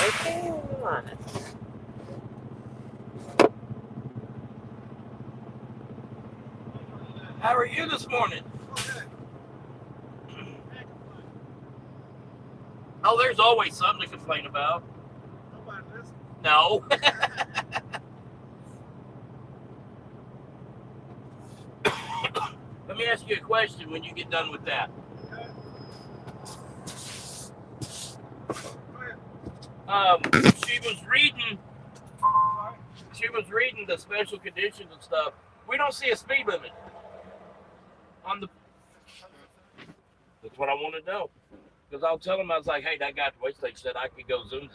Okay, come on. How are you this morning? Oh, there's always something to complain about. No. Let me ask you a question when you get done with that. She was reading the special conditions and stuff. We don't see a speed limit on the. That's what I want to know. Because I'll tell him, I was like, hey, that guy at the weigh station said I could go zoom.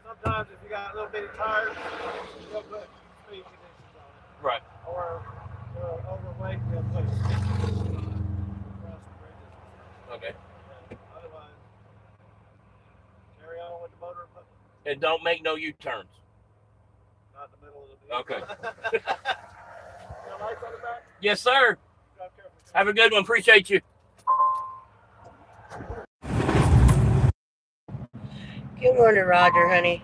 Sometimes if you got a little bitty tires, you'll put speed conditions on it. Right. Or overweight, you'll put speed conditions on it. Across the bridges. Okay. Otherwise, carry on with the motor. And don't make no U-turns. Not in the middle of the Okay. You got lights on the back? Yes, sir. Drive careful. Have a good one. Appreciate you. Good morning, Roger, honey.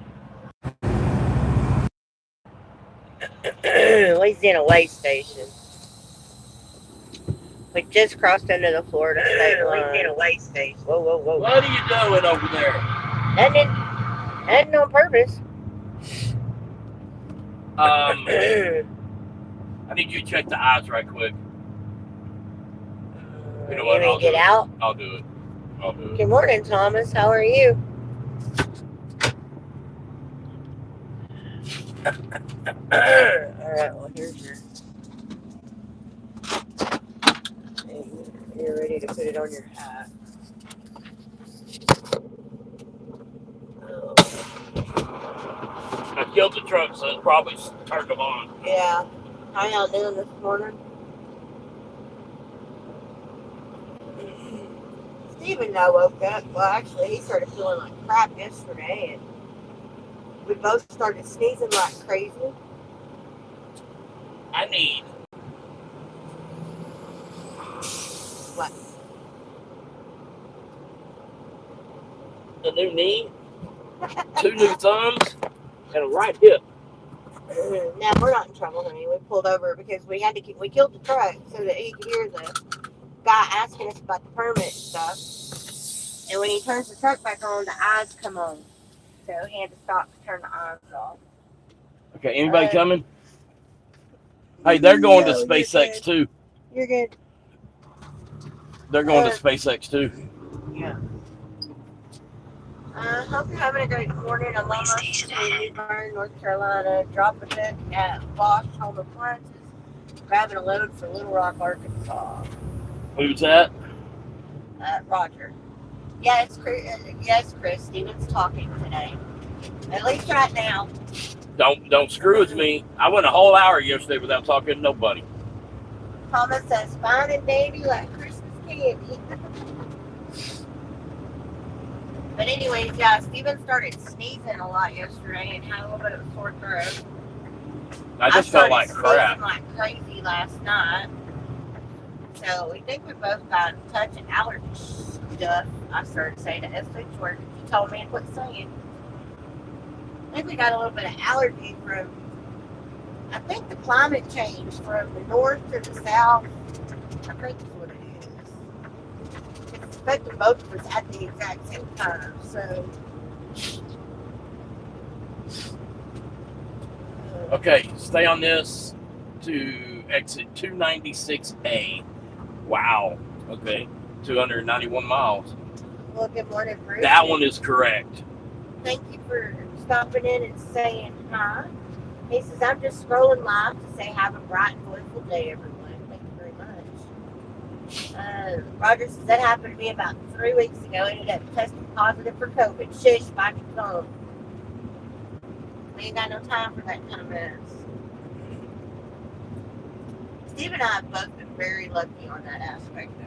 He's in a weigh station. We just crossed into the Florida state line. He's in a weigh station. Whoa, whoa, whoa. What are you doing over there? Nothing on purpose. I need you to check the eyes right quick. You know what? I'll get out. I'll do it. Good morning, Thomas. How are you? Alright, well, here's your. You're ready to put it on your hat. I killed the truck, so it probably turned them on. Yeah. How y'all doing this morning? Steve and I woke up. Well, actually, he started feeling like crap yesterday, and we both started sneezing like crazy. I need. What? A new knee, 2 new thumbs, and a right hip. Now we're not in trouble, honey. We pulled over because we killed the truck so that he could hear the guy asking us about the permit stuff. And when he turns the truck back on, the eyes come on. So he had to stop to turn the eyes off. Okay, anybody coming? Hey, they're going to SpaceX too. You're good. They're going to SpaceX too. Yeah. Hope you're having a great morning. I'm on my way to New Bern, North Carolina. Drop a hook at Bosch Home Appliances. Grabbing a load for Little Rock, Arkansas. Who's that? Roger. Yes, Chris. Steven's talking today. At least right now. Don't screw with me. I went a whole hour yesterday without talking to nobody. Thomas says, fine and dandy like Christmas candy. But anyways, yeah, Steven started sneezing a lot yesterday and had a little bit of a sore throat. I just felt like crap. Like crazy last night. So we think we both got a touch of allergy stuff. I started saying to S6 where he told me to quit saying. I think we got a little bit of allergy from, I think the climate changed from the north to the south. I think that's what it is. It's affecting both of us at the exact same time. So. Okay, stay on this to exit 296A. Wow. Okay, 291 miles. Well, good morning, Bruce. That one is correct. Thank you for stopping in and saying hi. He says, I'm just scrolling live to say have a bright and joyful day, everyone. Thank you very much. Roger says that happened to me about 3 weeks ago. Ended up testing positive for COVID. Shush, bite your tongue. We ain't got no time for that kind of mess. Steve and I have both been very lucky on that aspect, though.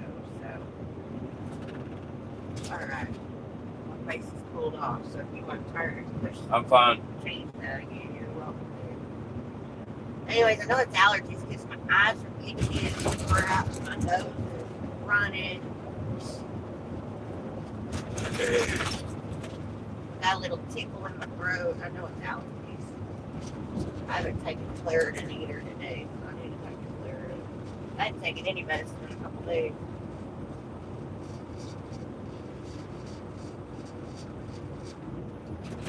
So, all right. My face is cooled off, so if you want to turn and push. I'm fine. Change that again. You're welcome. Anyways, I know it's allergies because my eyes are itchy and sore out, my nose is running. Got a little tickle in my throat. I know it's allergies. I haven't taken Claritin either today. So I need to take Claritin. I hadn't taken any medicine in a couple days.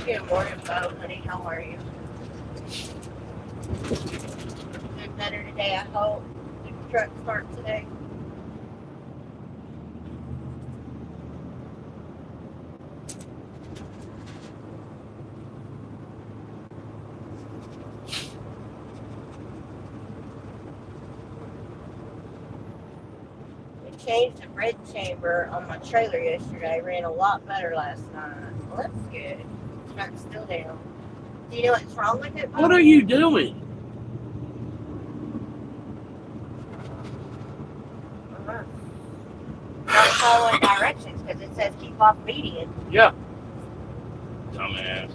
Good morning, Bo, honey. How are you? Doing better today, I hope. Did your truck start today? We changed the bread chamber on my trailer yesterday. Ran a lot better last night. Well, that's good. Truck's still down. Do you know what's wrong with it, Bo? What are you doing? Not following directions because it says keep off median. Yeah. Dumbass.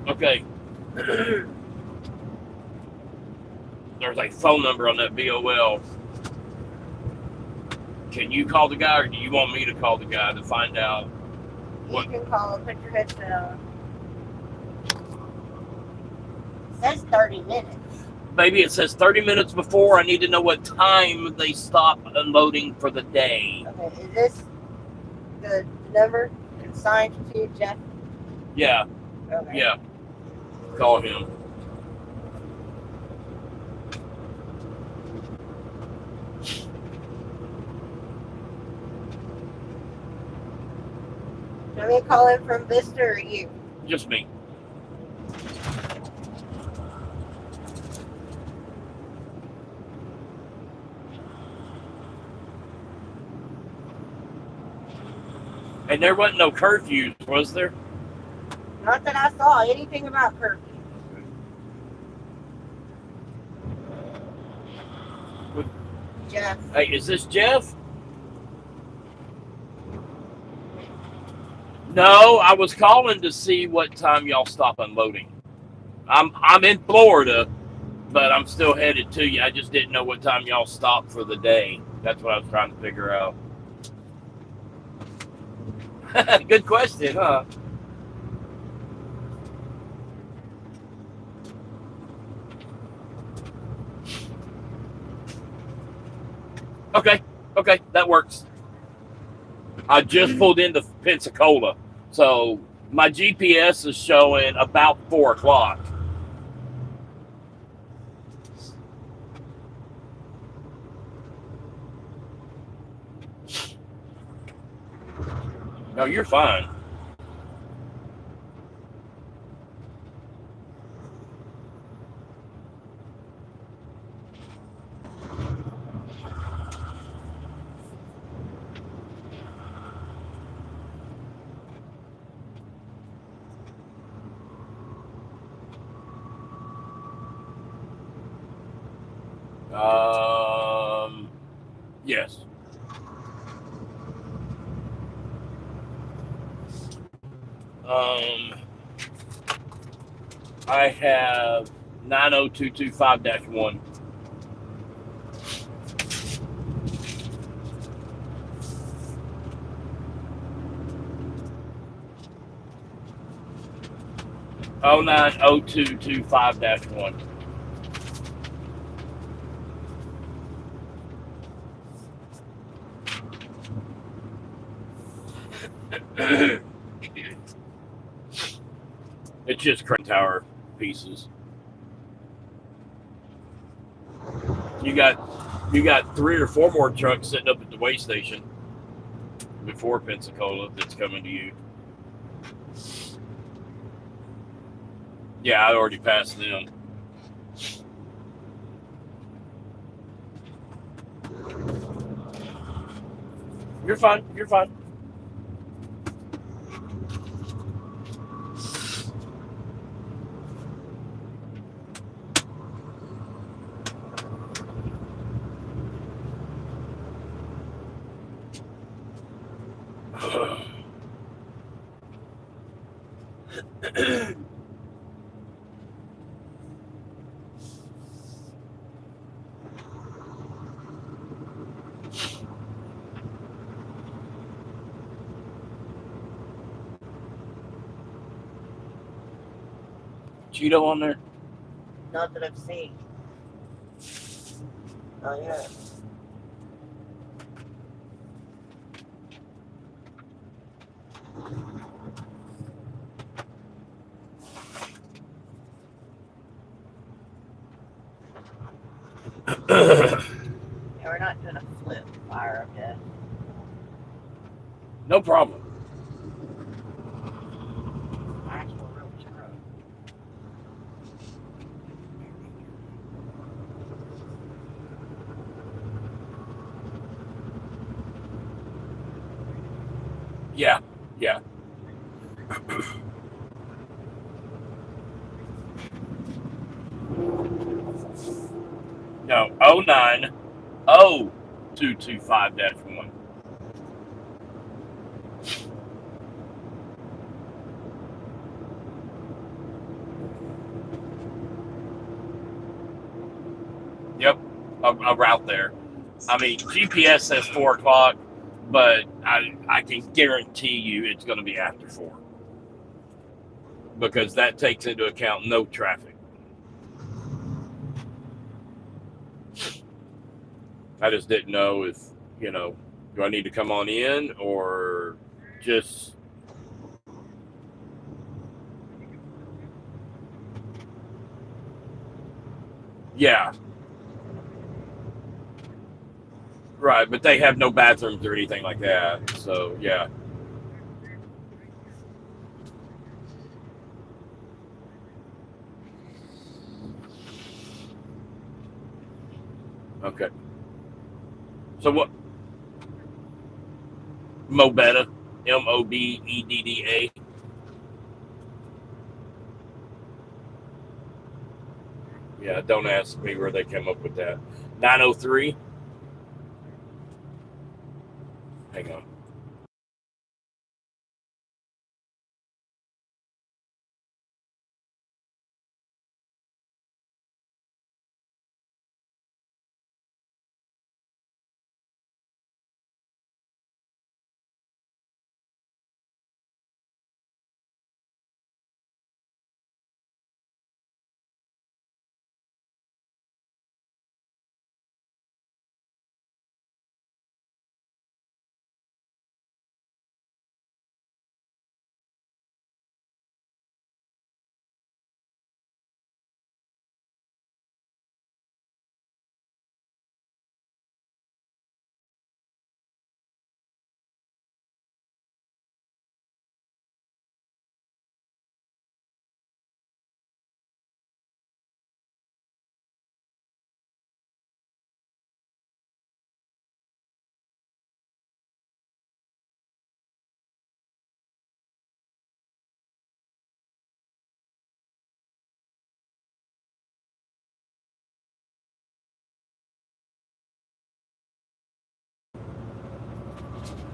Okay. There's a phone number on that BOL. Can you call the guy, or do you want me to call the guy to find out? You can call and put your headset on. It says 30 minutes. Maybe it says 30 minutes before. I need to know what time they stop unloading for the day. Okay, is this the number consigned to you, Jeff? Yeah, Okay. yeah. Call him. Do you want me to call in from Vista or you? Just me. And there wasn't no curfews, was there? Not that I saw anything about curfew. What? Jeff. Hey, is this Jeff? No, I was calling to see what time y'all stop unloading. I'm in Florida, but I'm still headed to you. I just didn't know what time y'all stopped for the day. That's what I was trying to figure out. Good question, huh? Okay, that works. I just pulled into Pensacola, so my GPS is showing about 4 o'clock. No, you're fine. Yes. I have 90225-1. Oh 90225-1. It's just crane tower pieces. You got 3 or 4 more trucks sitting up at the way station before Pensacola that's coming to you. Yeah, I already passed them. You're fine. You're fine. Cheeto on there? Not that I've seen. Oh yeah. Yeah, we're not doing a flip fire of death. No problem. Actual real truck. Yeah, yeah. No, 090225-1. Yep, a route there. I mean, GPS says 4 o'clock, but I can guarantee you it's going to be after 4. Because that takes into account no traffic. I just didn't know if, do I need to come on in or just... Yeah. Right, but they have no bathrooms or anything like that, so yeah. Okay. So what? Mobetta, Mobedda. Yeah, don't ask me where they came up with that. 903. Hang on.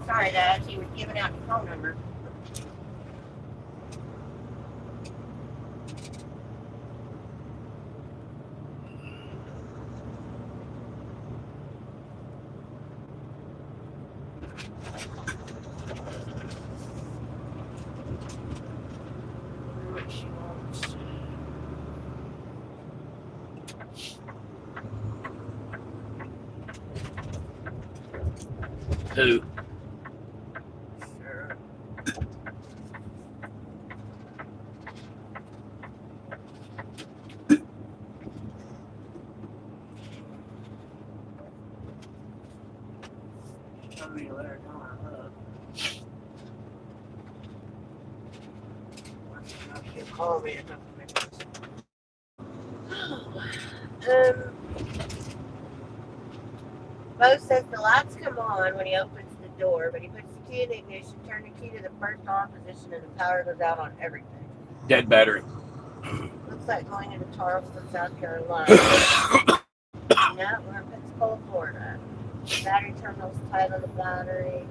Sorry, Dad, he was giving out your phone number. What she wants. Who? Sure. Tell me to let her know I love. She'll call me in a couple minutes. Bo says the lights come on when he opens the door, but he puts the key in the ignition, turn the key to the first on position, and the power goes out on everything. Dead battery. Looks like going into Charleston, South Carolina. No, we're in Pensacola, Florida. Battery terminal's tied on the battery.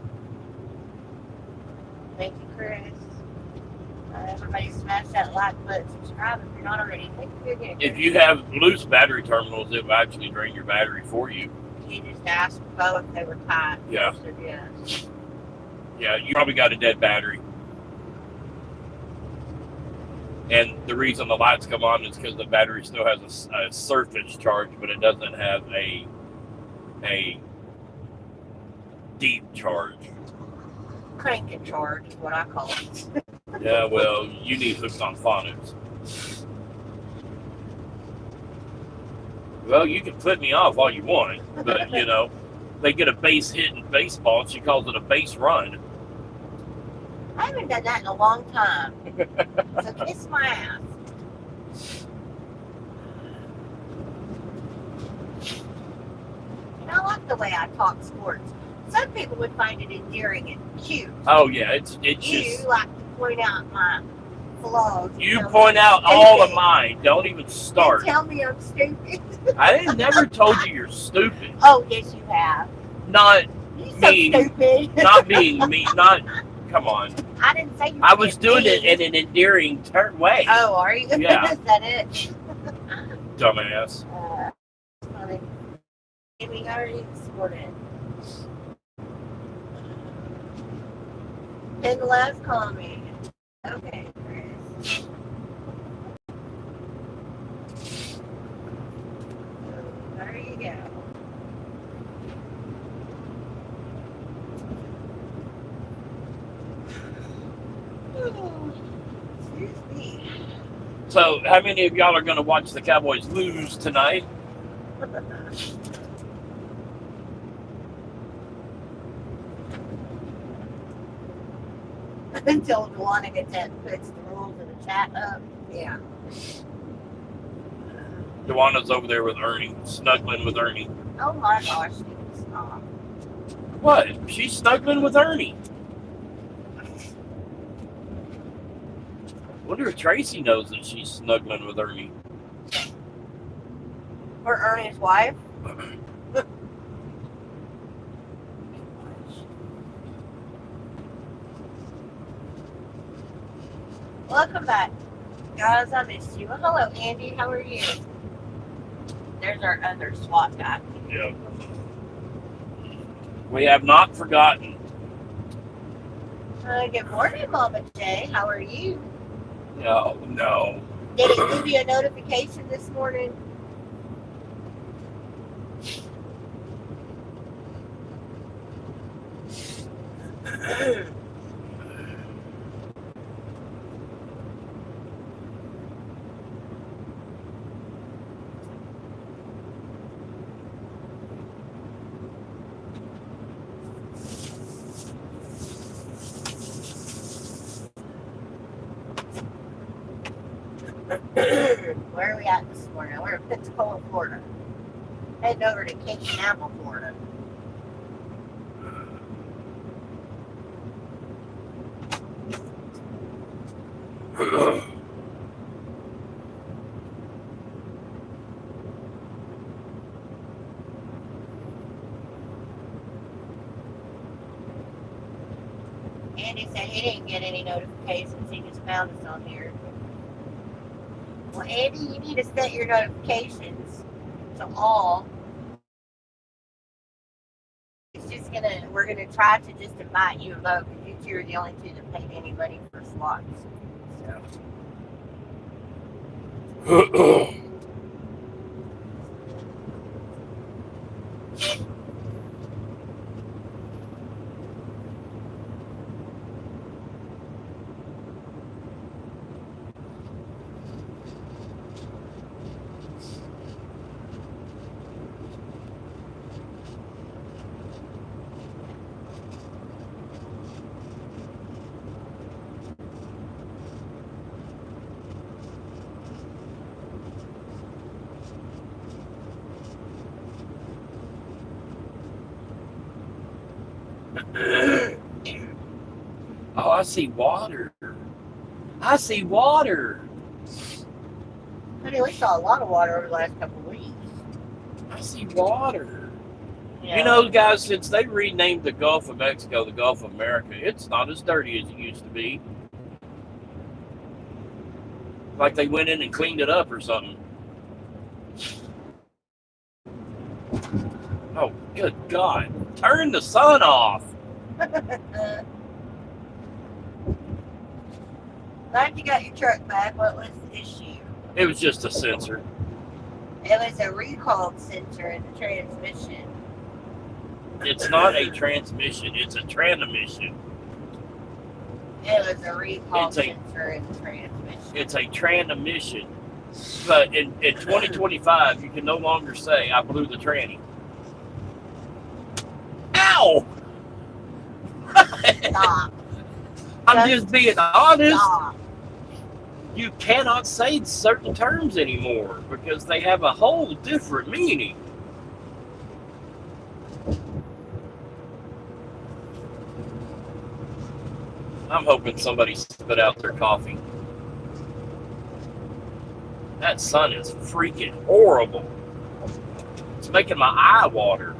Thank you, Chris. Everybody smash that like button, subscribe if you're not already. Thank you again. If you have loose battery terminals, it will actually drain your battery for you. He just asked Bo if they were tied. Yeah. I said yes. Yeah, you probably got a dead battery. And the reason the lights come on is because the battery still has a surface charge, but it doesn't have a deep charge. Cranking charge is what I call it. Yeah, well, you need hooked on phonics. Well, you can put me off all you want, but you know, they get a base hit in baseball, and she calls it a base run. I haven't done that in a long time. So kiss my ass. And I like the way I talk sports. Some people would find it endearing and cute. Oh yeah, it's You just like to point out my flaws. you point out all of mine. Don't even start. And tell me I'm stupid. I never told you you're stupid. Oh, yes, you have. Not You're so me. stupid. Not being me. Not. Come on. I didn't say you I was being doing it mean. in an endearing way. Oh, are you? Yeah. Is that it? Dumbass. Funny. Amy already scored it. And the last comment. Okay, Chris. There you go. Excuse me. So, how many of y'all are going to watch the Cowboys lose tonight? Until Luana gets that puts the rules in the chat up. Yeah. Dewana's over there with Ernie, snuggling with Ernie. Oh my gosh, you can stop. What? She's snuggling with Ernie. Wonder if Tracy knows that she's snuggling with Ernie. For Ernie's wife? Welcome back. Guys, I missed you. Well, hello, Andy. How are you? There's our other SWAT guy. Yeah. We have not forgotten. Good morning, Mama J. How are you? No. Did it give you a notification this morning? Where are we at this morning? We're in Pensacola, Florida. Heading over to King Apple, Florida. Andy said he didn't get any notifications. He just found us on here. Well, Andy, you need to set your notifications to all. It's just we're gonna try to just invite you and vote because you two are the only two that paid any money for slots. So. Oh, I see water. I see water. Honey, we saw a lot of water over the last couple of weeks. I see water. Yeah. You know, guys, since they renamed the Gulf of Mexico the Gulf of America, it's not as dirty as it used to be. Like they went in and cleaned it up or something. Oh, good God. Turn the sun off. Glad you got your truck back. What was the issue? It was just a sensor. It was a recalled sensor in the transmission. It's not a transmission. It's a transmission. It was a recalled It's a- sensor in the transmission. It's a transmission. But in 2025, you can no longer say, I blew the tranny. Ow! Stop. I'm just being honest. Stop. You cannot say certain terms anymore because they have a whole different meaning. I'm hoping somebody spit out their coffee. That sun is freaking horrible. It's making my eye water.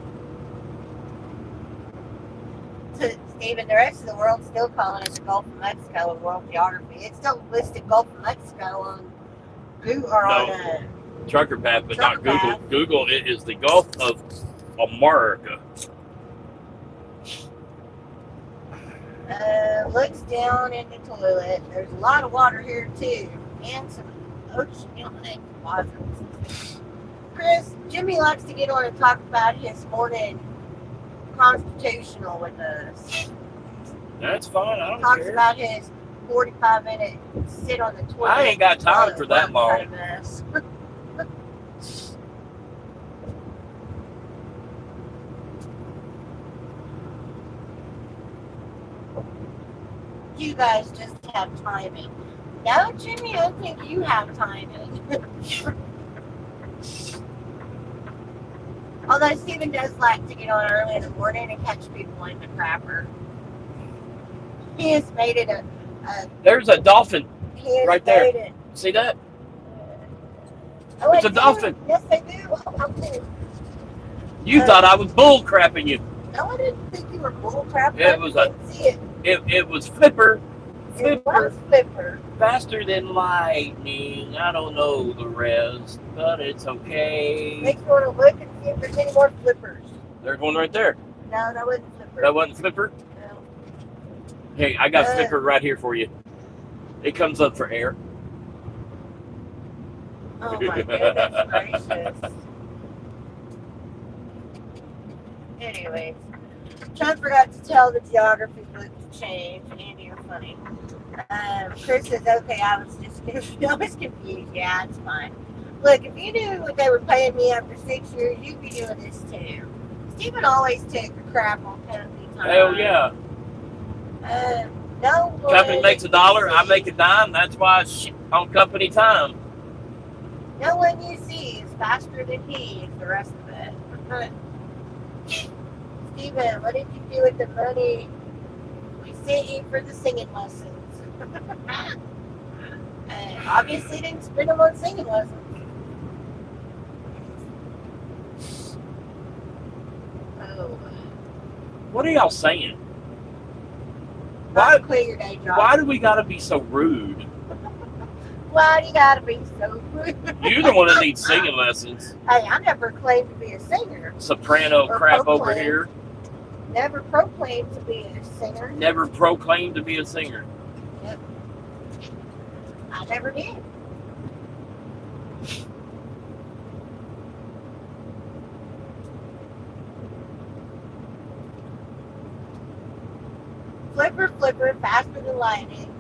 Stephen, the rest of the world's still calling it the Gulf of Mexico in world geography. It's still listed Gulf of Mexico on Google or on Trucker Path, but not Trucker Google. Path. Google, it is the Gulf of America. looks down in the toilet. There's a lot of water here too, and some oceanic deposits. Chris, Jimmy likes to get on and talk about his morning constitutional with us. That's fine. I don't Talks care. about his 45-minute sit on the toilet. I ain't got time for that long. kind of mess. You guys just have timing. No, Jimmy, I think you have timing. Although Stephen does like to get on early in the morning and catch people in the crapper. He has made it There's a dolphin. he has Right there. made it. See that? Oh, It's they a dolphin. do? Yes, they do. Oh, okay. You thought I was bull crapping you. No, I didn't think you were bull crap. It was I didn't see it. It was Flipper. It was Flipper. Faster than lightning. I don't know the rest, but it's okay. Makes me want to look and see if there's any more flippers. There's one right there. No, that wasn't Flipper. That wasn't Flipper? No. Hey, I got Flipper right here for you. It comes up for air. Oh my goodness gracious. Anyways, Sean forgot to tell the geography book to change. Andy, you're funny. Chris says, okay, I was confused. Yeah, it's fine. Look, if you knew what they were paying me after 6 years, you'd be doing this too. Stephen always took the crap on company time. Hell yeah. No one Company makes $1, I make a dime. That's why it's on company time. No one you see is faster than he is the rest of it. Stephen, what did you do with the money we sent you for the singing lessons? Obviously didn't spend them on singing lessons. Oh. What are y'all saying? Not quit your day job. Why do we gotta be so rude? Why do you gotta be so rude? You're the one that needs singing lessons. Hey, I never claimed to be a singer. Soprano Or crap over proclaim. here. Never proclaimed to be a singer. Never proclaimed to be a singer. Yep. I never did. Flipper, flipper, faster than lightning.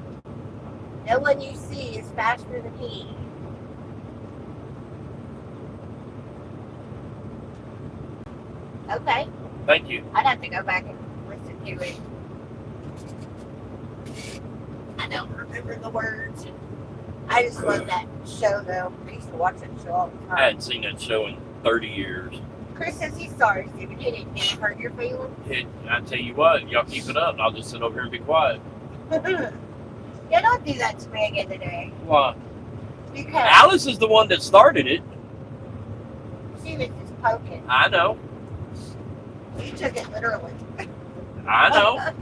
No one you see is faster than he. Okay, Thank you. I'd have to go back and listen to it. I don't remember the words. I just love that show though. I used to watch that show all the I time. hadn't seen that show in 30 years. Chris says he's sorry, Stephen. He didn't hurt your feelings. I tell you what, y'all keep it up and I'll just sit over here and be quiet. Yeah, don't do that to me again today. Why? Because Alice is the one that started it. she was just poking. I know. You took it literally. I know.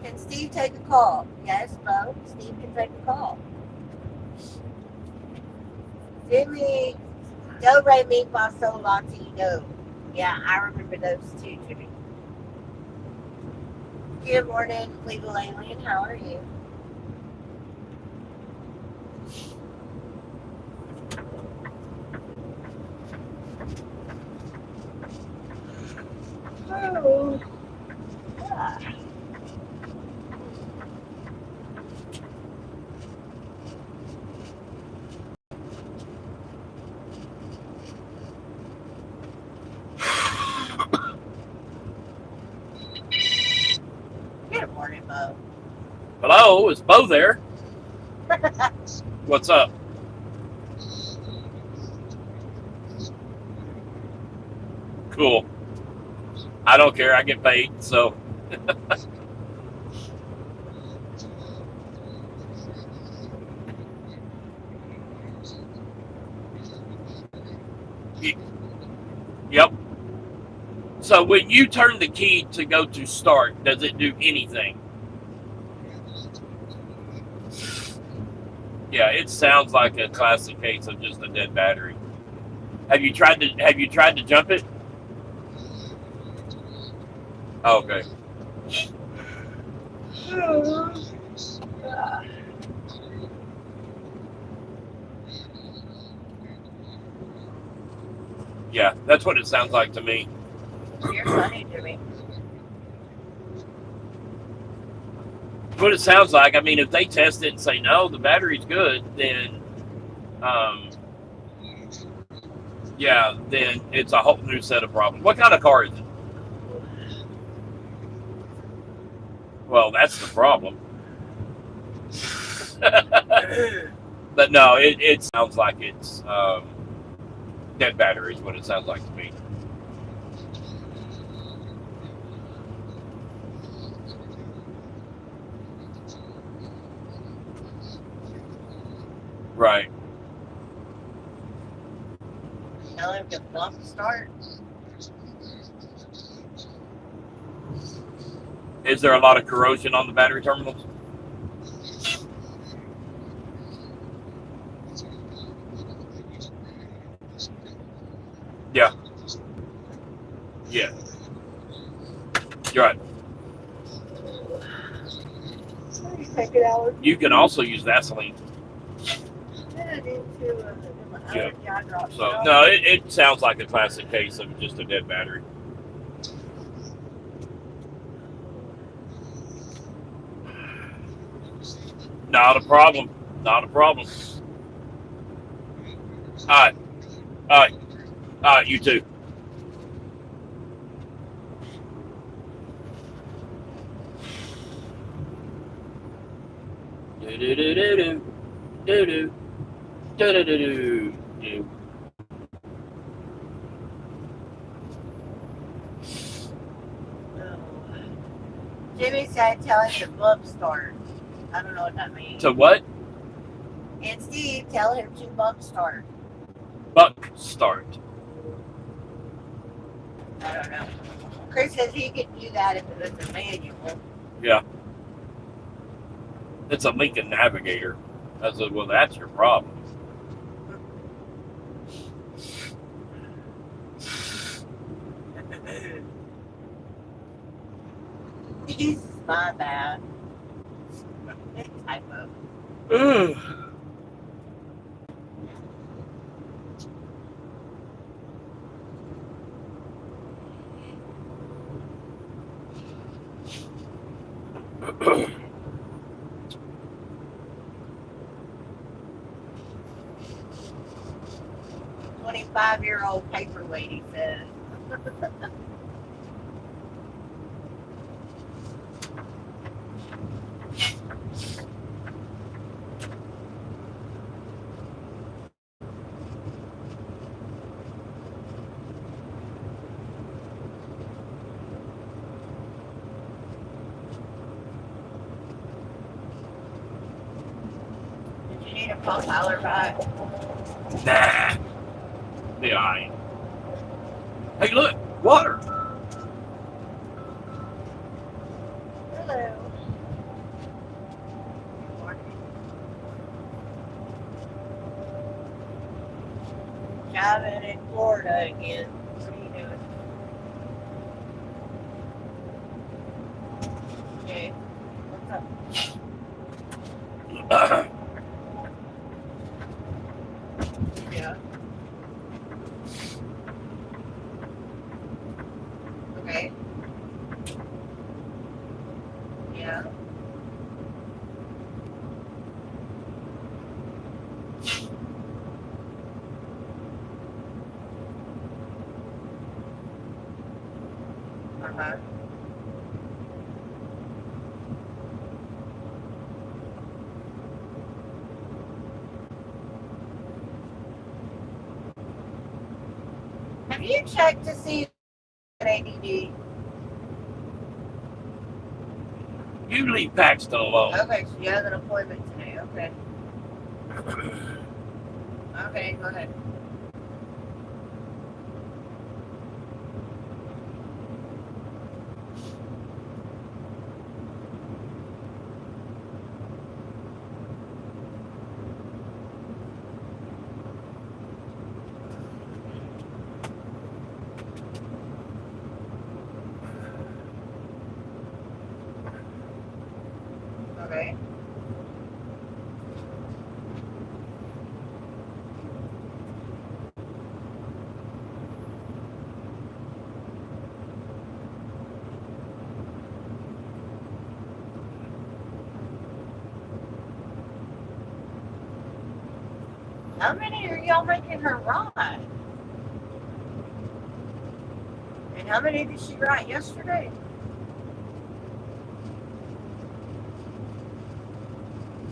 Can Steve take a call? Yes, Bo. Steve can take a call. Jimmy, Do, re, mi, fa, sol, la, ti, do. Yeah, I remember those too, Jimmy. Good morning, legal alien. How are you? Oh, yeah. Good morning, Bo. Hello, is Bo there? What's up? Cool. I don't care. I get paid, so. Yep. So when you turn the key to go to start, does it do anything? Yeah, it sounds like a classic case of just a dead battery. Have you tried to jump it? Oh, okay. Yeah, that's what it sounds like to me. You're funny, Jimmy. What it sounds like. I mean, if they test it and say no, the battery's good, then, yeah, then it's a whole new set of problems. What kind of car is it? Well, that's the problem. But no, it sounds like it's dead battery is what it sounds like to me. Right. Tell him to bump start. Is there a lot of corrosion on the battery terminals? Yeah. Yeah. You're right. You can also use Vaseline. Yeah. So no, it sounds like a classic case of just a dead battery. Not a problem. Not a problem. All right. All right. All right. You too. Do do do do do do do do do do do. Jimmy said tell him to bump start. I don't know what that means. To what? And Steve, tell him to bump start. Buck start. I don't know. Chris says he can do that if it's a manual. Yeah. It's a Lincoln Navigator. I said, well, that's your problem. This is my bad. Typo. Ugh. "25-year-old paperweight," he says. Did you need a pump holler back? Nah. Yeah, I ain't. Hey, look, water. Hello. driving in Florida again. What are you doing? Okay. What's up? Yeah. Okay. Yeah. Uh-huh. Have you checked to see if it's ADD? You leave Paxton alone. Okay, so you have an appointment today. Okay. Okay, go ahead. Okay. How many are y'all making her ride? And how many did she write yesterday?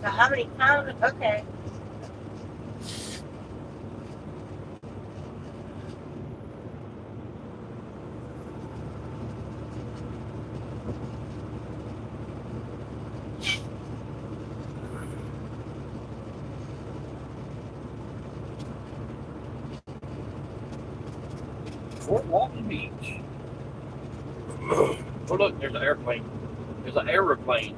So how many times? Okay. Fort Walton Beach. Oh, look, there's an airplane. There's an aeroplane.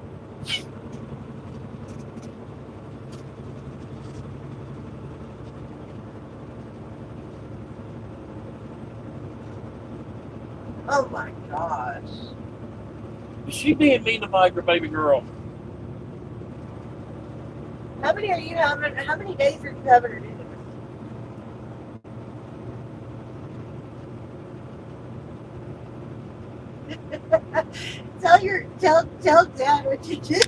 Oh my gosh. Is she being mean to my baby girl? How many are you having? How many days are you having her do this? tell Dad what you did.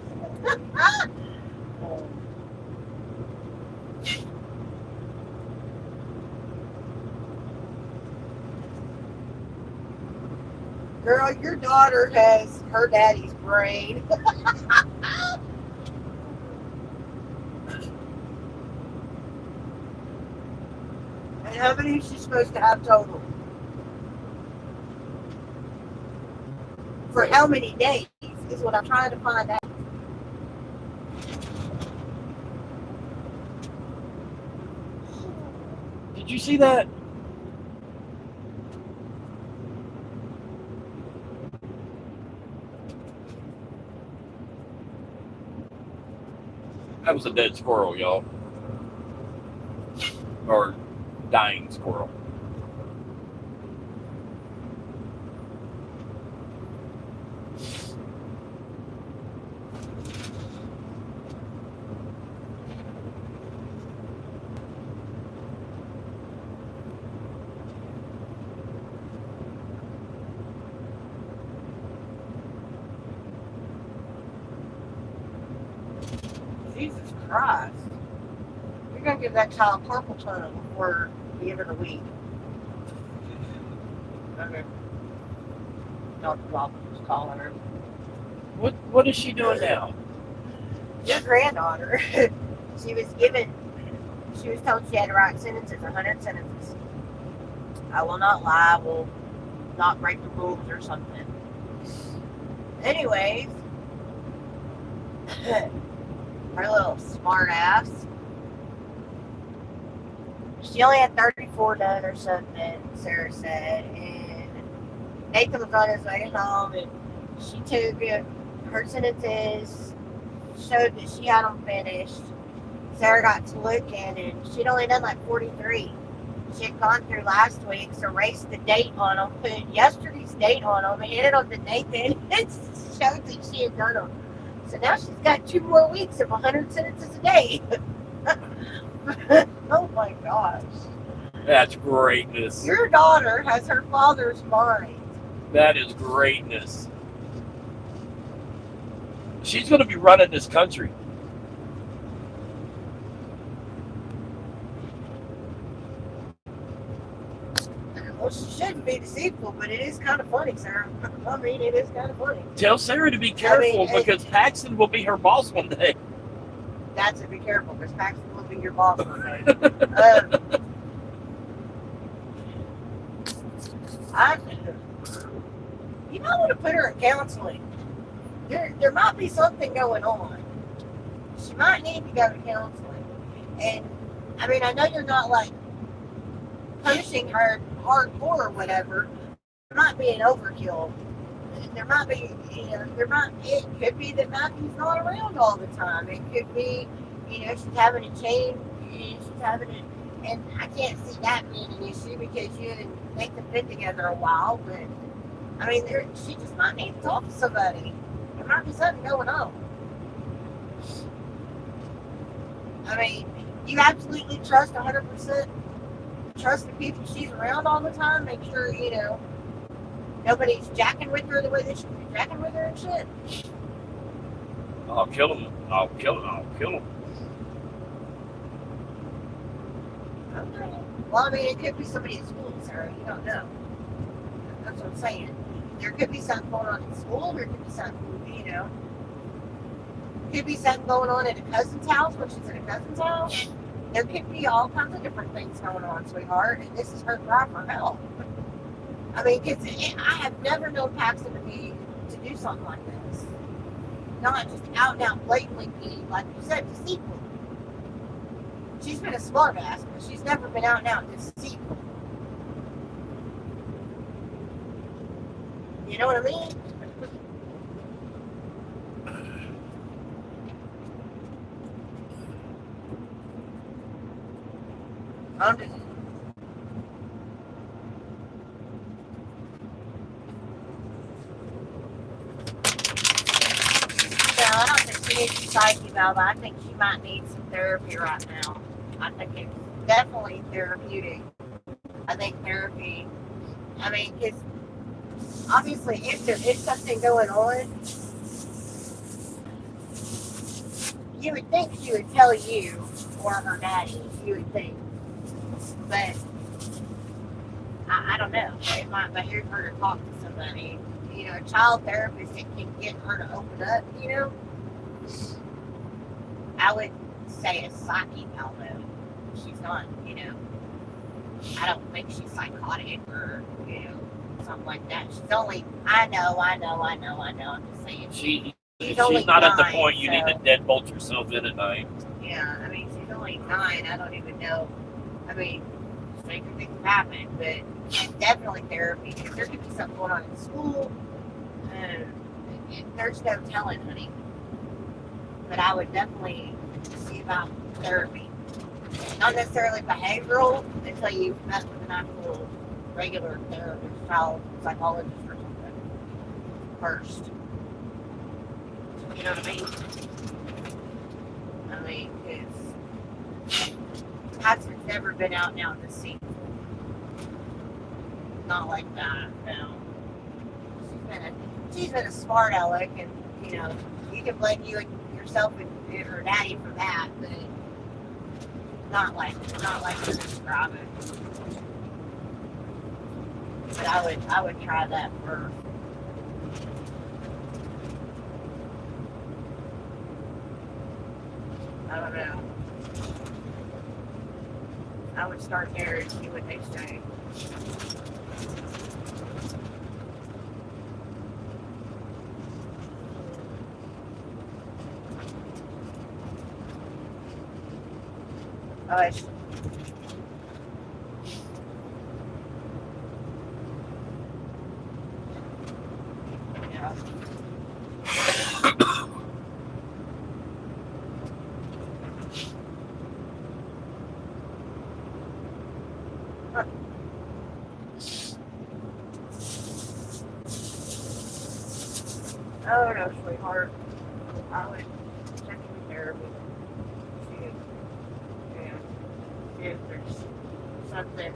Girl, your daughter has her daddy's brain. And how many is she supposed to have total? For how many days is what I'm trying to find out. Did you see that? That was a dead squirrel, y'all. Or dying squirrel. Jesus Christ. You're going to give that child purple tunnel before the end of the week. Okay. Dr. Bob was calling her. What is she doing now? Your granddaughter. She was told she had to write sentences, 100 sentences. I will not lie, I will not break the rules or something. Anyways, her little smart ass. She only had 34 done or something, Sarah said, and Nathan was on his way home, and she took her sentences, showed that she had them finished. Sarah got to looking, and she'd only done like 43. she had gone through last week's, erased the date on them, put yesterday's date on them, and handed them to Nathan. It showed that she had done them. So now she's got 2 more weeks of 100 sentences a day. Oh my gosh. That's greatness. Your daughter has her father's mind. That is greatness. She's going to be running this country. Well, she shouldn't be deceitful, but it is kind of funny, Sarah. I mean, it is kind of funny. Tell Sarah to be careful because Paxton will be her boss one day. That's it, be careful, because Paxton will be your boss one day. You might want to put her in counseling. There might be something going on. She might need to go to counseling. And, I mean, I know you're not, like, punishing her hardcore or whatever. There might be an overkill. There might be, it could be that Matthew's not around all the time. It could be, she's having to change, and I can't see that being an issue because you and Nathan been together a while, but, I mean, she just might need to talk to somebody. There might be something going on. I mean, you absolutely trust 100%. Trust the people she's around all the time. Make sure, nobody's jacking with her the way they should be jacking with her and shit. I'll kill him. I'll kill him. Okay. Well, I mean, it could be somebody at school, Sarah. You don't know. That's what I'm saying. There could be something going on in school. There could be something, could be something going on at a cousin's house when she's at a cousin's house. There could be all kinds of different things going on, sweetheart, and this is her cry for help. I mean, because I have never known Paxton to do something like this. Not just out and out blatantly be, like you said, deceitful. She's been a smart ass, but she's never been out and out deceitful. You know what I mean? I'm just... I don't think she needs a psyche valve. I think she might need some therapy right now. I think it's definitely therapeutic. I think therapy, I mean, because obviously if there is something going on, you would think she would tell you or her daddy, you would think. But I don't know. It might behoove her to talk to somebody. A child therapist that can get her to open up, I would say a psyche although she's not, I don't think she's psychotic or, something like that. She's only, I know, I'm just saying. She's not at the point you need to deadbolt yourself in at night. Yeah, I mean, she's only 9. I don't even know. I mean, stranger things have happened, but definitely therapy. Because there could be something going on in school. There's no telling, honey. But I would definitely see about therapy. Not necessarily behavioral until you've met with an actual regular therapist, child psychologist or something first. You know what I mean? I mean, because Patrick's never been out and out deceitful. Not like that, no. She's been a smart aleck, and you can blame you and yourself and her daddy for that, but not like you describe it. But I would try that first. I don't know. I would start there and see what they say. Yeah. Oh no, sweetheart. I would check in therapy. See if, yeah, see if there's something.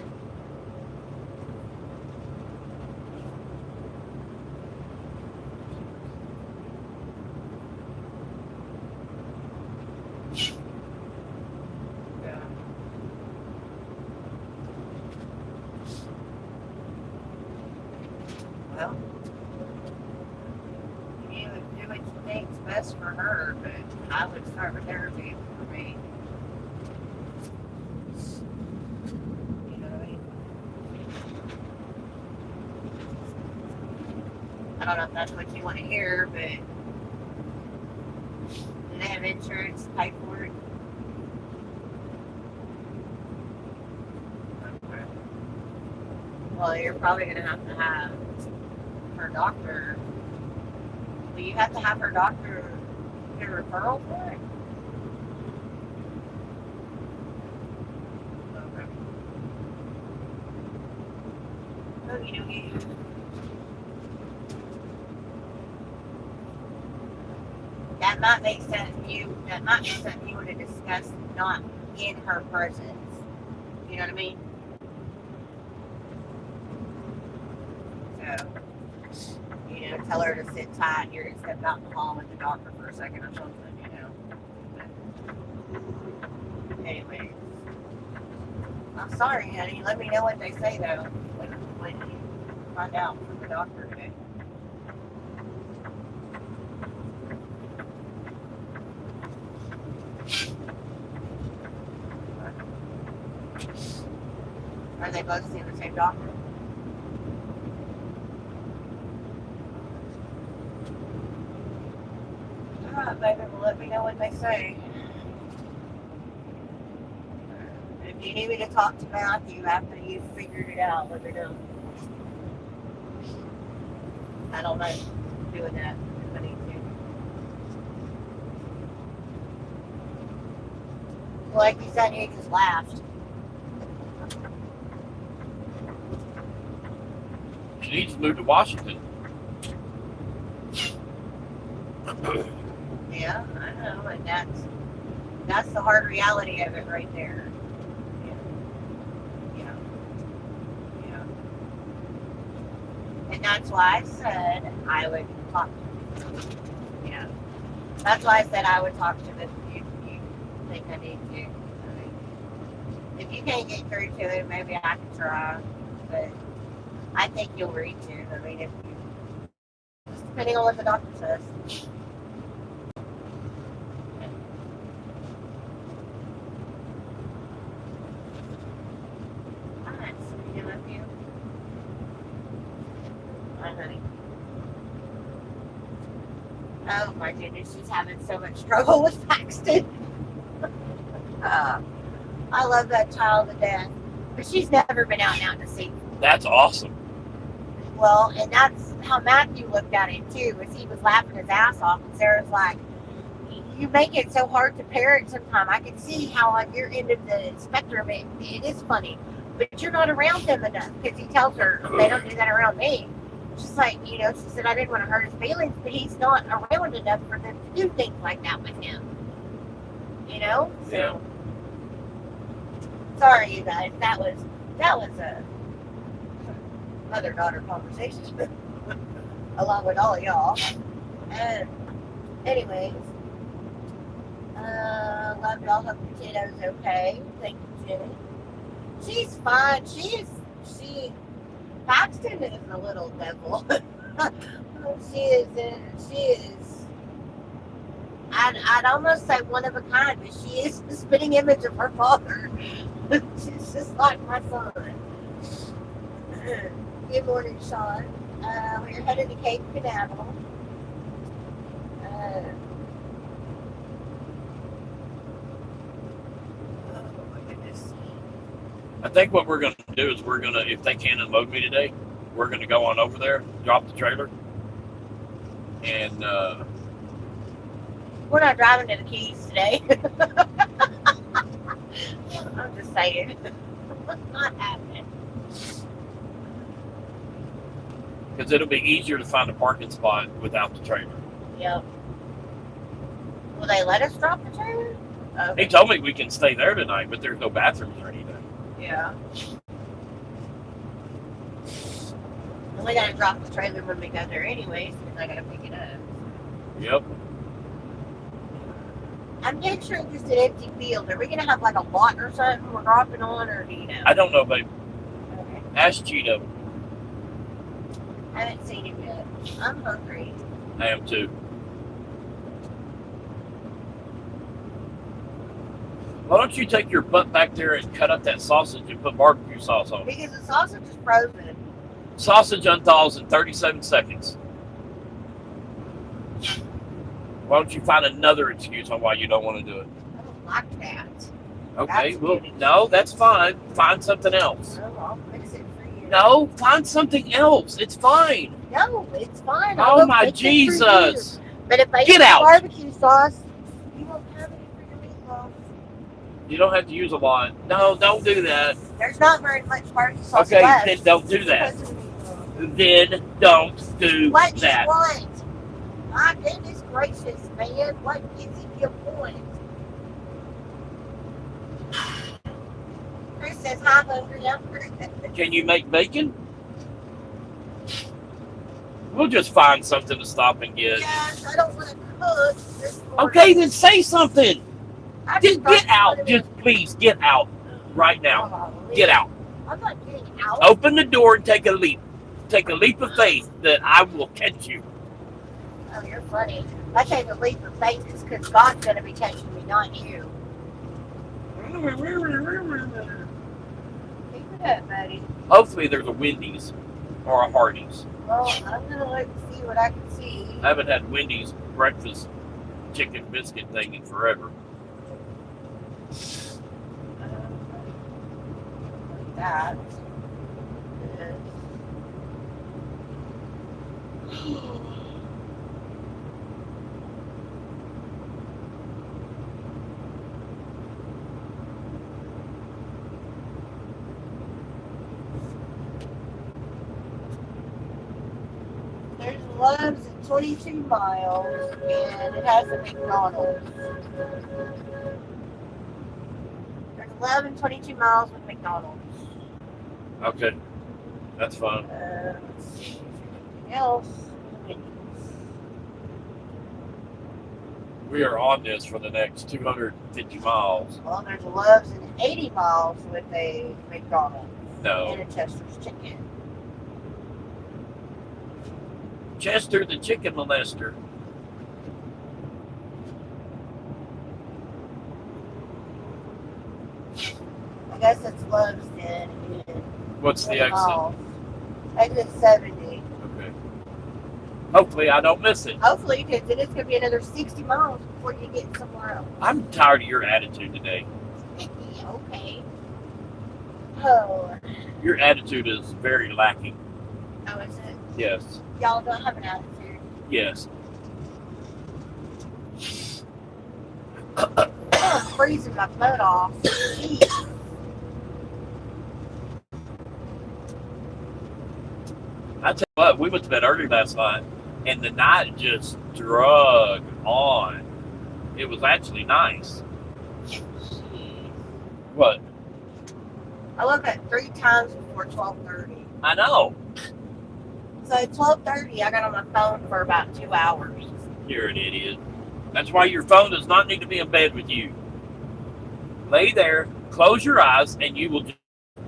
Yeah. Well, you would do what you think's best for her, but I would start with therapy for me. You know what I mean? I don't know if that's what you want to hear, but do they have insurance to pay for it? Okay. Well, you're probably going to have her doctor. Do you have to have her doctor get a referral for it? Okay. Okie dokie. That might make sense. That might be something you would have discussed not in her presence. You know what I mean? So, you know, tell her to sit tight. You're gonna step out in the hall with the doctor for a second or something, you know. Anyways. I'm sorry, honey. Let me know what they say though. When you find out from the doctor today. Are they both seeing the same doctor? Alright, baby, well, let me know what they say. If you need me to talk to Matthew after you've figured it out, let me know. I don't mind doing that if I need to. Like you said, you just laughed. She needs to move to Washington. Yeah, I know, and that's the hard reality of it right there. Yeah. Yeah. And that's why I said I would talk to him. Yeah. That's why I said I would talk to him if you think I need to. I mean, if you can't get through to him, maybe I can try. But I think you'll reach him. I mean, just depending on what the doctor says. Alright, so you love you. Hi, honey. Oh my goodness, she's having so much trouble with Paxton. I love that child to death. But she's never been out and out to sea. That's awesome. Well, and that's how Matthew looked at it too, was he was laughing his ass off, and Sarah's like, you make it so hard to parent sometimes. I can see how on your end of the spectrum it is funny, but you're not around them enough, because he tells her, they don't do that around me. Just like, you know, she said, I didn't want to hurt his feelings, but he's not around enough for them to do things like that with him. You know? So, Yeah. sorry, you guys. That was a mother-daughter conversation along with all of y'all. And anyways, love y'all. Hope your kiddo's okay. Thank you, Jenny. She's fine. Paxton is a little devil. she is. I'd almost say one of a kind, but she is the spitting image of her father. She's just like my son. Good morning, Sean. We're headed to Cape Canaveral. Oh my goodness. I think what we're going to do is if they can unload me today, we're going to go on over there, drop the trailer, and We're not driving to the Keys today. I'm just saying. Not happening. Because it'll be easier to find a parking spot without the trailer. Yep. Will they let us drop the trailer? He told me we can stay there tonight, but there's no bathrooms or anything. Yeah. And we gotta drop the trailer when we go there anyways, because I gotta pick it up. Yep. I'm picturing just an empty field. Are we gonna have like a lot or something we're dropping on, or do you know? I don't know, babe. Okay. Ask Cheeto. I haven't seen him yet. I'm hungry. I am too. Why don't you take your butt back there and cut up that sausage and put barbecue sauce on it? Because the sausage is frozen. Sausage unthaws in 37 seconds. Why don't you find another excuse on why you don't want to do it? I don't like that. Okay, That's well, good. no, that's fine. Find something else. No, I'll fix it for you. No, find something else. It's fine. No, it's fine. Oh my Jesus. But if I Get use out. barbecue sauce, you won't have any for your meatloaf. You don't have to use a lot. No, don't do that. There's not very much barbecue sauce Okay, left. then don't do that. Because of meatloaf. Then don't do What do you that. want? My goodness gracious, man. What is it you want? Chris says, hi, hungry, hungry. Can you make bacon? We'll just find something to stop and get. Yes, I don't want to cook this morning. Okay, then say something. I Just thought get you out. wanted Just please get out right now. Golly. Get out. I'm not getting out. Open the door and take a leap. Take a leap of faith that I will catch you. Oh, you're funny. I take a leap of faith because God's going to be catching me, not you. Keep it up, buddy. Hopefully there's a Wendy's or a Hardee's. Well, I'm going to look and see what I can see. I haven't had Wendy's breakfast chicken biscuit thing in forever. Like that. There's Love's at 22 miles, and it has a McDonald's. There's 11, 22 miles with McDonald's. Okay, that's fine. Let's see. Anything else? We are on this for the next 250 miles. Well, there's a Love's at 80 miles with a McDonald's No. and a Chester's chicken. Chester the chicken molester. I guess it's Love's then. What's the exit? Miles. Exit 70. Okay. Hopefully I don't miss it. Hopefully, because it is going to be another 60 miles before you get somewhere else. I'm tired of your attitude today. Okay. Oh. Your attitude is very lacking. Oh, is it? Yes. Y'all don't have an attitude. Yes. I'm freezing my butt off. Jeez. I tell you what, we went to bed early last night, and the night just drug on. It was actually nice. Jeez. What? I woke up 3 times before 12:30. I know. So at 12:30, I got on my phone for about 2 hours. You're an idiot. That's why your phone does not need to be in bed with you. Lay there, close your eyes, and you will just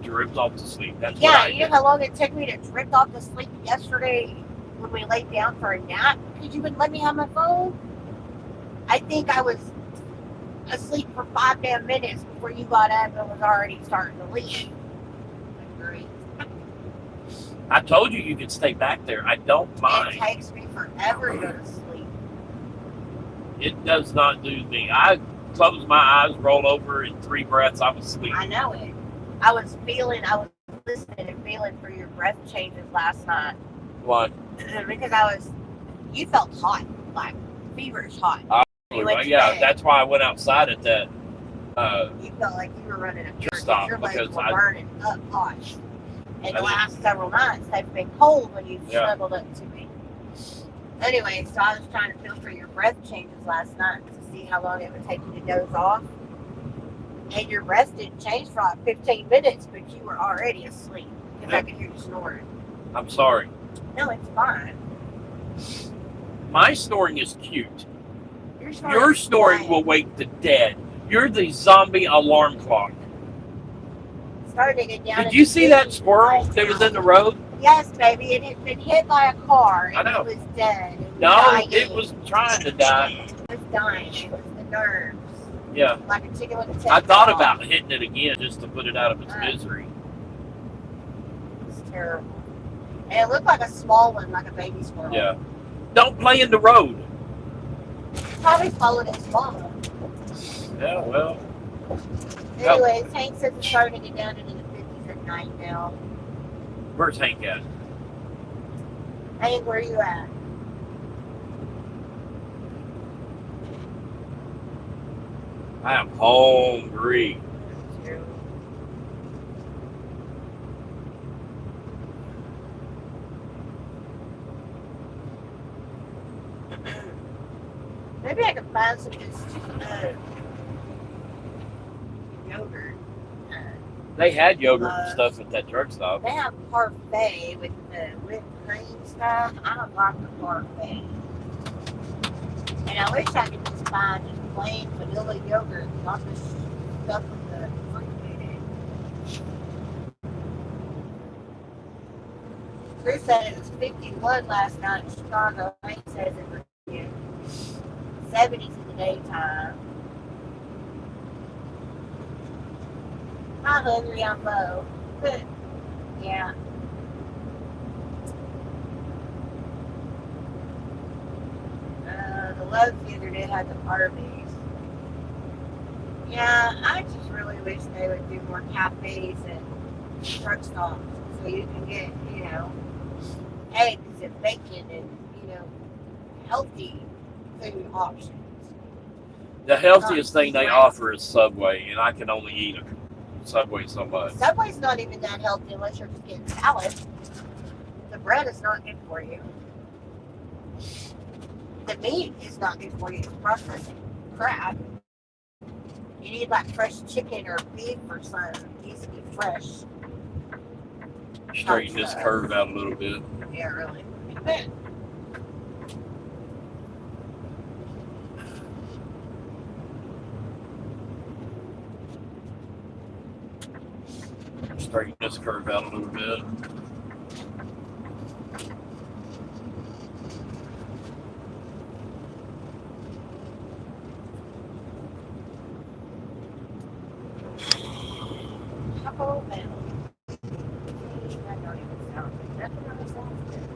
drift off to sleep. That's what Yeah, I you know do. how long it took me to drift off to sleep yesterday when we laid down for a nap? Because you wouldn't let me have my phone? I think I was asleep for 5 damn minutes before you got up and was already starting to leave. Great. I told you you could stay back there. I don't It mind. takes me forever to go to sleep. It does not do me. I close my eyes, roll over, in 3 breaths, I'm asleep. I know it. I was listening and feeling for your breath changes last night. Why? Because you felt hot, like feverish hot. You went to Yeah, bed. that's why I went outside at that. You felt like you were running a Stop, your legs because were I- burning up hot. And the last several nights, they've been cold when you've snuggled up to me. Anyway, so I was trying to feel for your breath changes last night to see how long it would take you to doze off. And your breath didn't change for like 15 minutes, but you were already asleep because I could hear you snoring. I'm sorry. No, it's fine. My snoring is cute. Your snoring will wake the dead. You're the zombie alarm clock. Starting to get down. Did you see that squirrel that was in the road? Yes, baby. It had been hit by a car and I know. it was dead. It was No, dying. it was trying to die. It was dying. It was the nerves. Yeah. Like a chicken with a tail. I thought about hitting it again just to put it out of its misery. It's terrible. And it looked like a small one, like a baby squirrel. Yeah. Don't play in the road. Probably followed its mama. Yeah, well. Anyways, Hank says it's starting to get down into the 50s at night now. Where's Hank at? Hank, where are you at? I am hungry. Maybe I can find some just yogurt. They had yogurt and stuff at that truck stop. They have parfait with the whipped cream stuff. I don't like the parfait. And I wish I could just find just plain vanilla yogurt, not this stuff with the fruit in it. Chris said it was 51 last night in Chicago. Hank says it was 70s in the daytime. I'm hungry, I'm low. But, yeah. The Lowe's the other day had the Arby's. Yeah, I just really wish they would do more cafes and truck stops so you can get, eggs and bacon and, healthy food options. The healthiest thing they offer is Subway, and I can only eat a Subway so much. Subway's not even that healthy unless you're just getting salad. The bread is not good for you. The meat is not good for you. It's processed crap. You need like fresh chicken or beef or something. It needs to be fresh. Straighten this curve out a little bit. Yeah, really. Straighten this curve out a little bit. Chocolate milk. That don't even sound good. That really sounds good.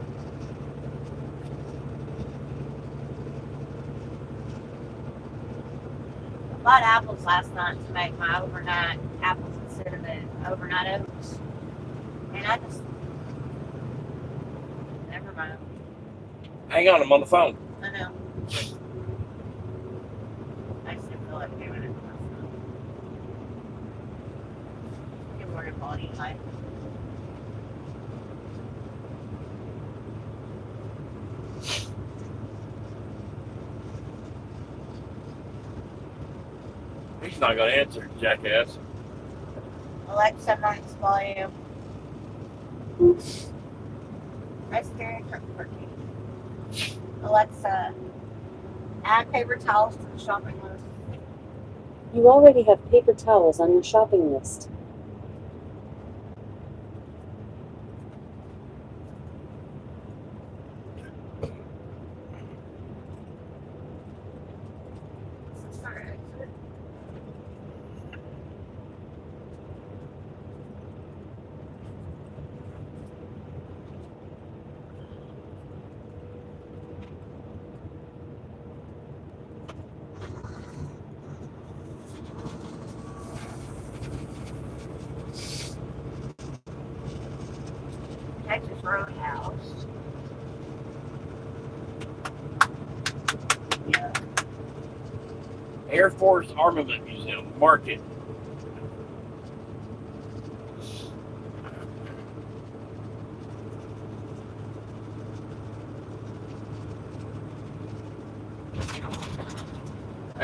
I bought apples last night to make my overnight apples and cinnamon overnight oats. And I just never mind. Hang on, I'm on the phone. I know. I just didn't feel like doing it. Good morning, body life. He's not going to answer, jackass. Alexa, max volume. Press carry truck parking. Alexa, add paper towels to the shopping list. You already have paper towels on your shopping list. Texas Roadhouse. Yeah. Air Force Armament Museum, Market.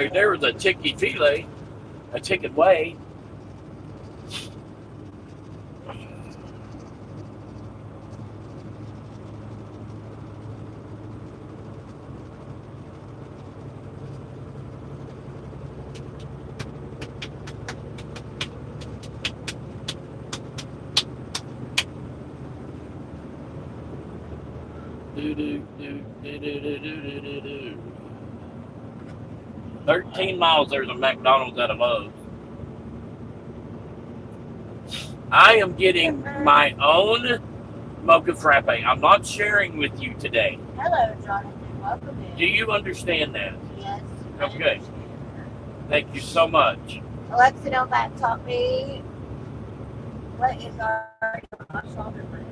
If there was a chicken fillet, a chicken way. Do, do, do, do, do, do, do, do, do. 13 miles, there's a McDonald's at a Lowe's. I am getting my own mocha frappe. I'm not sharing with you today. Hello, Jonathan. Welcome in. Do you understand that? Yes. I Okay. understand. Thank you so much. Alexa, don't back talk me. What is our shoulder brace?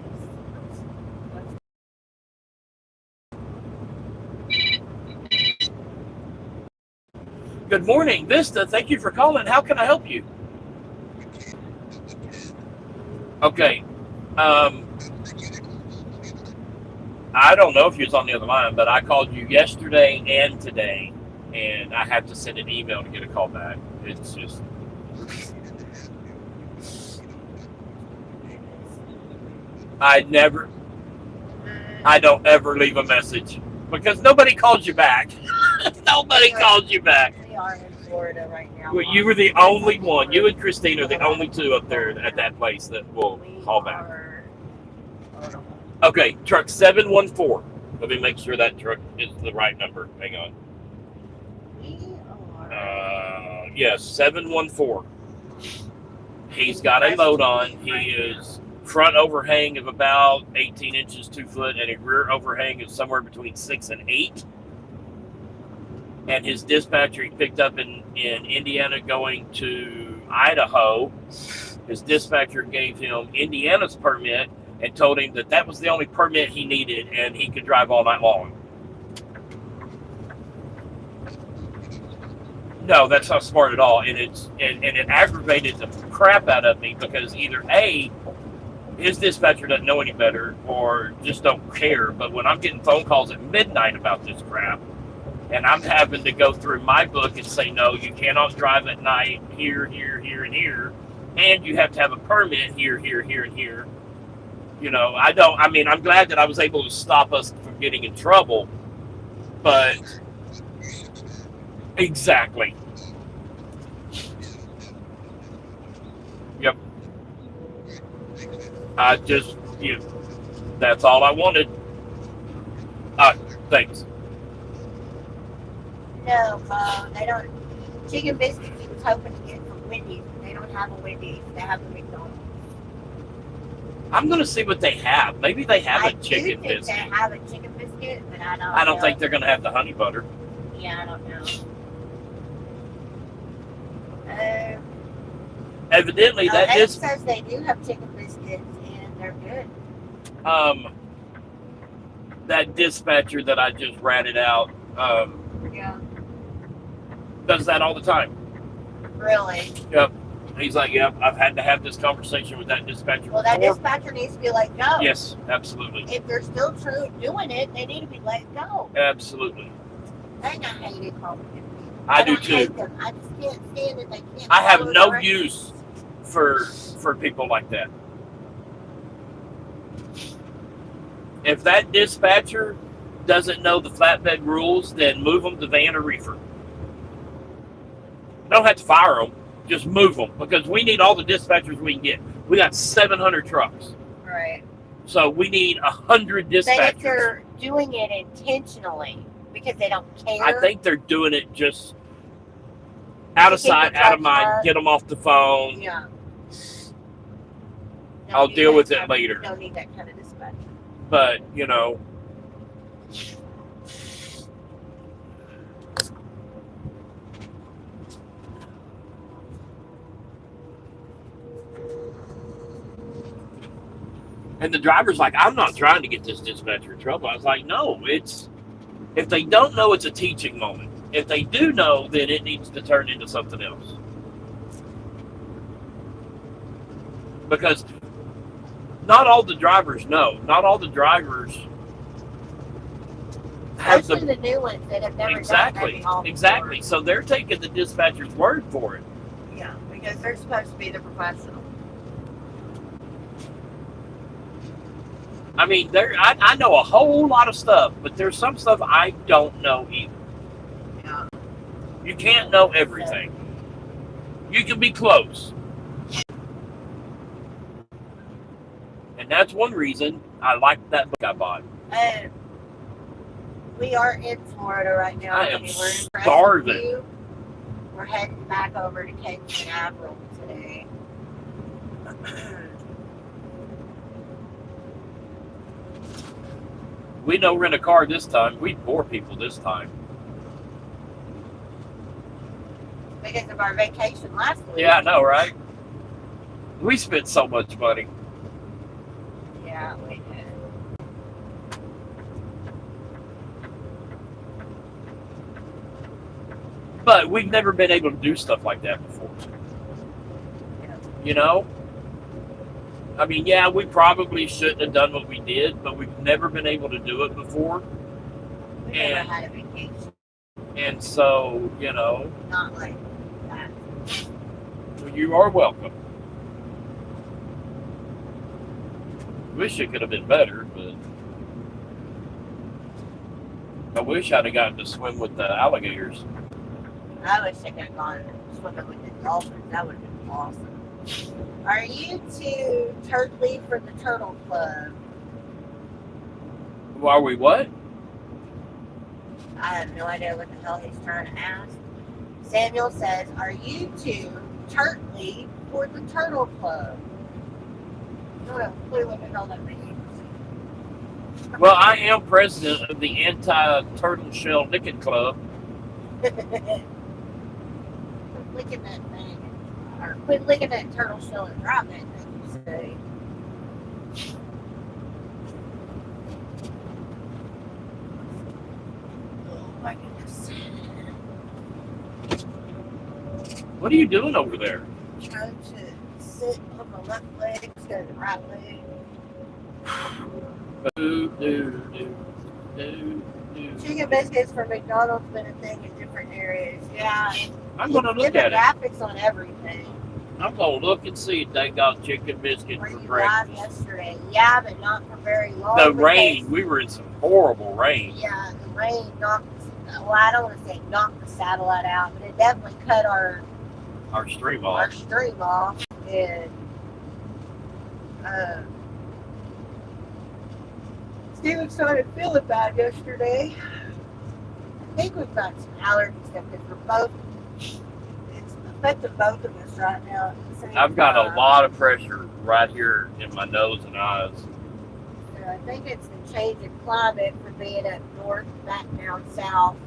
Good morning, Vista. Thank you for calling. How can I help you? Okay. I don't know if you was on the other line, but I called you yesterday and today, and I had to send an email to get a call back. It's just... I don't ever leave a message because nobody calls you back. Nobody calls you back. We are in Florida right now. Well, you were the only one. You and Christine are the only two up there at that place that will call back. Okay, truck 714. Let me make sure that truck is the right number. Hang on. Yes, 714. He's got a load on. He is front overhang of about 18 inches, 2 foot, and a rear overhang of somewhere between 6 and 8. And his dispatcher he picked up in Indiana going to Idaho. His dispatcher gave him Indiana's permit and told him that that was the only permit he needed and he could drive all night long. No, that's not smart at all. And it aggravated the crap out of me because either A, his dispatcher doesn't know any better or just don't care. But when I'm getting phone calls at midnight about this crap, and I'm having to go through my book and say, no, you cannot drive at night here, here, here, and here. And you have to have a permit here, here, here, and here. You know, I'm glad that I was able to stop us from getting in trouble. But, exactly. Yep. That's all I wanted. Thanks. No, they don't. Chicken biscuits he was hoping to get from Wendy's. They don't have a Wendy's. They have a McDonald's. I'm going to see what they have. Maybe they have a chicken biscuit. They have a chicken biscuit, but I don't I don't know. think they're going to have the honey butter. Yeah, I don't know. Evidently, that Ed is... says they do have chicken biscuits, and they're good. That dispatcher that I just ratted out, Yeah, does that all the time. really. Yep. He's like, yep, I've had to have this conversation with that dispatcher Well, that before. dispatcher needs to be let go. Yes, absolutely. If they're still true doing it, they need to be let go. Absolutely. And I hate it calling them people. I do don't too. hate them. I just can't stand that they can't. I have follow no directions. use for people like that. If that dispatcher doesn't know the flatbed rules, then move them to van or reefer. Don't have to fire them. Just move them because we need all the dispatchers we can get. We got 700 trucks. Right. So we need 100 But if dispatchers. they're doing it intentionally because they don't care. I think they're doing it just out of To keep sight, the out of trucks mind, up. get them off the phone. Yeah. I'll need deal that with it kind- later. Don't need that kind of dispatcher. But, you know, and the driver's like, I'm not trying to get this dispatcher in trouble. I was like, no, it's, if they don't know, it's a teaching moment. If they do know, then it needs to turn into something else. Because not all the drivers know. Not all the drivers Especially the new ones that have never done heavy haul exactly. before. So they're taking the dispatcher's word for it. Yeah, because they're supposed to be the professional. I mean, I know a whole lot of stuff, but there's some stuff I don't know either. Yeah. You can't know everything. You can be close. And that's one reason I like that book I bought. We are in Florida right now. I am We're in starving. Crescent View. We're heading back over to Cape Canaveral today. We don't rent a car this time. We bore people this time. Because of our vacation last week. Yeah, I know, right? We spent so much money. Yeah, we did. But we've never been able to do stuff like that before. You know? I mean, yeah, we probably shouldn't have done what we did, but we've never been able to do it before. We never had a vacation. And so, you know. Not like that. You are welcome. Wish it could have been better, but I wish I'd have gotten to swim with the alligators. I wish I could have gone swimming with the dolphins. That would have been awesome. Are you two turtley for the Turtle Club? Are we what? I have no idea what the hell he's trying to ask. Samuel says, are you two turtley for the Turtle Club? I don't have a clue what the hell that means. Well, I am president of the Anti-Turtle Shell Licking Club. Quit licking that thing. Or quit licking that turtle shell and drop that thing, you say. Oh my goodness. What are you doing over there? Trying to sit on my left leg instead of the right leg. Chicken biscuits for McDonald's been a thing in different areas. Yeah. I'm going to look at different it. graphics on everything. I'm going to look and see if they got chicken biscuits Were for you breakfast. live yesterday? Yeah, but not for very long. The because- rain. We were in some horrible rain. Yeah, the rain knocked, well, I don't want to say knocked the satellite out, but it definitely cut our Stream off. stream off. And Steven started feeling bad yesterday. I think we've got some allergy stuff because we're both, it's affecting both of us right now at the same I've got time. a lot of pressure right here in my nose and eyes. So I think it's the change in climate from being up north back down south.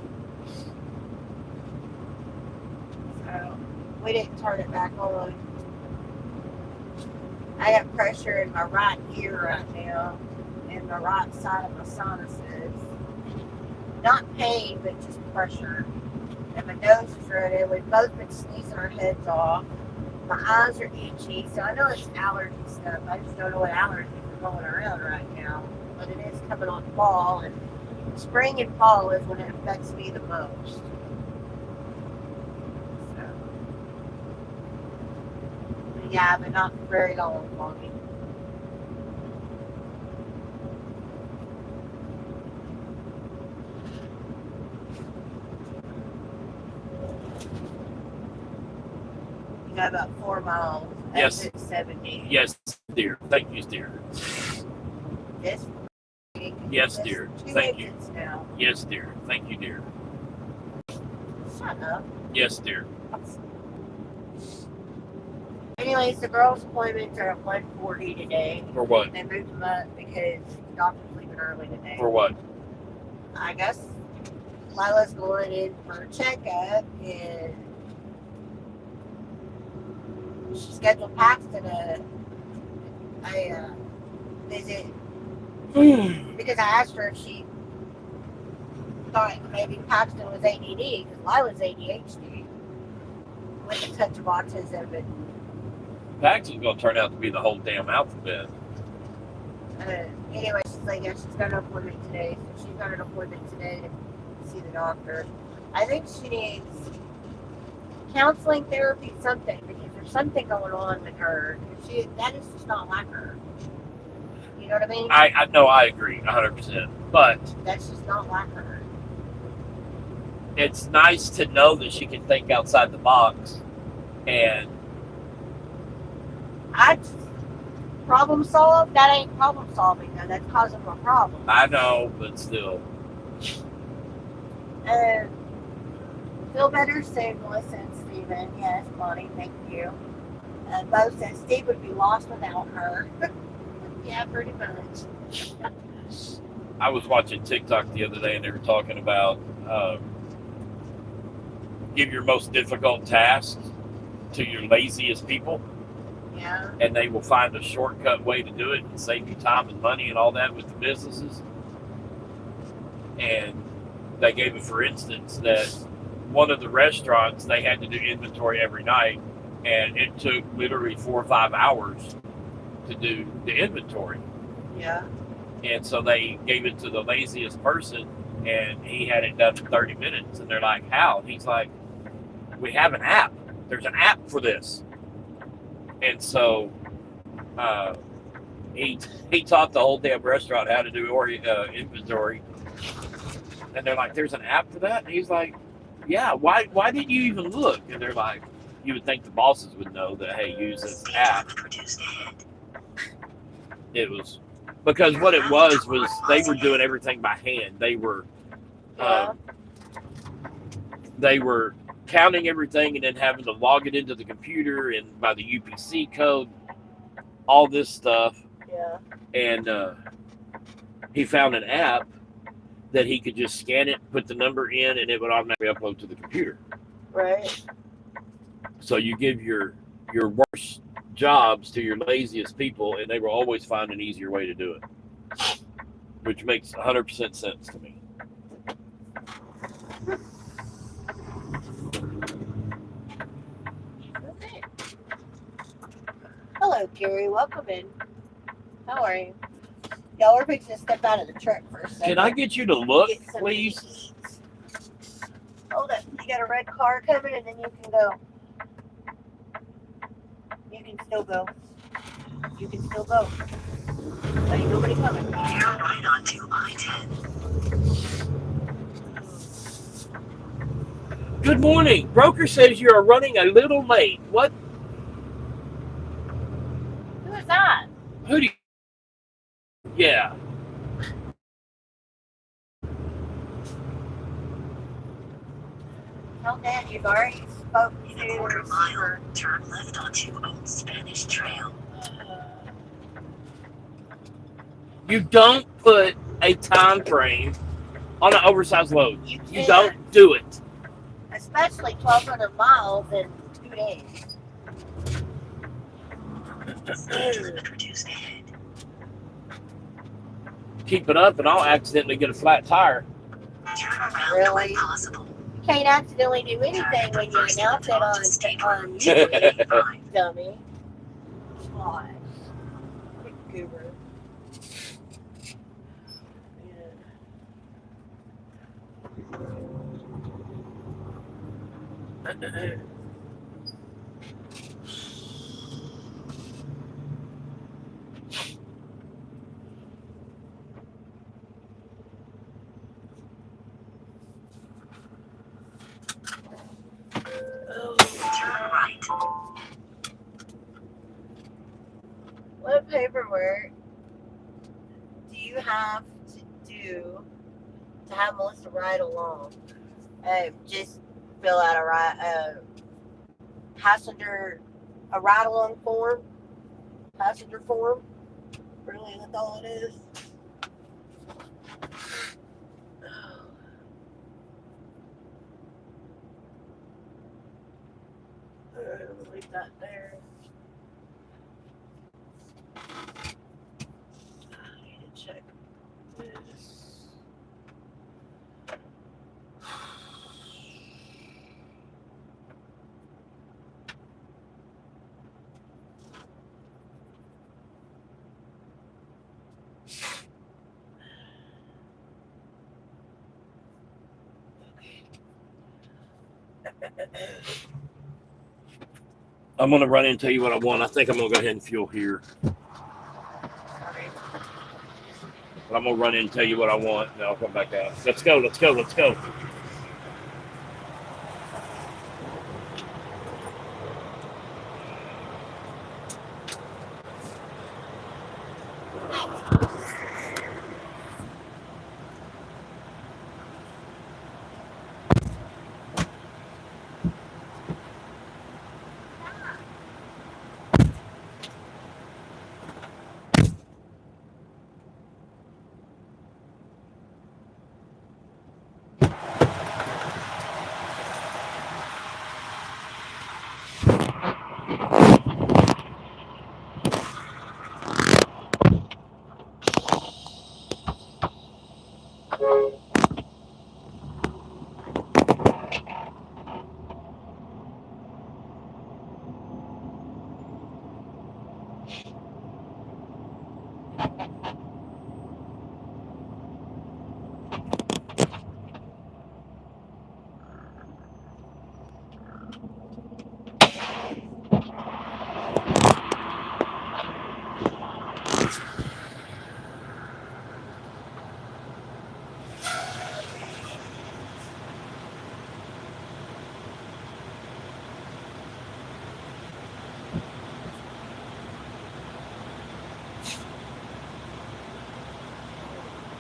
So we didn't turn it back on. I got pressure in my right ear right now and the right side of my sinuses. Not pain, but just pressure. And my nose is running. We've both been sneezing our heads off. My eyes are itchy, so I know it's allergy stuff. I just don't know what allergies are going around right now. But it is coming on fall, and spring and fall is when it affects me the most. So, yeah, but not for very long for me. You got about 4 miles. Yes. Exit 70. Yes, dear. Thank you, dear. This Yes, dear. Two Thank you. exits now. Yes, dear. Thank you, dear. Shut up. Yes, dear. Anyways, the girls' appointments are at 1:40 today. For what? They moved them up because the doctor's leaving early today. For what? I guess Lila's going in for a checkup, and she scheduled Paxton a visit because I asked her if she thought maybe Paxton was ADD because Lila's ADHD with a touch of autism. And Paxton's going to turn out to be the whole damn alphabet. anyway, she she's like, yeah, she's got an appointment today. So she's got an appointment today to see the doctor. I think she needs counseling, therapy, something, because there's something going on with her. That is just not like her. You know what I mean? I know, I agree 100%. But That's just not like her. it's nice to know that she can think outside the box. And Problem solved? That ain't problem solving, though. That's causing more problems. I know, but still. Feel better soon, Melissa and Steven. Yes, Bonnie, thank you. Bo says Steve would be lost without her. Yeah, pretty much. I was watching TikTok the other day and they were talking about give your most difficult task to your laziest people. Yeah. And they will find a shortcut way to do it and save you time and money and all that with the businesses. And they gave it, for instance, that one of the restaurants, they had to do inventory every night, and it took literally 4 or 5 hours to do the inventory. Yeah. And so they gave it to the laziest person, and he had it done in 30 minutes. And they're like, how? And he's like, we have an app. There's an app for this. And so he taught the whole damn restaurant how to do inventory. And they're like, there's an app for that? And he's like, yeah, why didn't you even look? And they're like, you would think the bosses would know that, hey, use this app. It was, because what it was they were doing everything by hand. They were counting everything and then having to log it into the computer and by the UPC code, all this stuff. Yeah. And he found an app that he could just scan it, put the number in, and it would automatically upload to the computer. Right. So you give your worst jobs to your laziest people, and they will always find an easier way to do it, which makes 100% sense to me. Okay. Hello, Gary. Welcome in. How are you? Y'all are fixing to step out of the truck for a second. Can I get you to look, Get some please? heat. Hold up. You got a red car coming, and then you can go. You can still go. You can still go. Ain't nobody coming. Turn right onto I-10. Good morning. Broker says you are running a little late. What? Who is that? Who do you? Yeah. Tell Dad you've already spoke In to a quarter the mile, receiver. turn left onto Old Spanish Trail. You don't put a time frame on an oversized load. You You can't. don't do it. Especially 1,200 miles in 2 days. Speed limit reduced ahead. Keep it up, and I'll accidentally get a flat tire. Turn around Really? when possible. You can't accidentally do anything when you announce it on YouTube, Fine. dummy. God. Quick goober. Turn right. What paperwork do you have to do to have Melissa ride along? Just fill out a ride-along form, passenger form. Really, that's all it is. Alright, I'm gonna leave that there. I need to check this. I'm gonna run in and tell you what I want. I think I'm gonna go ahead and fuel here. Sorry. But I'm gonna run in and tell you what I want, and then I'll come back out. Let's go, let's go, let's go.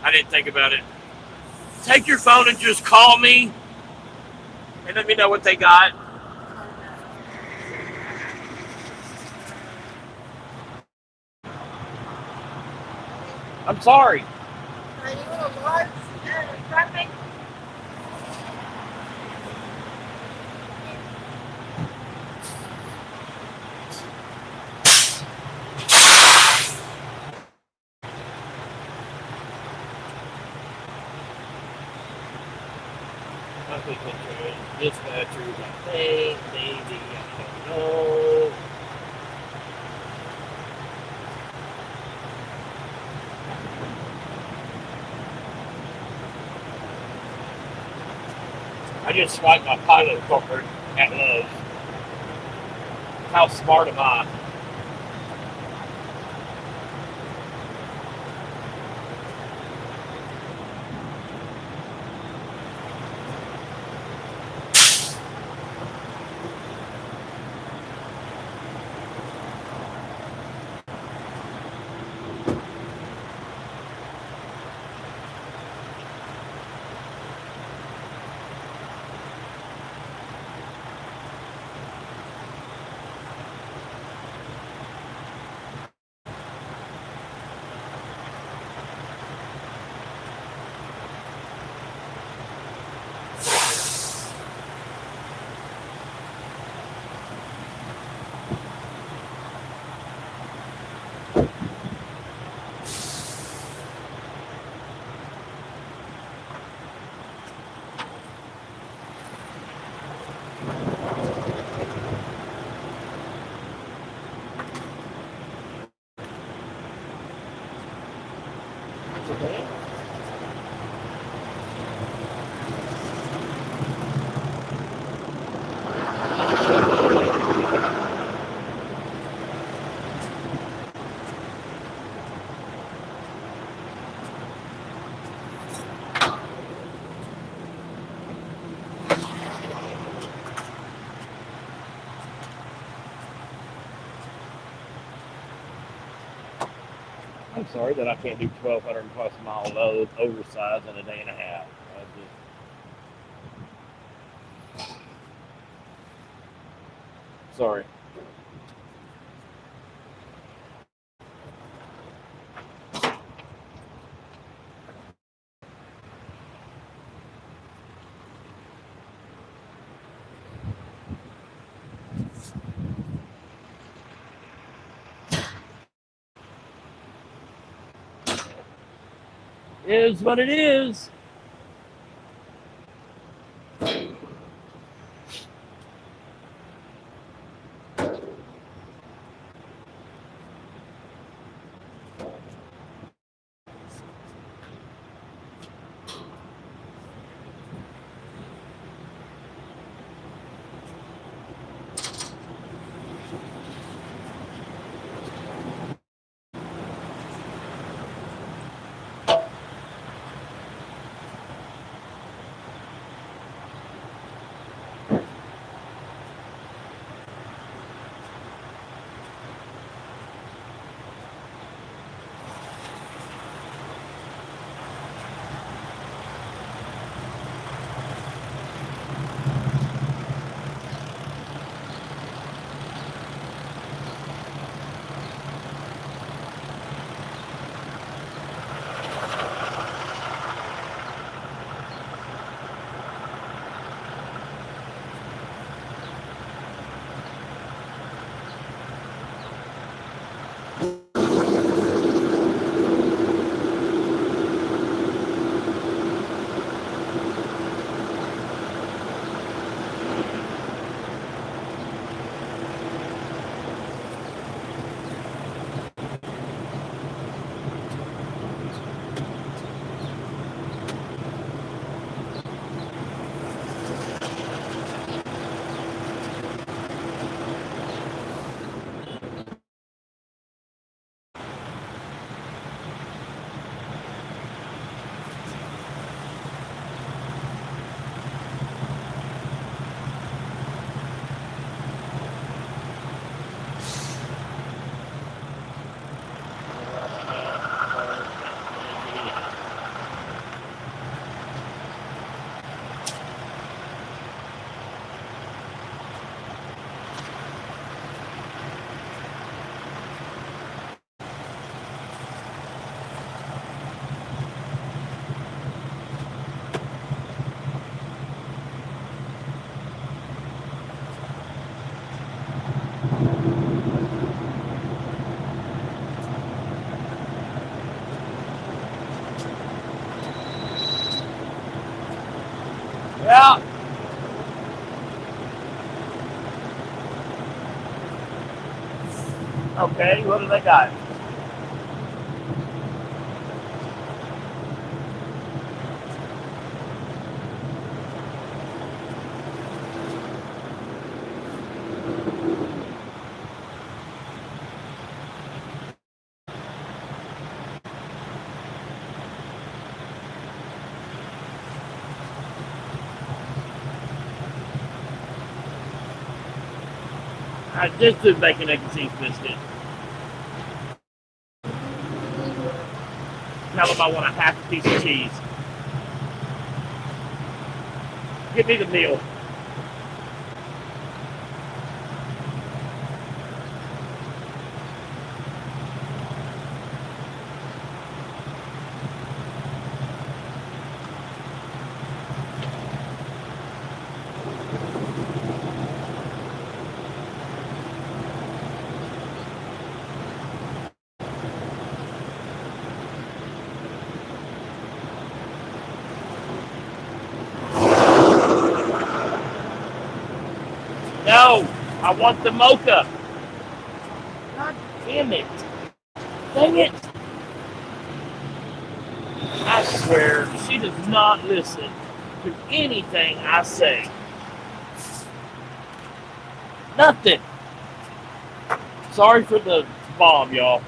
I didn't think about it. Take your phone and just call me and let me know what they got. I'm sorry. Are you a large traffic? I think dispatchers, I think, maybe, I don't know. I just swiped my pilot card at Lowe's. How smart am I? I'm sorry that I can't do 1,200 plus mile load oversized in a day and a half. Sorry. Is what it is. Okay, what do they got? I just do bacon, egg, and cheese biscuit. Tell them I want a half a piece of cheese. Give me the meal. No, I want the mocha. God damn it. Dang it. I swear, she does not listen to anything I say. Nothing. Sorry for the bomb, y'all.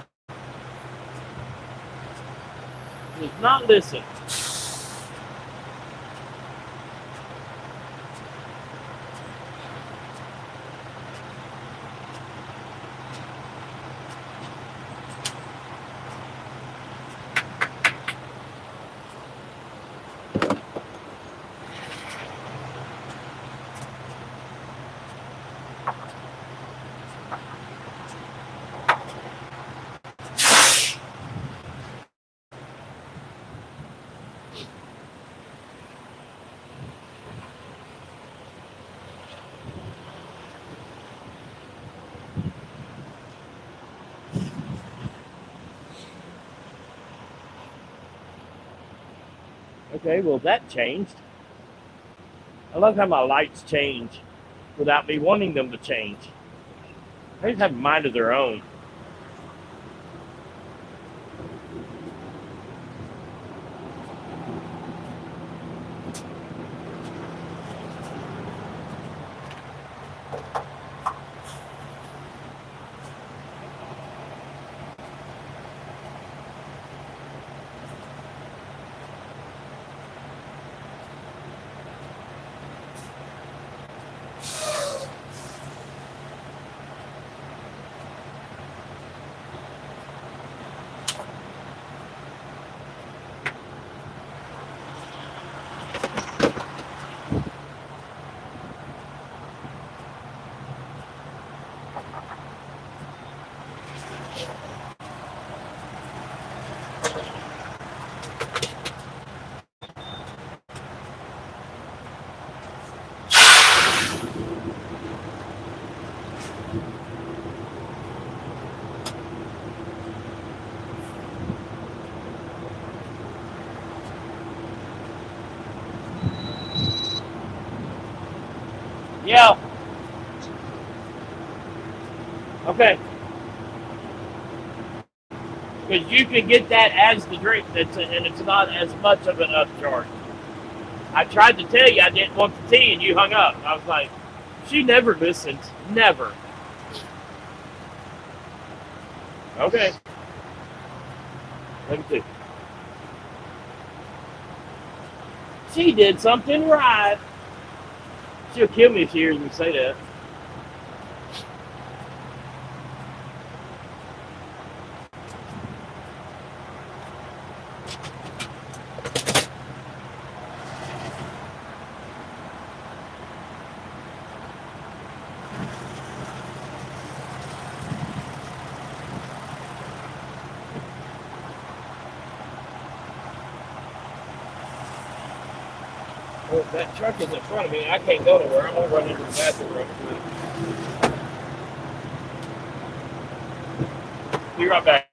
Does not listen. Okay, well that changed. I love how my lights change without me wanting them to change. They just have a mind of their own. Yeah. Okay. Because you can get that as the drink, and it's not as much of an upcharge. I tried to tell you I didn't want the tea, and you hung up. I was like, she never listens. Never. Okay. Let me see. She did something right. She'll kill me if she hears me say that. Well, that truck is in front of me. I can't go nowhere. I'm going to run into the bathroom real quick. Be right back.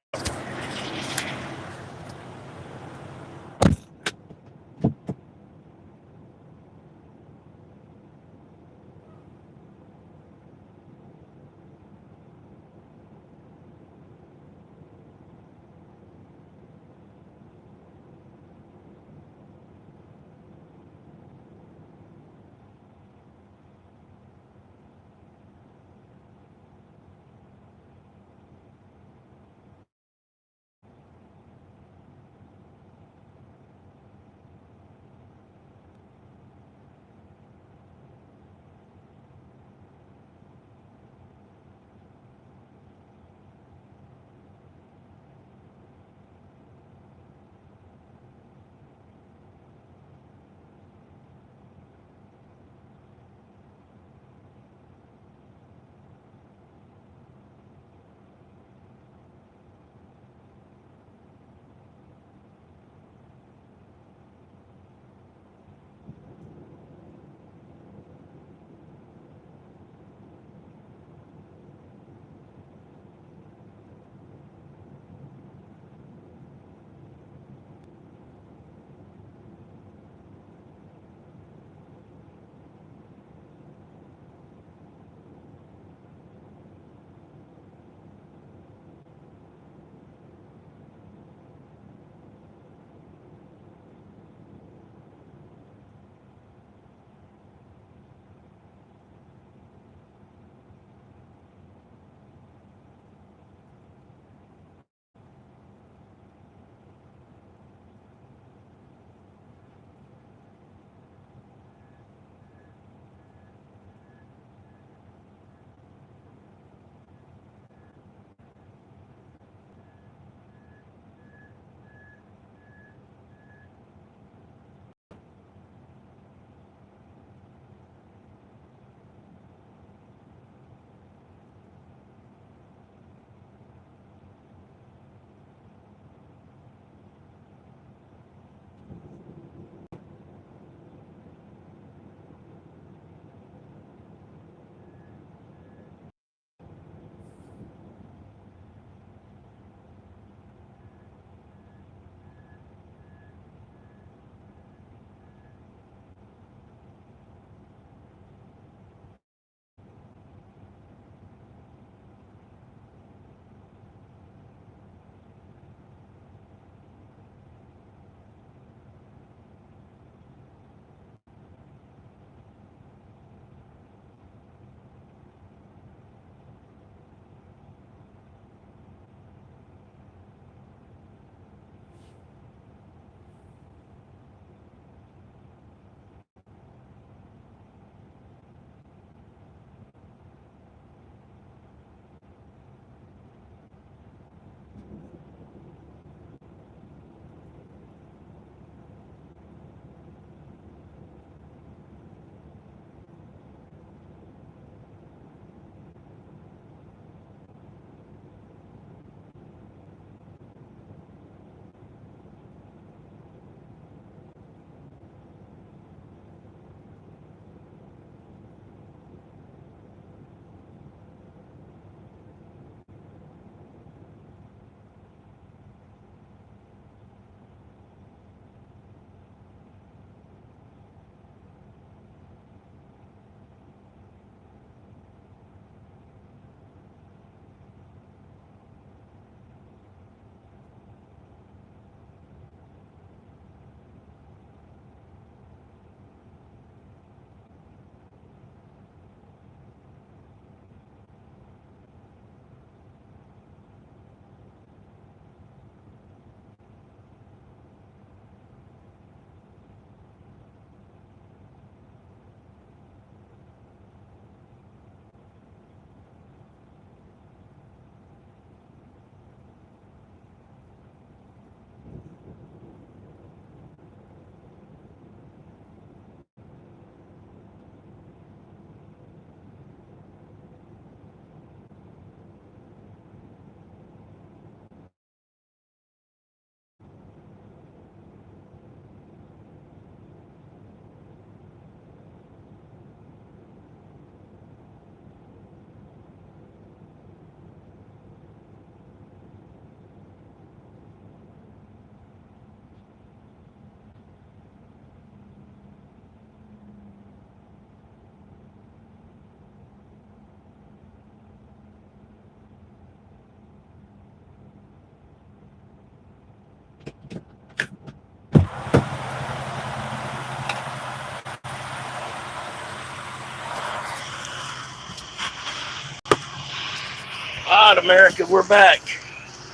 right, America, we're back.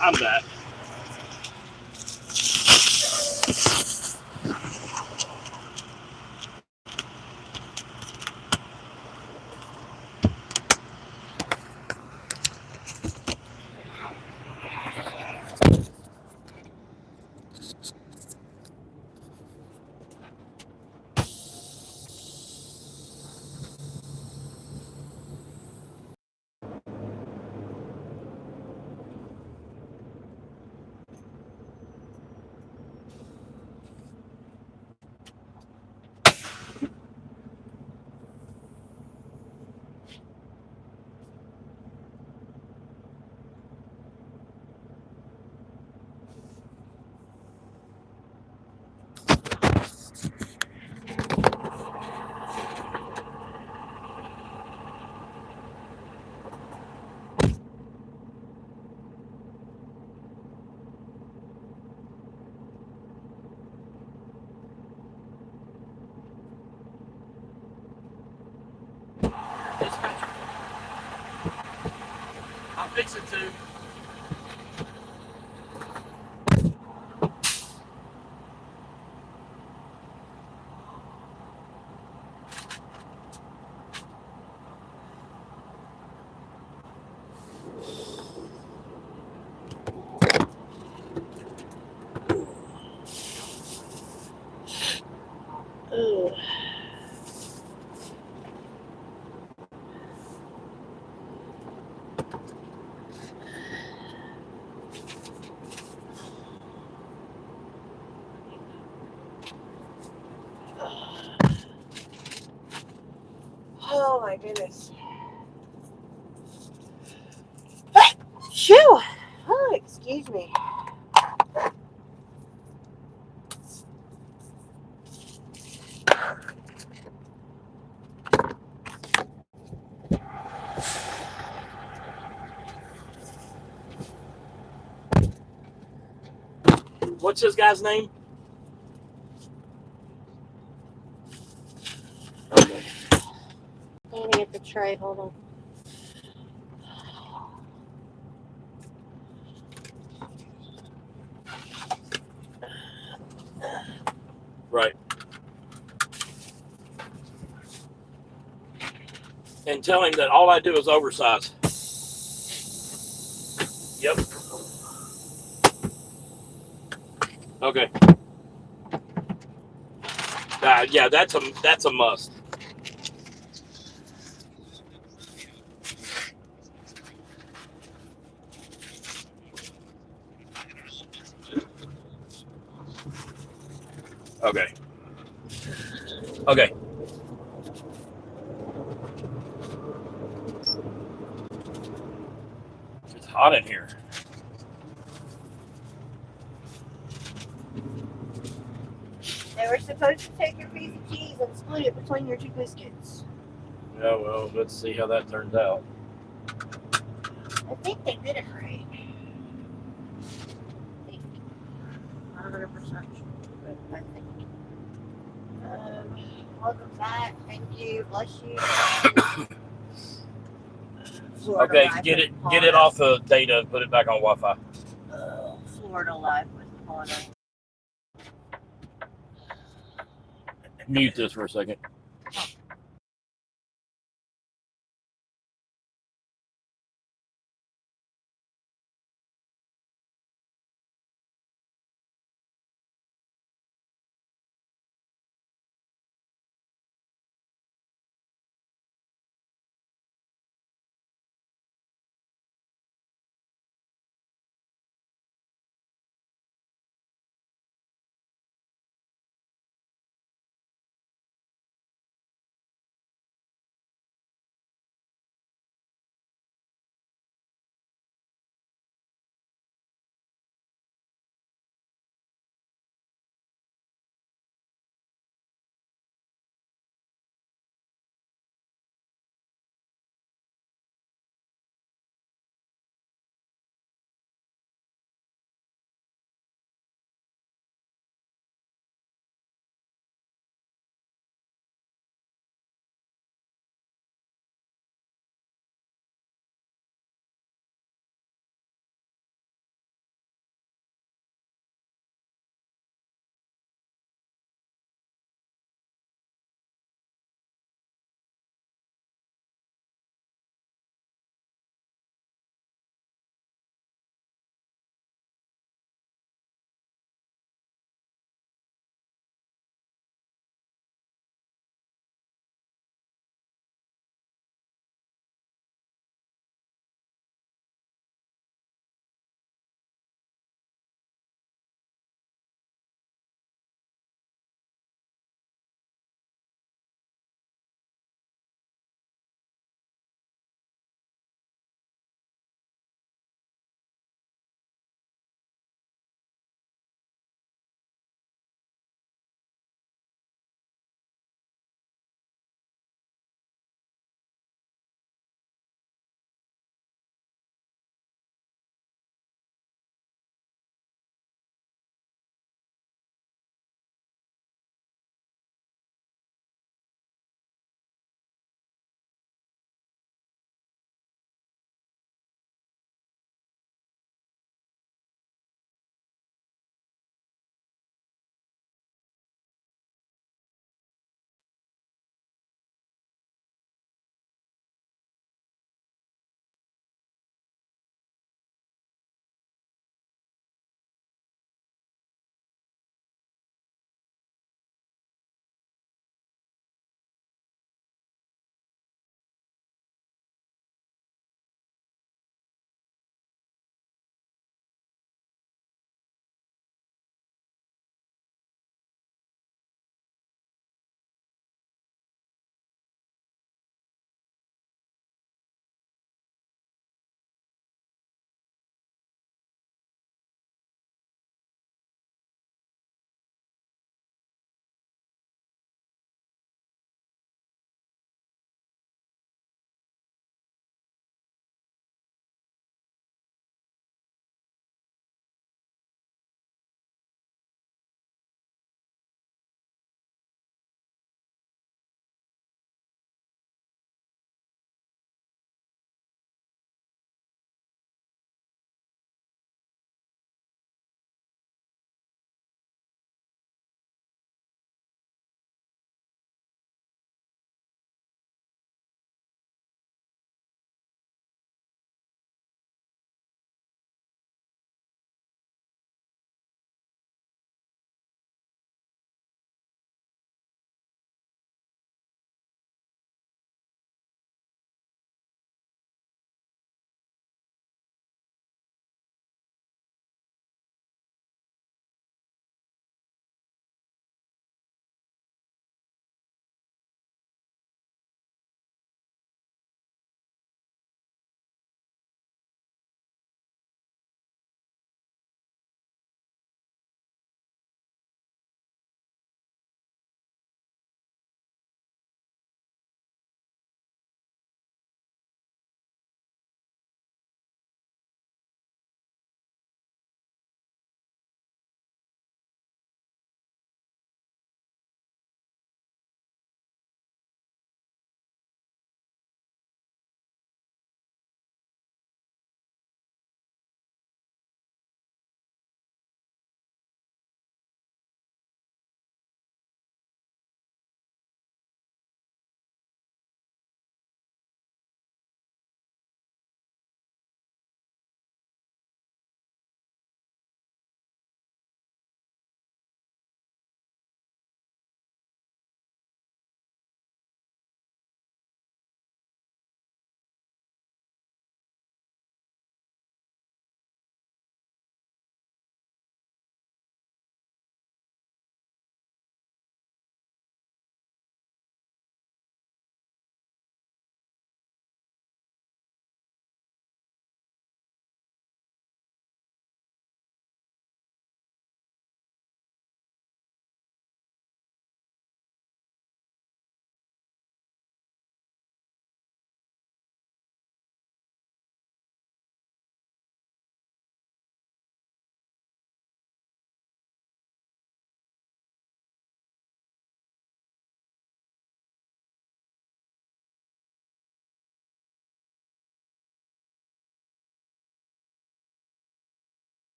I'm back. I'll fix it too. Ugh. Oh my goodness. Phew. Oh, excuse me. What's this guy's name? Okay. Pointing at the tray. Hold on. Right. And tell him that all I do is oversize. Yep. Okay. Yeah, that's a must. Okay. Okay. It's hot in here. They were supposed to take your piece of cheese and split it between your two biscuits. Yeah, well, let's see how that turns out. I think they did it right. I think. Not 100% sure, but I think. Welcome back. Thank you. Bless you. Florida Okay, Life get with it Pawna. off the data and put it back on Wi-Fi. Florida Life with Pawna. Mute this for a second.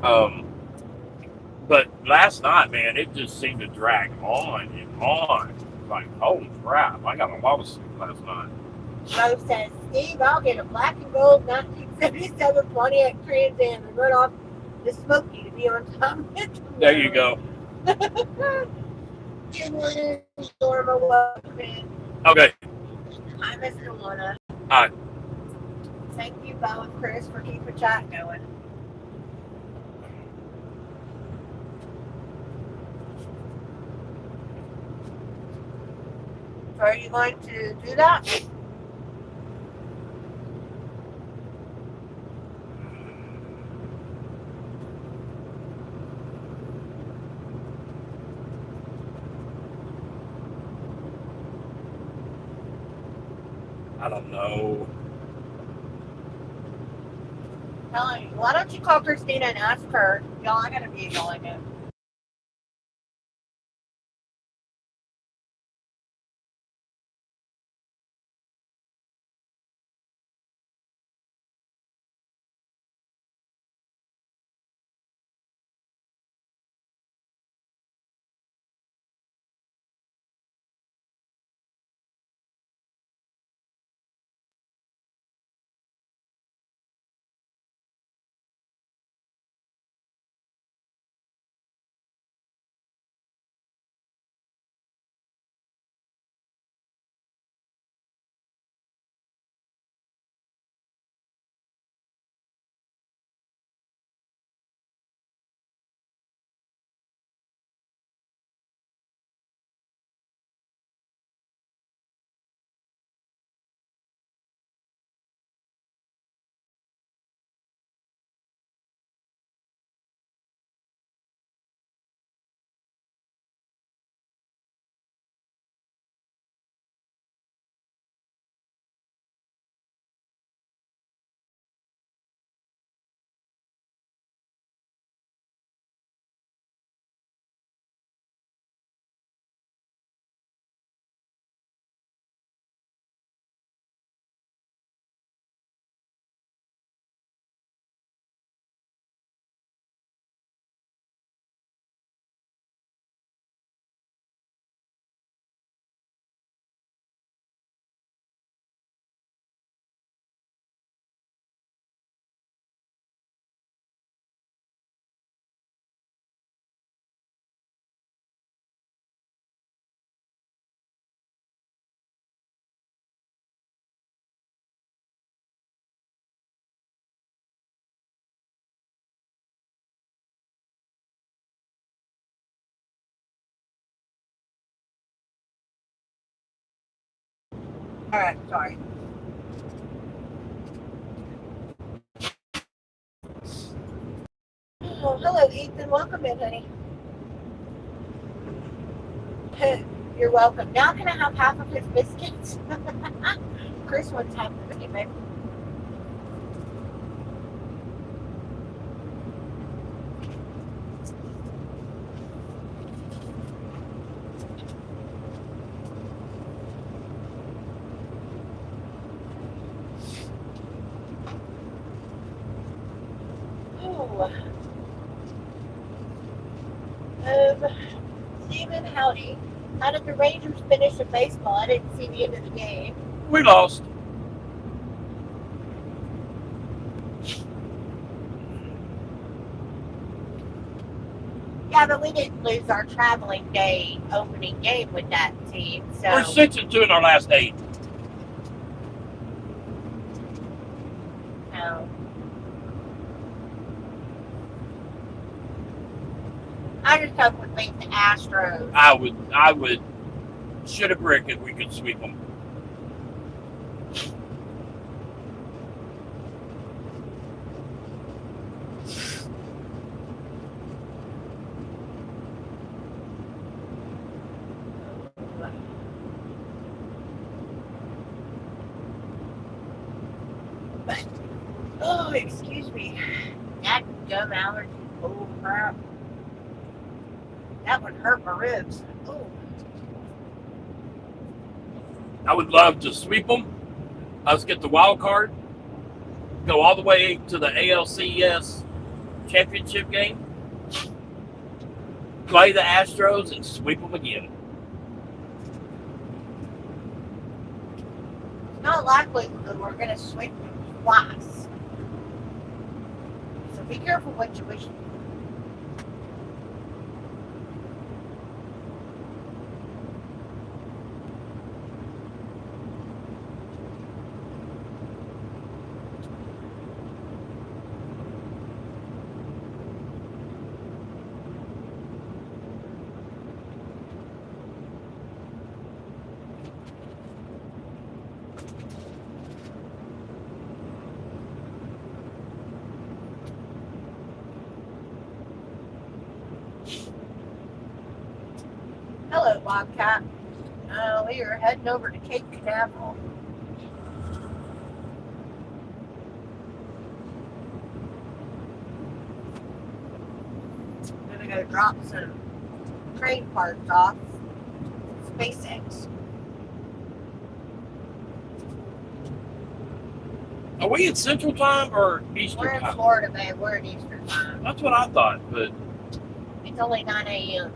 But last night, man, it just seemed to drag on and on. Like, holy crap, I got a lot of sleep last night. Mo says, Steve, I'll get a black and gold 1977 Pontiac Trans Am and run off the Smoky to be on time. There you go. Good morning, Norma. Welcome in. Okay. Hi, Mr. Luna. Hi. Thank you, Bo and Chris, for keeping chat going. So are you going to do that? I don't know. Telling you, why don't you call Christina and ask her? Y'all, I got a video on it. All right, sorry. Oh, hello, Ethan. Welcome in, honey. You're welcome. Now can I have half of his biscuits? Chris wants half of it, baby. Oh. Stephen, howdy. How did the Rangers finish in baseball? I didn't see the end of the game. We lost. Yeah, but we didn't lose our traveling day opening game with that team. So We're 6-2 in our last 8. no. I just hope we beat the Astros. I would shit a brick if we could sweep them. Oh, excuse me. That gum allergy. Oh, crap. That would hurt my ribs. Oh. I would love to sweep them. Us get the wild card, go all the way to the ALCS championship game, play the Astros, and sweep them again. It's not likely that we're going to sweep them twice. So be careful what you wish. Hello, Bobcat. We are heading over to Cape Canaveral. Gonna go drop some train parts off SpaceX. Are we in Central Time or Eastern We're in Time? Florida, babe. We're in Eastern Time. That's what I thought, but It's only 9 a.m.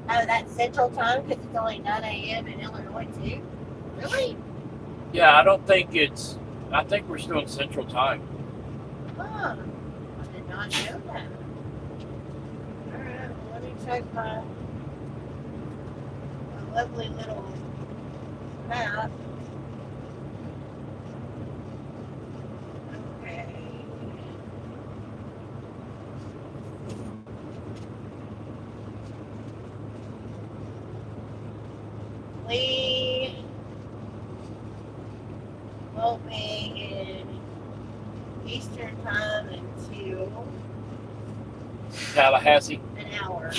Oh, that's Central Time because it's only 9 a.m. in Illinois, too? Really? yeah, I think we're still in Central Time. Huh. I did not know that. Alright, well, let me check my lovely little map. Okay. We will be in Eastern Time until Tallahassee. an hour.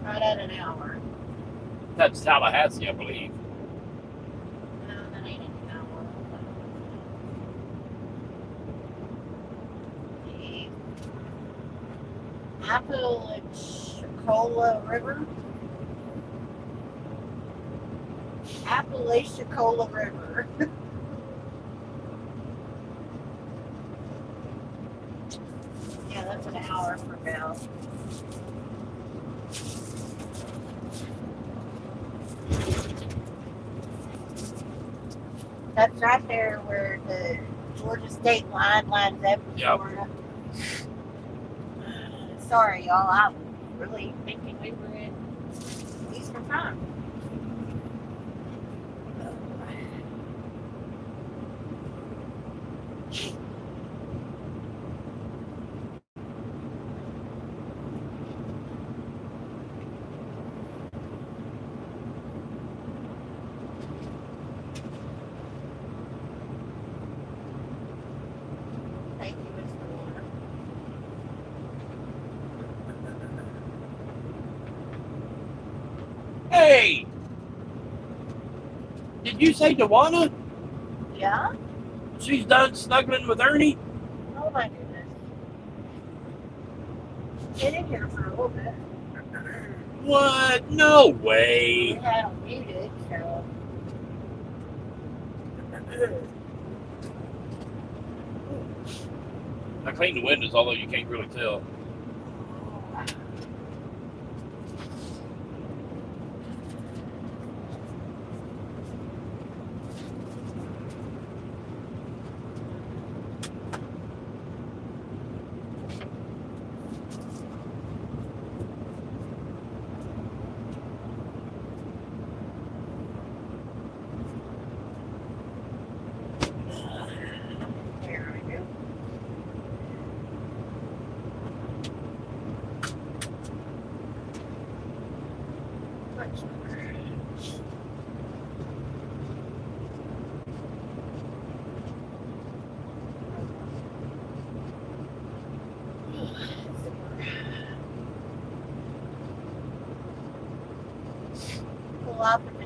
Right at an hour. That's Tallahassee, I believe. No, that ain't an hour. The Apalachicola River. Apalachicola River. Yeah, that's an hour from now. That's right there where the Georgia state line lines up with Yep. Florida. Sorry, y'all. I'm really thinking we were in Eastern Time. Thank you, Mr. Warner. Hey! Did you say Tawana? Yeah? She's done snuggling with Ernie? Oh my goodness. Get in here for a little bit. What? No We way. had them muted, so. I cleaned the windows, although you can't really tell. There we go.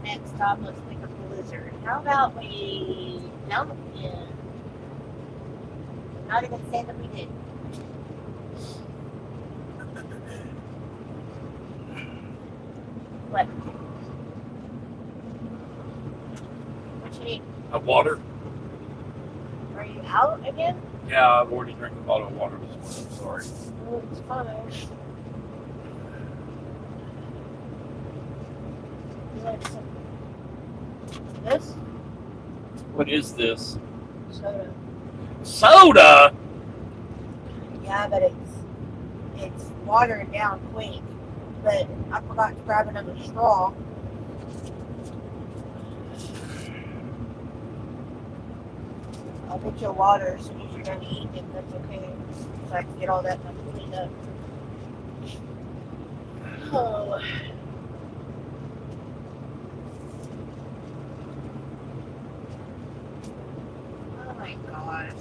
next stop, let's pick up the lizard. How about we don't? Yeah. Not even say that we did. What? What you need? A water? Are you out again? Yeah, I've already drank a bottle of water this morning. Sorry. Oh, it's fine. This? What is this? Soda. Soda? Yeah, but it's watering down quick. But I forgot to grab another straw. I'll get you water as soon as you're done eating if that's okay. So I can get all that stuff cleaned up. Oh. Oh my gosh.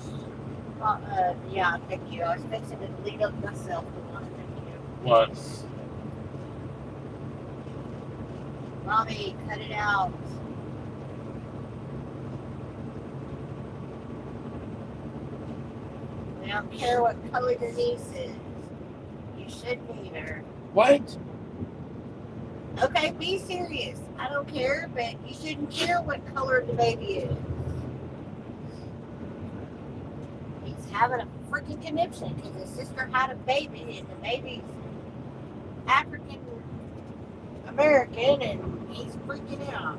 Yeah, thank you. I was fixing to delete up myself. Thank you. What? Mommy, cut it out. I don't care what color your niece is. You should meet her. What? Okay, be serious. I don't care, but you shouldn't care what color the baby is. He's having a freaking conniption because his sister had a baby and the baby's African American and he's freaking out.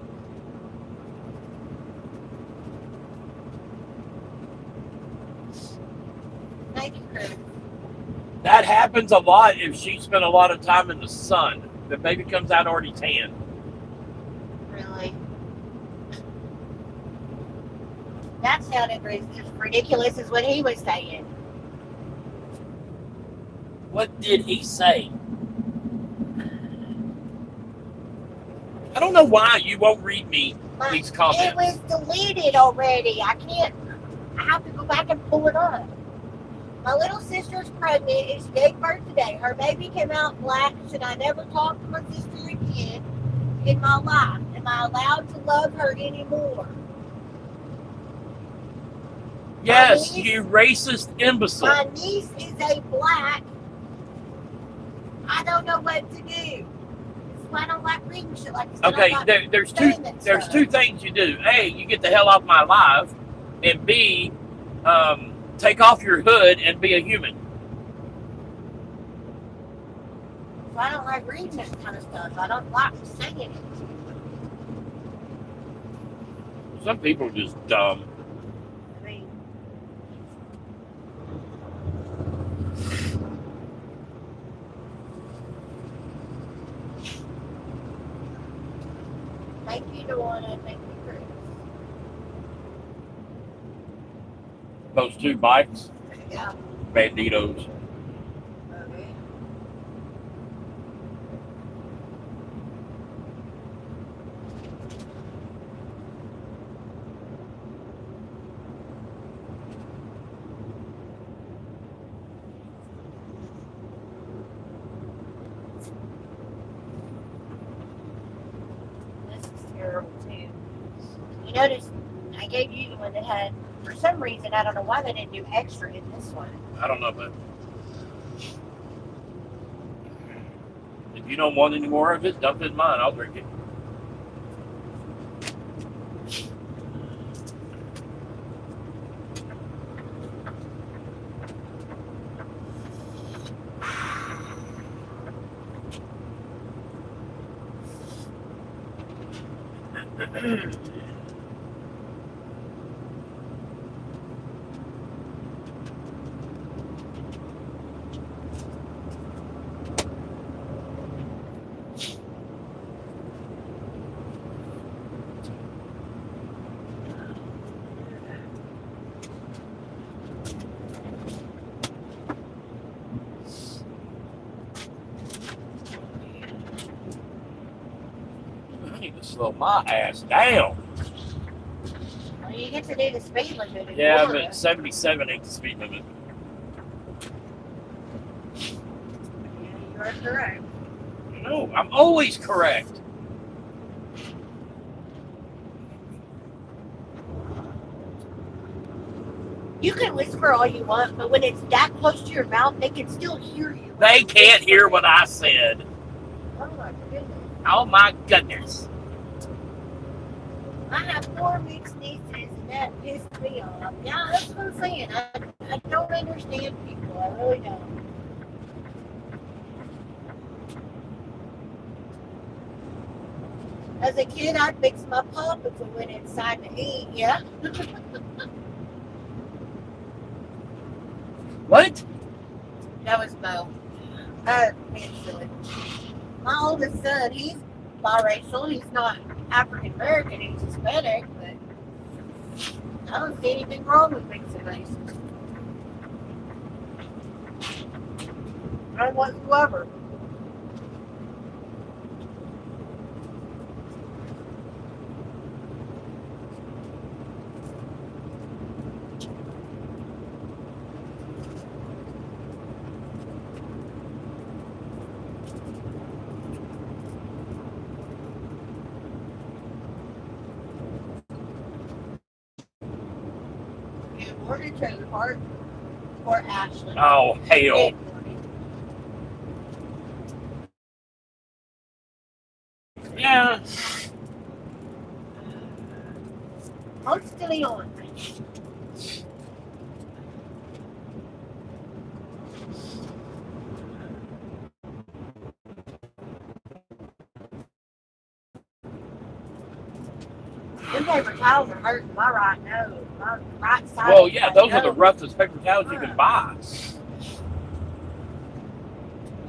Thank you, Chris. That happens a lot if she spent a lot of time in the sun. The baby comes out already tan. Really? That sounded as ridiculous as what he was saying. What did he say? I don't know why you won't read me these comments. It was deleted already. I have to go back and pull it up. My little sister's pregnant. It's gave birth today. Her baby came out black. Should I never talk to my sister again in my life? Am I allowed to love her anymore? Yes, My niece- you racist imbecile. My niece is a black. I don't know what to do. That's why I don't like reading shit like this. Okay, I'm not there's saying that two stuff. things you do. A, you get the hell off my live, and B, take off your hood and be a human. So I don't like reading this kind of stuff. I don't like saying it. Some people are just dumb. I mean, thank you, Dewana. Thank you, Chris. Those two bikes, Yeah. banditos. Okay. This is terrible too. You notice I gave you the one that had, for some reason, I don't know why they didn't do extra in this one. I don't know, but if you don't want any more of it, dump it in mine. I'll drink it. I need to slow my ass down. Well, you get to do the speed limit. in Yeah, Florida. but 77 ain't the speed limit. Yeah, you are correct. No, I'm always correct. You can whisper all you want, but when it's that close to your mouth, they can still hear you. They can't hear what I said. Oh my goodness. Oh my goodness. I have 4 mixed nieces, and that pissed me off. Yeah, that's what I'm saying. I don't understand people. I really don't. As a kid, I'd mix my pop if we went inside to eat. Yeah. What? That was Mo. Being silly. My oldest son, he's biracial. He's not African American. He's Hispanic, but I don't see anything wrong with mixing races. None whatsoever. Good morning, Trailer Park. Or Ashley. Oh, hell. Good morning. Yeah. I'm still on. Them paper towels are hurting my right nose. My right side. Well, of yeah, my those are the nose. roughest paper towels you can buy.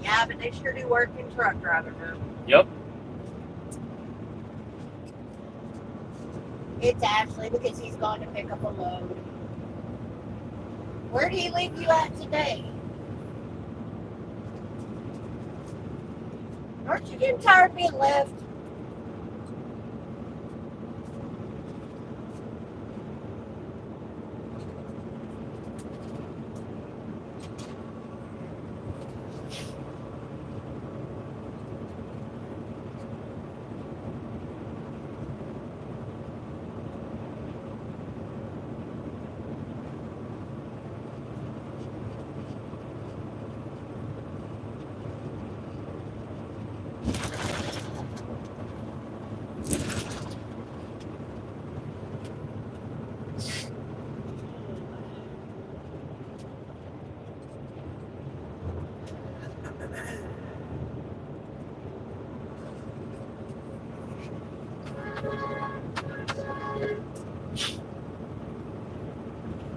Yeah, but they sure do work in truck driving now. Yep. It's Ashley because he's gone to pick up a load. Where did he leave you at today? Aren't you getting tired of being left?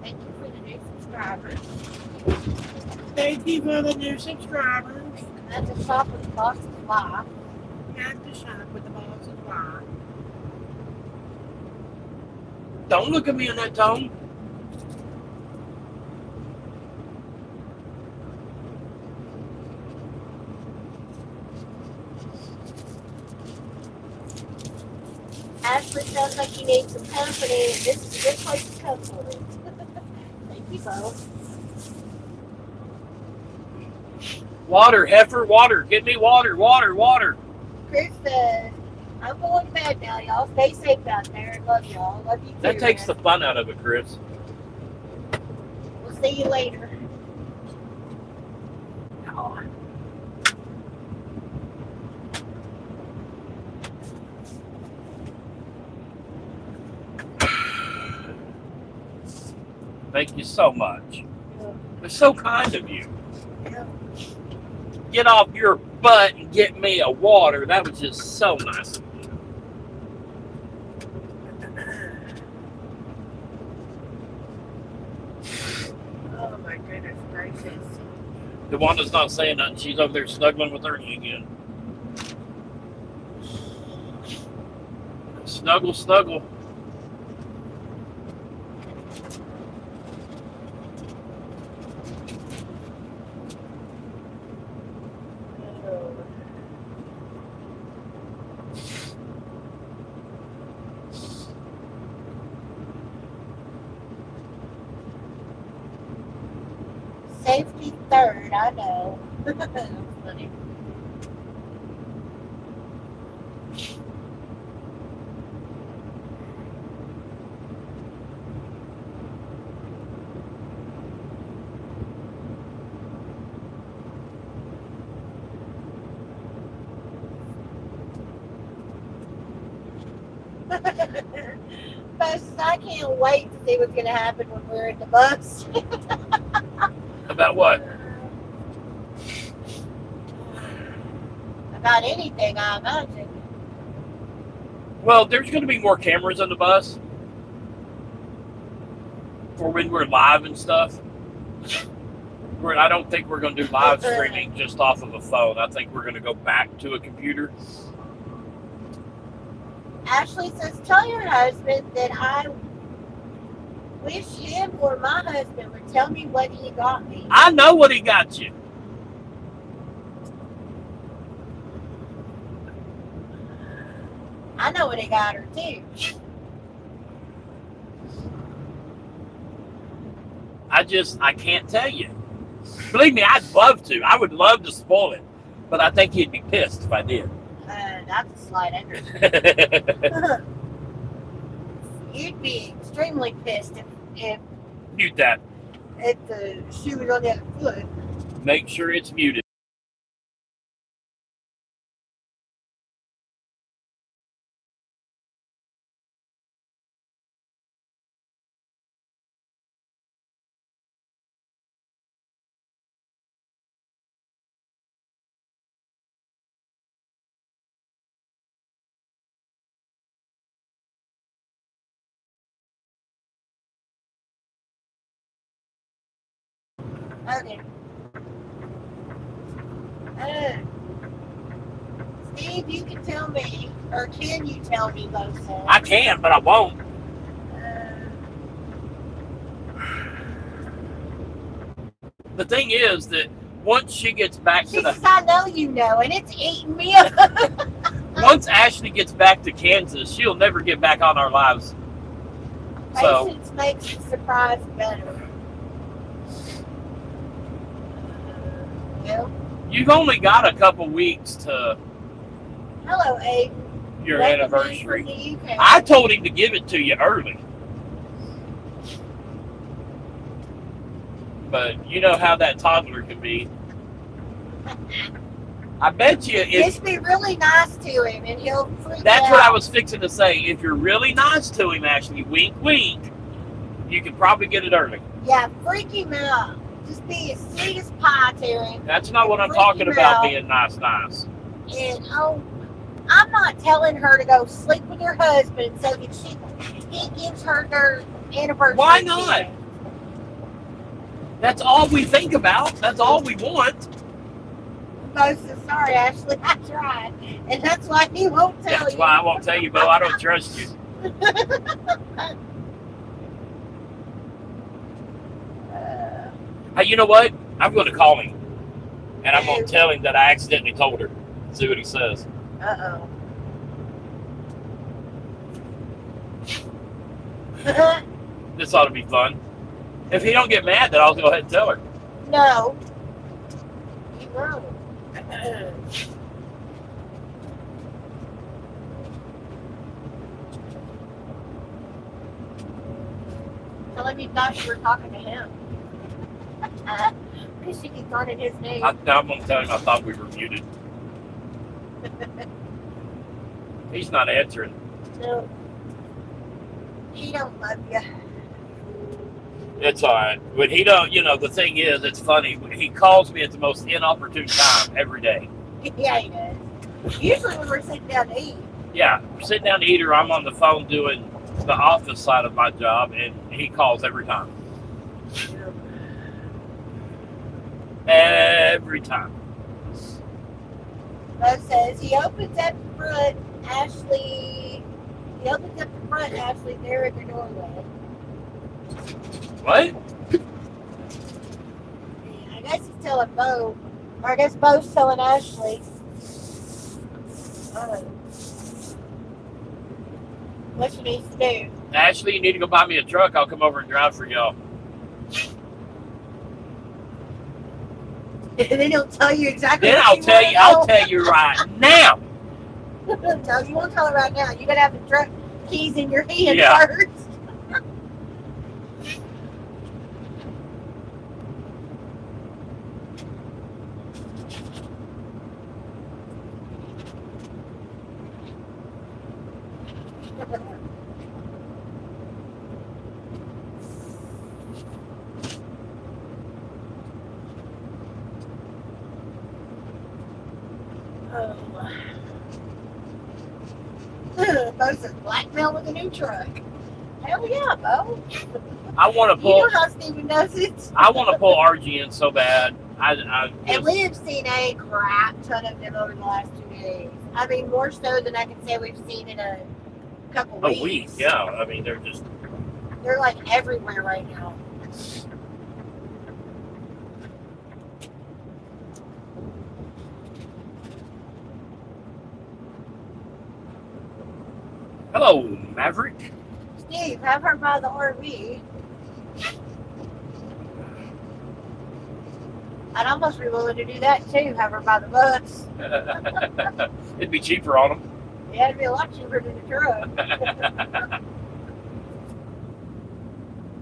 Thank you for the new subscribers. Thank you for the new subscribers. At the shop with the boss of life. Got to shop with the boss of life. Don't look at me in that tone. Ashley sounds like you need some company. This is a good place to come for it. Thank you both. Water, heifer, water. Get me water, water, water. Chris says, I'm going to bed now, y'all. Stay safe out there. Love y'all. Love you too. That takes the man. fun out of it, Chris. We'll see you later. Thank you so much. It's so kind of you. Get off your butt and get me a water. That was just so nice of you. Oh my goodness gracious. DeWanda's not saying nothing. She's over there snuggling with Ernie again. Snuggle, snuggle. Safety third, I know. That's funny. Bus, I can't wait to see what's going to happen when we're in the bus. About what? About anything, I imagine. Well, there's going to be more cameras on the bus for when we're live and stuff. I don't think we're going to do live streaming just off of a phone. I think we're going to go back to a computer. Ashley says, tell your husband that I wish him or my husband would tell me what he got me. I know what he got you. I know what he got her, too. I can't tell you. Believe me, I'd love to. I would love to spoil it. But I think he'd be pissed if I did. That's a slight under. You'd be extremely pissed if Mute that. the shoe was on the other foot. Make sure it's muted. Okay. Steve, you can tell me, or can you tell me those things? I can, but I won't. The thing is that once she gets back to She the... says, I know you know, and it's eating me up. Once Ashley gets back to Kansas, she'll never get back on our lives. So, Patience makes the surprise better. Well, you've only got a couple weeks to hello, Aiden. your Welcome in anniversary. from the UK. I told him to give it to you early. But you know how that toddler can be. I bet you if Just be really nice to him, and he'll freak that's out. what I was fixing to say. If you're really nice to him, Ashley, wink, wink, you can probably get it early. Yeah, freak him out. Just be as sweet as pie to him. That's not what I'm Freak talking him about out. being nice. And I'm not telling her to go sleep with her husband so that he gives her their anniversary. Why not? gift. That's all we think about. That's all we want. Bo says, sorry, Ashley, I tried. And that's why he won't tell That's you. why I won't tell you, Bo. I don't trust you. Hey, you know what? I'm going to call him. And I'm going to tell him that I accidentally told her. See what he says. Uh-oh. This ought to be fun. If he don't get mad, then I'll go ahead and tell her. No. You won't. Tell him you thought you were talking to him. Because she keeps on in his name. I'm going to tell him I thought we were muted. He's not answering. No. He don't love you. It's all right. When he don't, the thing is, it's funny. He calls me at the most inopportune time every day. Yeah, he does. Usually when we're sitting down to eat. Yeah, sitting down to eat or I'm on the phone doing the office side of my job, and he calls every time. Every time. Bo says he opens up the front, Ashley. He opens up the front, Ashley, there in the doorway. What? I guess he's telling Bo. Or I guess Bo's telling Ashley. What she needs to do. Ashley, you need to go buy me a truck. I'll come over and drive for y'all. And then he'll tell you exactly Then what you want to I'll know. tell you right now. No, you won't tell her right now. You gotta have the truck keys in your hand Yeah. first. Bo says blackmail with a new truck. Hell yeah, Bo. I want to You pull. know how Steven does it. I want to pull RG in so bad. I And we have seen a crap ton of them over the last 2 days. I mean, more so than I can say we've seen in a couple a weeks. week. Yeah. I mean, they're just. They're like everywhere right now. Hello, Maverick. Steve, have her buy the RV. I'd almost be willing to do that too. Have her buy the bus. It'd be cheaper on them. Yeah, it'd be a lot cheaper than the truck.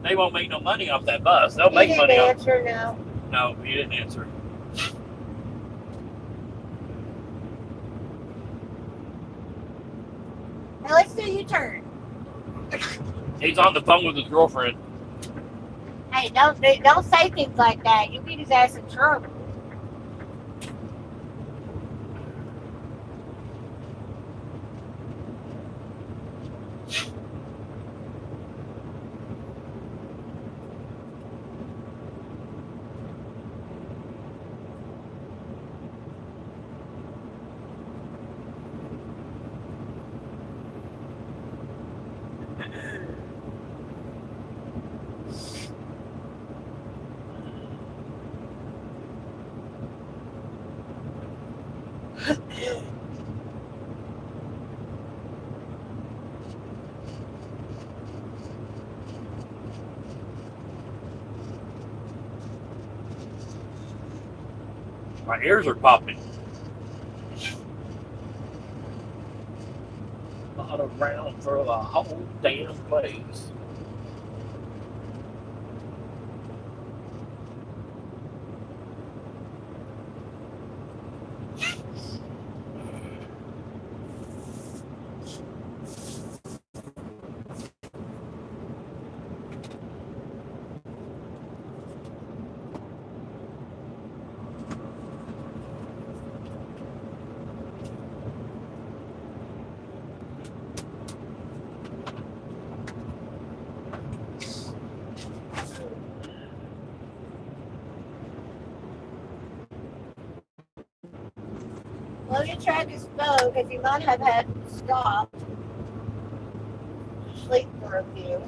They won't make no money off that bus. They'll You make didn't money off. answer now. No, you didn't answer. Now let's do U-turn. He's on the phone with his girlfriend. Hey, don't say things like that. You get his ass in trouble. My ears are popping. Not around for the whole damn place. Logan tried to smoke because he might have had stopped. Sleep for a few.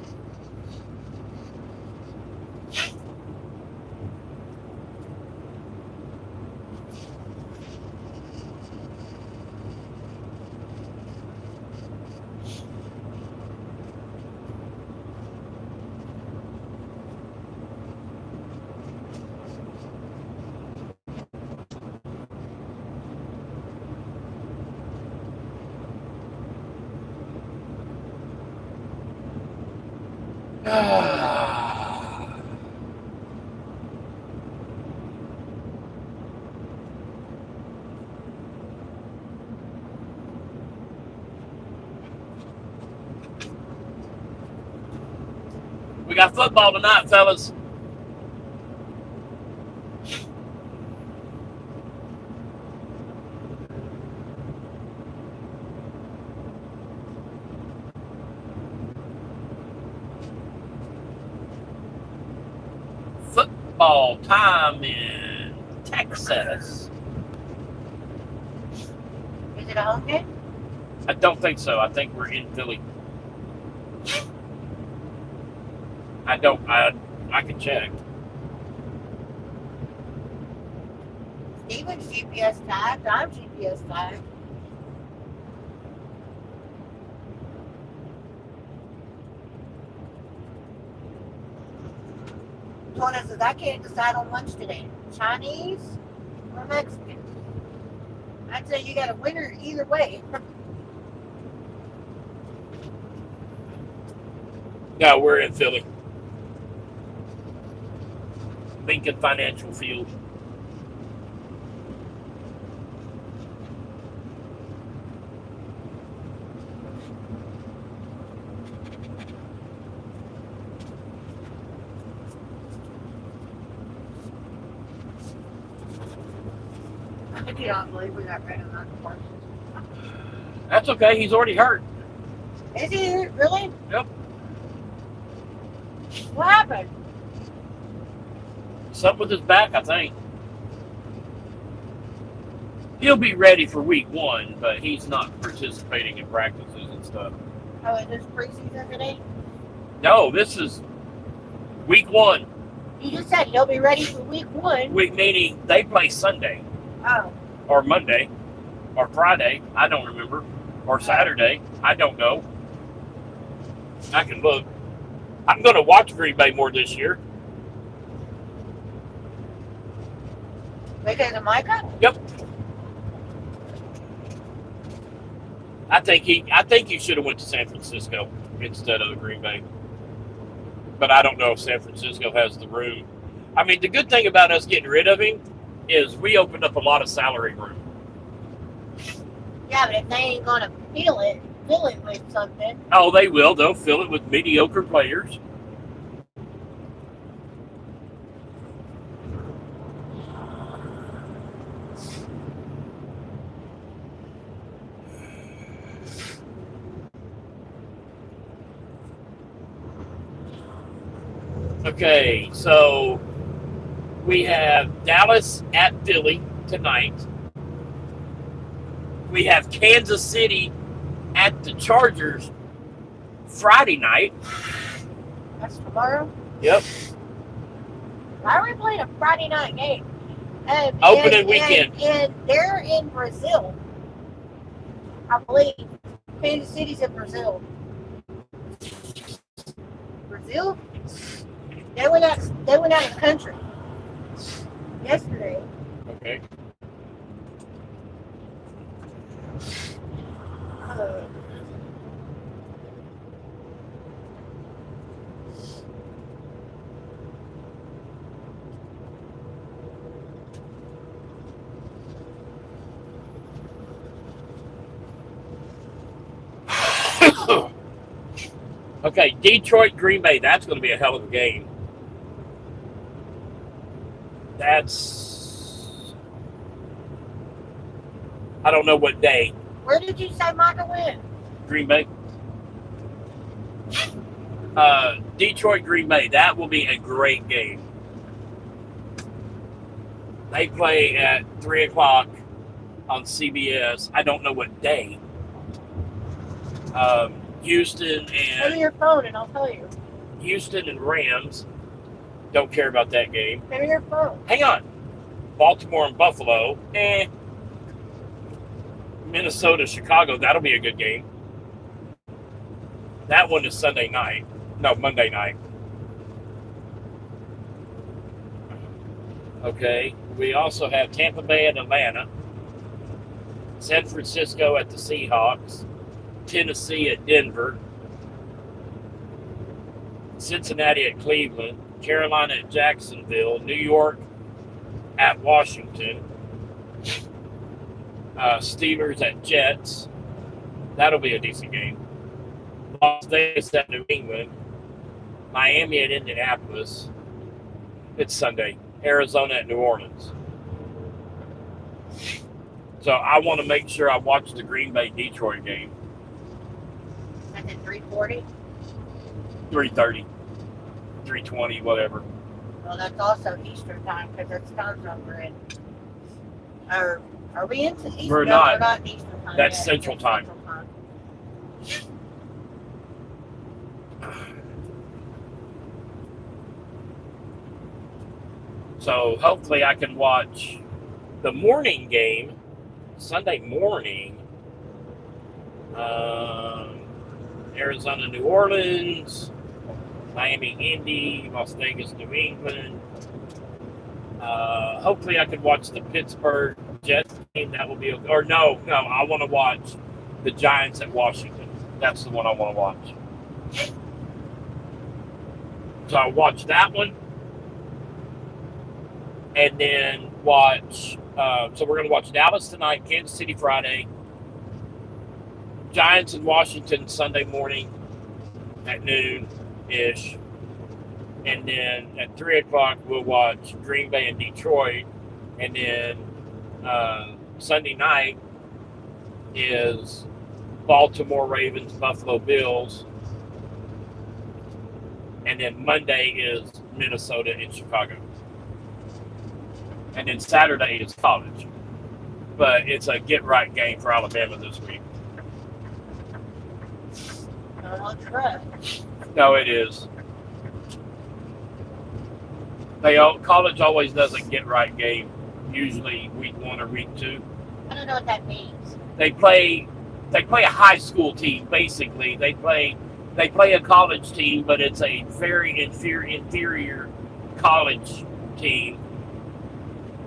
We got football tonight, fellas. Football time in Texas. Is it a home game? I don't think so. I think we're in Philly. I can check. Steven's GPS tagged. I'm GPS tagged. Pawna says, I can't decide on lunch today. Chinese or Mexican? I'd say you got a winner either way. No, we're in Philly. Lincoln Financial Field. I cannot believe we got rid of that horse. That's okay. He's already hurt. Is he really? Yep. What happened? Something with his back, I think. He'll be ready for week 1, but he's not participating in practices and stuff. Oh, is this preseason today? No, this is week 1. You just said he'll be ready for week 1. Week meaning they play Sunday Oh, or Monday or Friday. I don't remember. Or Saturday. I don't know. I can look. I'm going to watch Green Bay more this year. because of Micah? Yep. I think he should have went to San Francisco instead of Green Bay. But I don't know if San Francisco has the room. I mean, the good thing about us getting rid of him is we opened up a lot of salary room. Yeah, but if they ain't gonna fill it with something. Oh, they will. They'll fill it with mediocre players. Okay, so we have Dallas at Philly tonight. We have Kansas City at the Chargers Friday night. That's tomorrow. Yep. Why are we playing a Friday night game? Opening weekend. And they're in Brazil. I believe. Kansas City's in Brazil. Brazil? They went out of the country yesterday. Okay. Okay, Detroit, Green Bay. That's going to be a hell of a game. I don't know what day. Where did you say Micah went? Green Bay. Detroit, Green Bay. That will be a great game. They play at 3 o'clock on CBS. I don't know what day. Houston Give me and your phone and I'll tell you. Houston and Rams. Don't care about that game. Give me your phone. Hang on. Baltimore and Buffalo. Minnesota, Chicago. That'll be a good game. That one is Sunday night. No, Monday night. Okay. We also have Tampa Bay and Atlanta. San Francisco at the Seahawks. Tennessee at Denver. Cincinnati at Cleveland. Carolina at Jacksonville. New York at Washington. Steelers at Jets. That'll be a decent game. Las Vegas at New England. Miami at Indianapolis. It's Sunday. Arizona at New Orleans. So I want to make sure I watch the Green Bay Detroit game. That's at 3:40. 3:30, 3:20, whatever. Well, that's also Eastern time because that's time zone we're in. Or are we into Eastern? We're No, not. We're not Eastern time. That's yet. Central time. Central time. So hopefully I can watch the morning game, Sunday morning. Arizona, New Orleans, Miami, Indy, Las Vegas, New England. Hopefully I can watch the Pittsburgh Jets game. That will be, or no, I want to watch the Giants at Washington. That's the one I want to watch. So I'll watch that one. And then watch, so we're going to watch Dallas tonight, Kansas City Friday, Giants in Washington Sunday morning at noon-ish. And then at 3 o'clock, we'll watch Green Bay and Detroit. And then Sunday night is Baltimore Ravens, Buffalo Bills. And then Monday is Minnesota and Chicago. And then Saturday is college. But it's a get-right game for Alabama this week. No, it is. College always does a get-right game, usually week 1 or week 2. I don't know what that means. They play a high school team, basically. They play a college team, but it's a very inferior college team.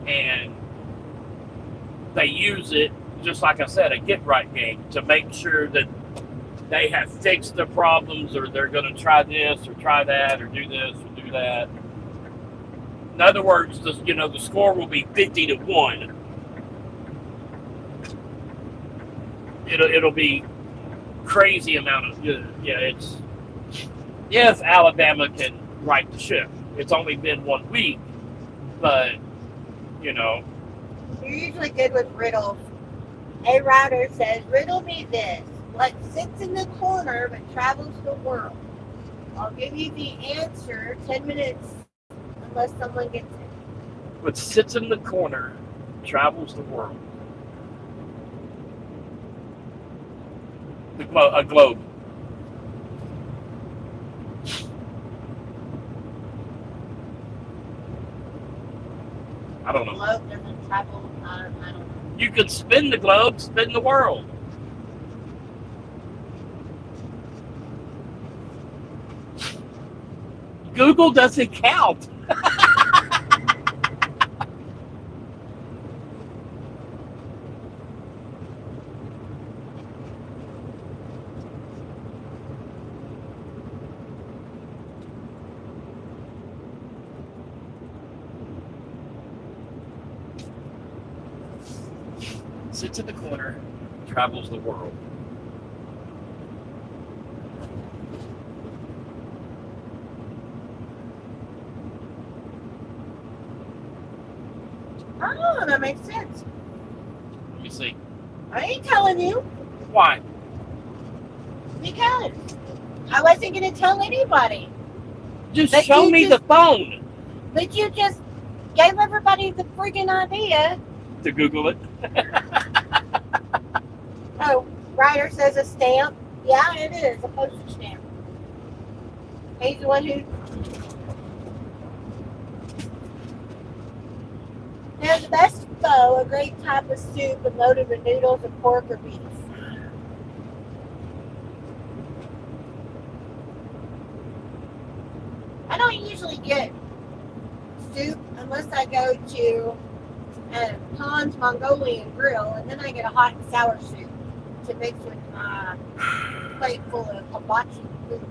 And they use it, just like I said, a get-right game to make sure that they have fixed the problems, or they're going to try this or try that or do this or do that. In other words, the score will be 50-1. It'll be crazy amount of it's if Alabama can right the ship. It's only been 1 week, but you're usually good with riddles. A router says, riddle me this. What sits in the corner but travels the world? I'll give you the answer 10 minutes unless someone gets it. What sits in the corner travels the world. A globe. I don't know. The globe doesn't travel. I don't know. You could spin the globe, spin the world. Google doesn't count. Sits in the corner, travels the world. Oh, that makes sense. Let me see. I ain't telling you Why? because I wasn't going to tell anybody. Just But show you me just- the phone But you just gave everybody the freaking idea. to Google it. Oh, Ryder says a stamp. Yeah, it is a postage stamp. He's the one who. Now the best pho, a great type of soup and loaded with noodles and pork or beef. I don't usually get soup unless I go to Han's Mongolian Grill, and then I get a hot and sour soup to mix with my plate full of hibachi food.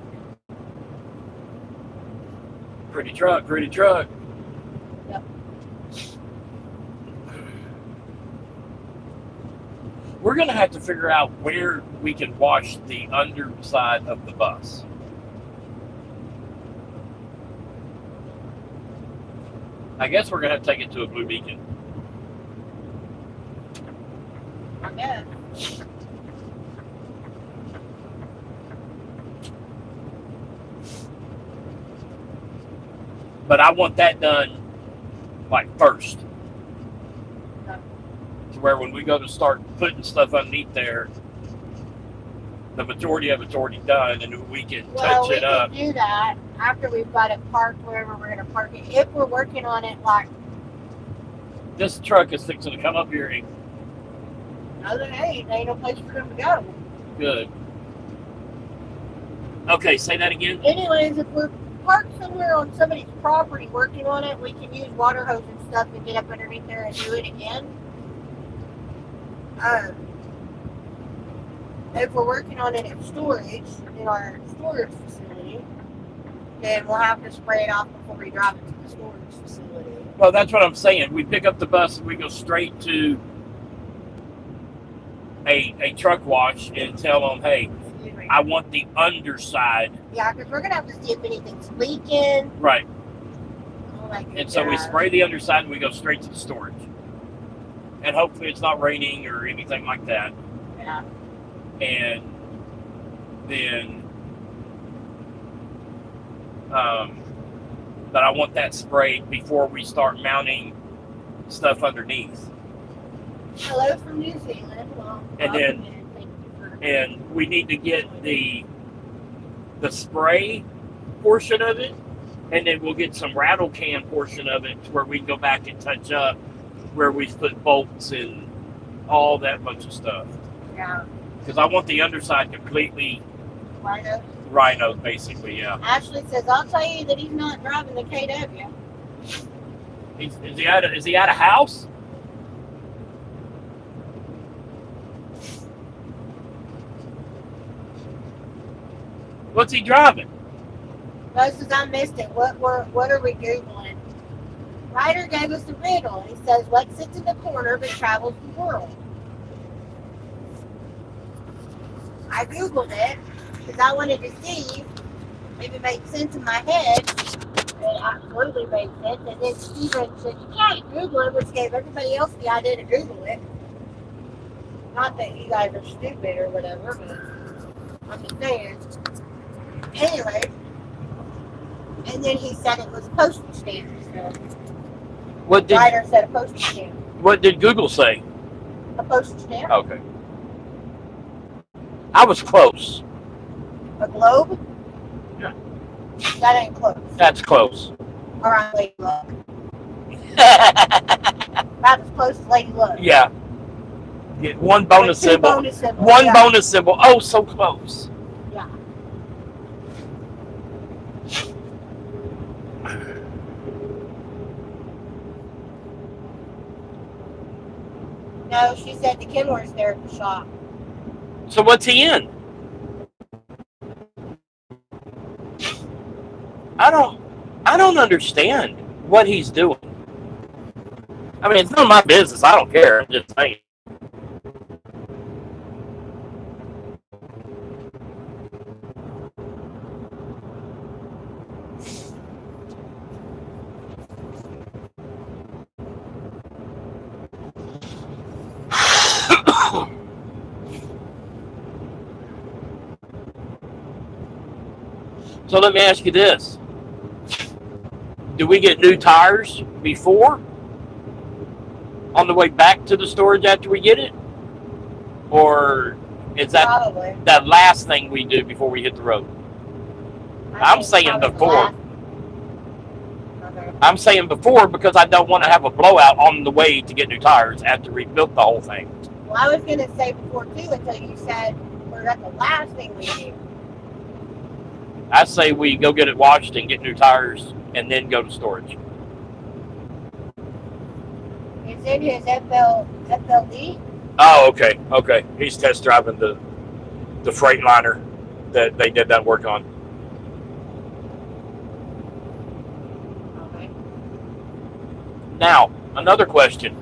Pretty truck, pretty truck. Yep. We're going to have to figure out where we can wash the underside of the bus. I guess we're going to have to take it to a Blue Beacon. I guess. But I want that done like first. Okay. To where when we go to start putting stuff underneath there, the majority of it's already done and we can Well, touch we it up. can do that after we've got it parked wherever we're going to park it. If we're working on it like, This truck is fixing to come up here and no, there ain't no place for them to go. good. Okay, say that again. Anyways, if we're parked somewhere on somebody's property working on it, we can use water hose and stuff to get up underneath there and do it again. If we're working on it in storage, in our storage facility, then we'll have to spray it off before we drive it to the storage facility. Well, that's what I'm saying. We pick up the bus and we go straight to a truck wash and tell them, hey, Excuse me. I want the underside. Yeah, because we're going to have to see if anything's leaking. Right. Oh my goodness. And so we spray the underside and we go straight to the storage. And hopefully it's not raining or anything like that. Yeah. and then but I want that sprayed before we start mounting stuff underneath. Hello from New Zealand. Well, And then- thank you for And we need to get the spray portion of it, and then we'll get some rattle can portion of it to where we can go back and touch up where we put bolts and all that bunch of stuff. yeah, Because I want the underside completely rhino. rhino, basically, yeah. Ashley says, I'll tell you that he's not driving the KW. Is he at a house? What's he driving? Moses, I missed it. What are we Googling? Ryder gave us a riddle. He says, what sits in the corner but travels the world? I Googled it because I wanted to see if it made sense in my head. It absolutely made sense. And then Steven said, you can't Google it, which gave everybody else the idea to Google it. Not that you guys are stupid or whatever, but I'm just saying. Anyway, and then he said it was postage stamps. So What did Ryder said a postage stamp. What did Google say? A postage stamp? Okay. I was close. A globe? Yeah. That ain't close. That's close. Alright, Lady Luck. About as close as Lady Luck. Yeah. Get one bonus Two symbol. bonus symbols, One yeah. bonus symbol. Oh, so close. Yeah. No, she said the Kenworth's there at the shop. So what's he in? I don't understand what he's doing. I mean, it's none of my business. I don't care. I'm just saying. So let me ask you this. Do we get new tires before? On the way back to the storage after we get it? Or is that Probably. that last thing we do before we hit the road? I I'm think saying probably the before. last- Okay. I'm saying before because I don't want to have a blowout on the way to get new tires after we built the whole thing. Well, I was going to say before too until you said we're at the last thing we do. I say we go get it washed and get new tires and then go to storage. It's in his FLE. Oh, okay, okay. He's test driving the Freightliner that they did that work on. Okay. Now, another question.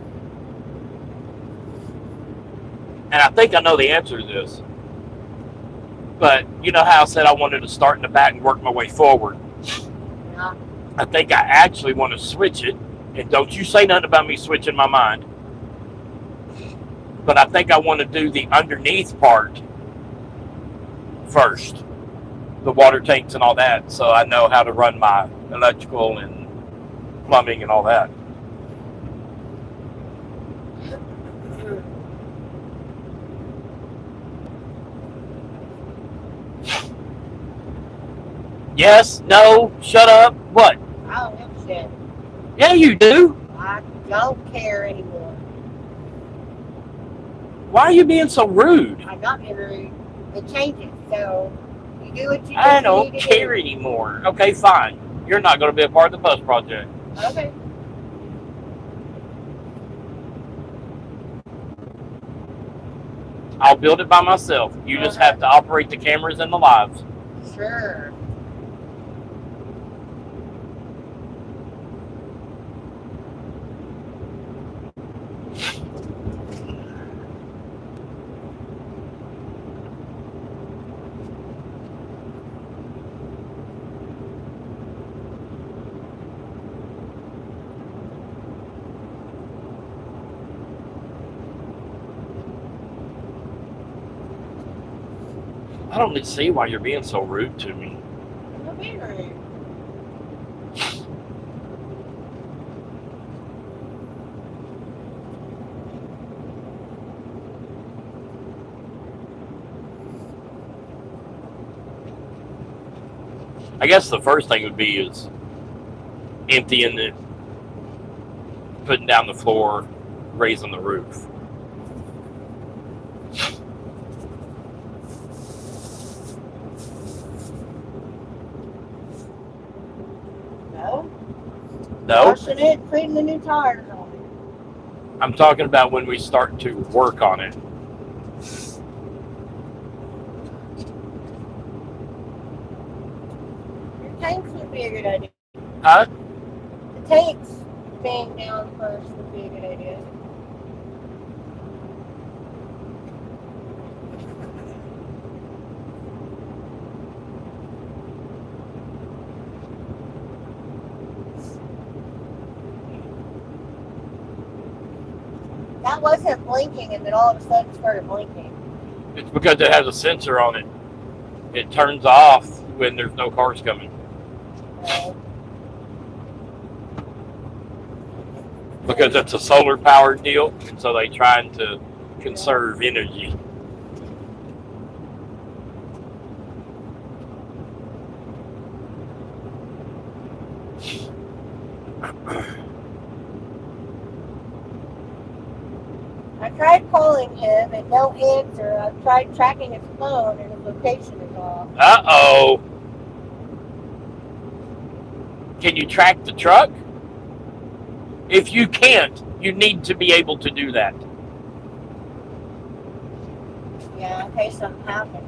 And I think I know the answer to this. But you know how I said I wanted to start in the back and work my way forward? Yeah. I think I actually want to switch it. And don't you say nothing about me switching my mind. But I think I want to do the underneath part first. The water tanks and all that. So I know how to run my electrical and plumbing and all that. Yes, no, shut up, what? I don't give a shit. Yeah, you do. I don't care anymore. Why are you being so rude? I'm not being rude. It changes, so you do what you I need don't to care anymore. Okay, fine. You're not going to be a part of the bus project. do. Okay. I'll build it by myself. You just have to operate the cameras and the lives. Sure. I don't see why you're being so rude to me. I'm not being rude. I guess the first thing would be is emptying it, putting down the floor, raising the roof. No. No, Washing it, putting the new tires on it. I'm talking about when we start to work on it. Your tanks would be a good idea. Huh? The tanks being down first would be a good idea. That wasn't blinking, and then all of a sudden started blinking. It's because it has a sensor on it. It turns off when there's no cars coming. Because it's a solar powered deal, and so they trying to conserve energy. I tried calling him and no answer. I've tried tracking his phone and his location is off. Uh-oh. Can you track the truck? If you can't, you need to be able to do that. Yeah, in case something happens.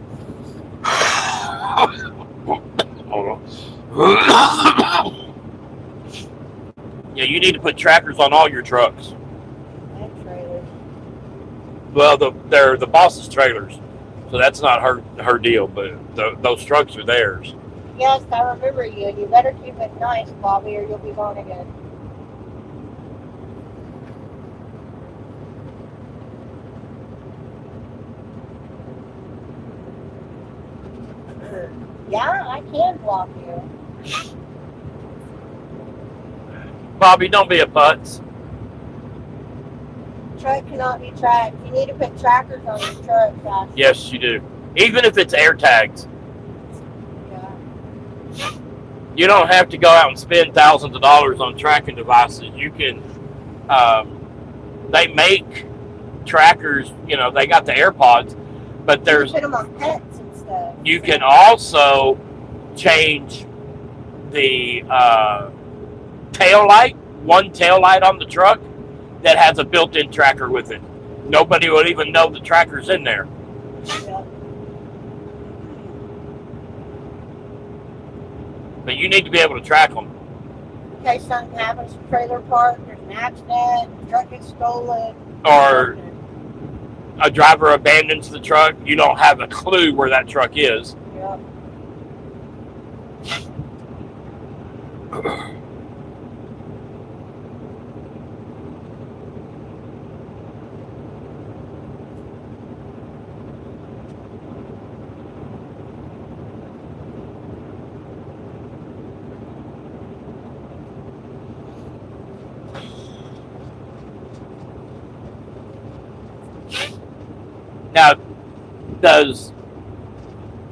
Yeah, you need to put trackers on all your trucks. And trailers. Well, they're the boss's trailers, so that's not her deal. But those trucks are theirs. Yes, I remember you. You better keep it nice, Bobby, or you'll be gone again. Yeah, I can block you. Bobby, don't be a putz. Truck cannot be tracked. You need to put trackers on your truck, Josh. Yes, you do. Even if it's air tags, Yeah. you don't have to go out and spend thousands of dollars on tracking devices. You can. They make trackers. You know, they got the AirPods, but there's. You put them on pets and stuff. You can also change the tail light, one tail light on the truck that has a built-in tracker with it. Nobody would even know the tracker's in there. Yeah. But you need to be able to track them. In case something happens to trailer park, there's an accident, the truck gets stolen. Or a driver abandons the truck, you don't have a clue where that truck is. Yeah. Now, does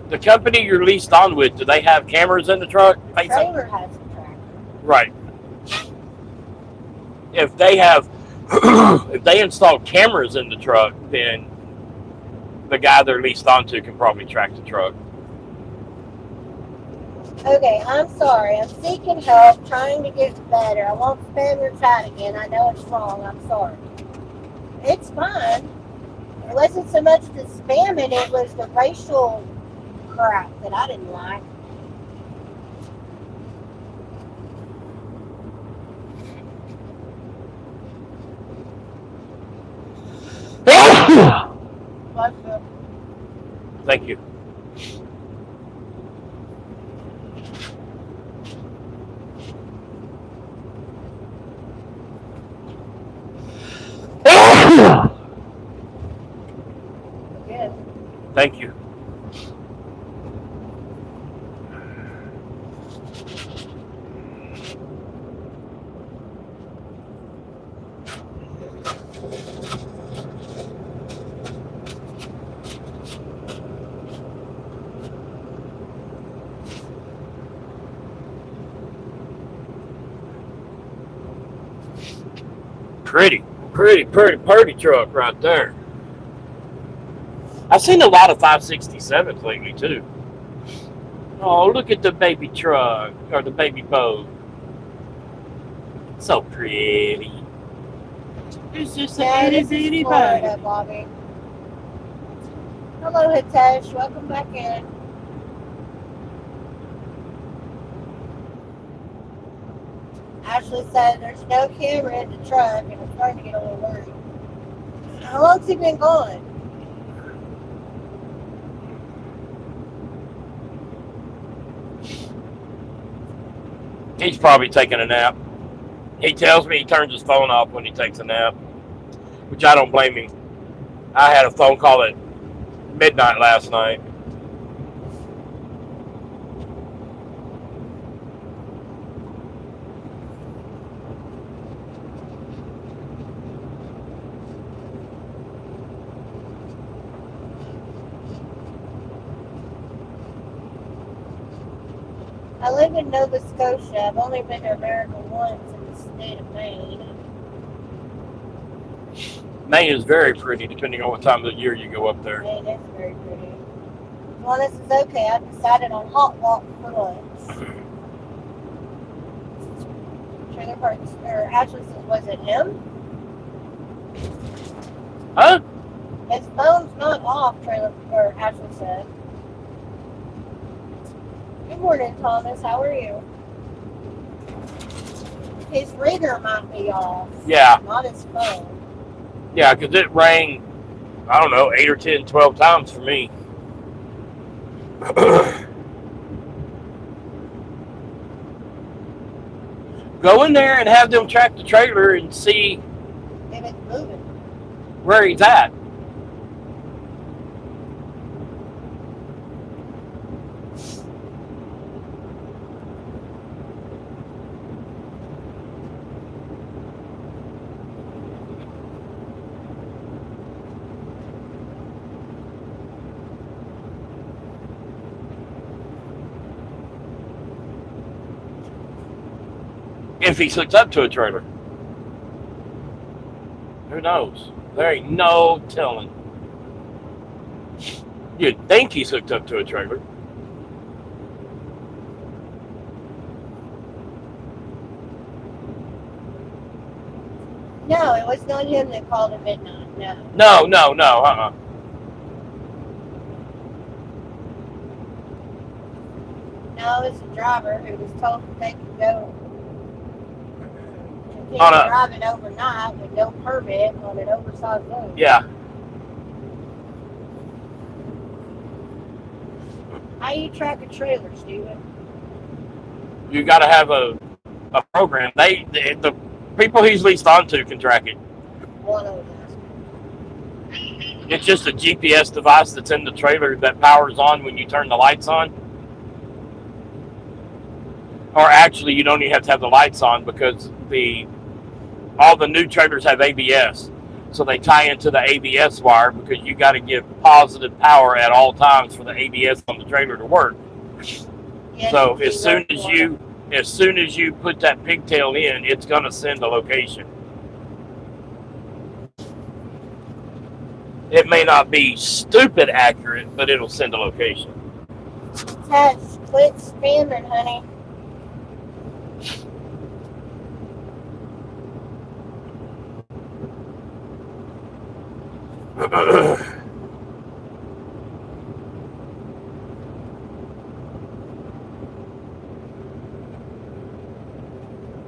the company you're leased on with, do they have cameras in the truck? The trailer has a tracker. Right. If they have, if they install cameras in the truck, then the guy they're leased onto can probably track the truck. Okay, I'm sorry. I'm seeking help, trying to get better. I won't spam your chat again. I know it's wrong. I'm sorry. It's fine. It wasn't so much the spamming, it was the racial crap that I didn't like. Thank you. Good. Thank you. Pretty truck right there. I've seen a lot of 567s lately too. Oh, look at the baby truck or the baby boat. So pretty. It's just a Yeah, itty this bitty is Florida, boat. Bobby. Hello, Hitesh. Welcome back in. Ashley said there's no camera in the truck, and I'm starting to get a little worried. How long's he been gone? He's probably taking a nap. He tells me he turns his phone off when he takes a nap, which I don't blame him. I had a phone call at midnight last night. I live in Nova Scotia. I've only been to America once in the state of Maine. Maine is very pretty, depending on what time of the year you go up there. Maine is very pretty. Well, this is okay. I've decided on hot walk for lunch. Trailer parks, or Ashley says, was it him? Huh? His phone's not off, Trailer, or Ashley said. Good morning, Thomas. How are you? His ringer might be off. Yeah. Not his phone. Yeah, because it rang, I don't know, 8 or 10, 12 times for me. Go in there and have them track the trailer and see If it's moving. where he's at. If he's hooked up to a trailer. Who knows? There ain't no telling. You'd think he's hooked up to a trailer. No, it was not him that called at midnight. No, No. No, it was the driver who was told that they could go continue driving overnight with no permit on an oversized road. Yeah. How you track a trailer, Steven? You got to have a program. The people he's leased onto can track it. One of them. It's just a GPS device that's in the trailer that powers on when you turn the lights on. Or actually, you don't even have to have the lights on because all the new trailers have ABS. So they tie into the ABS wire because you got to give positive power at all times for the ABS on the trailer to work. Yes, So as soon as you put that pigtail in, it's going to send a location. It may not be stupid accurate, but it'll send a location. Tess, quit spamming, honey.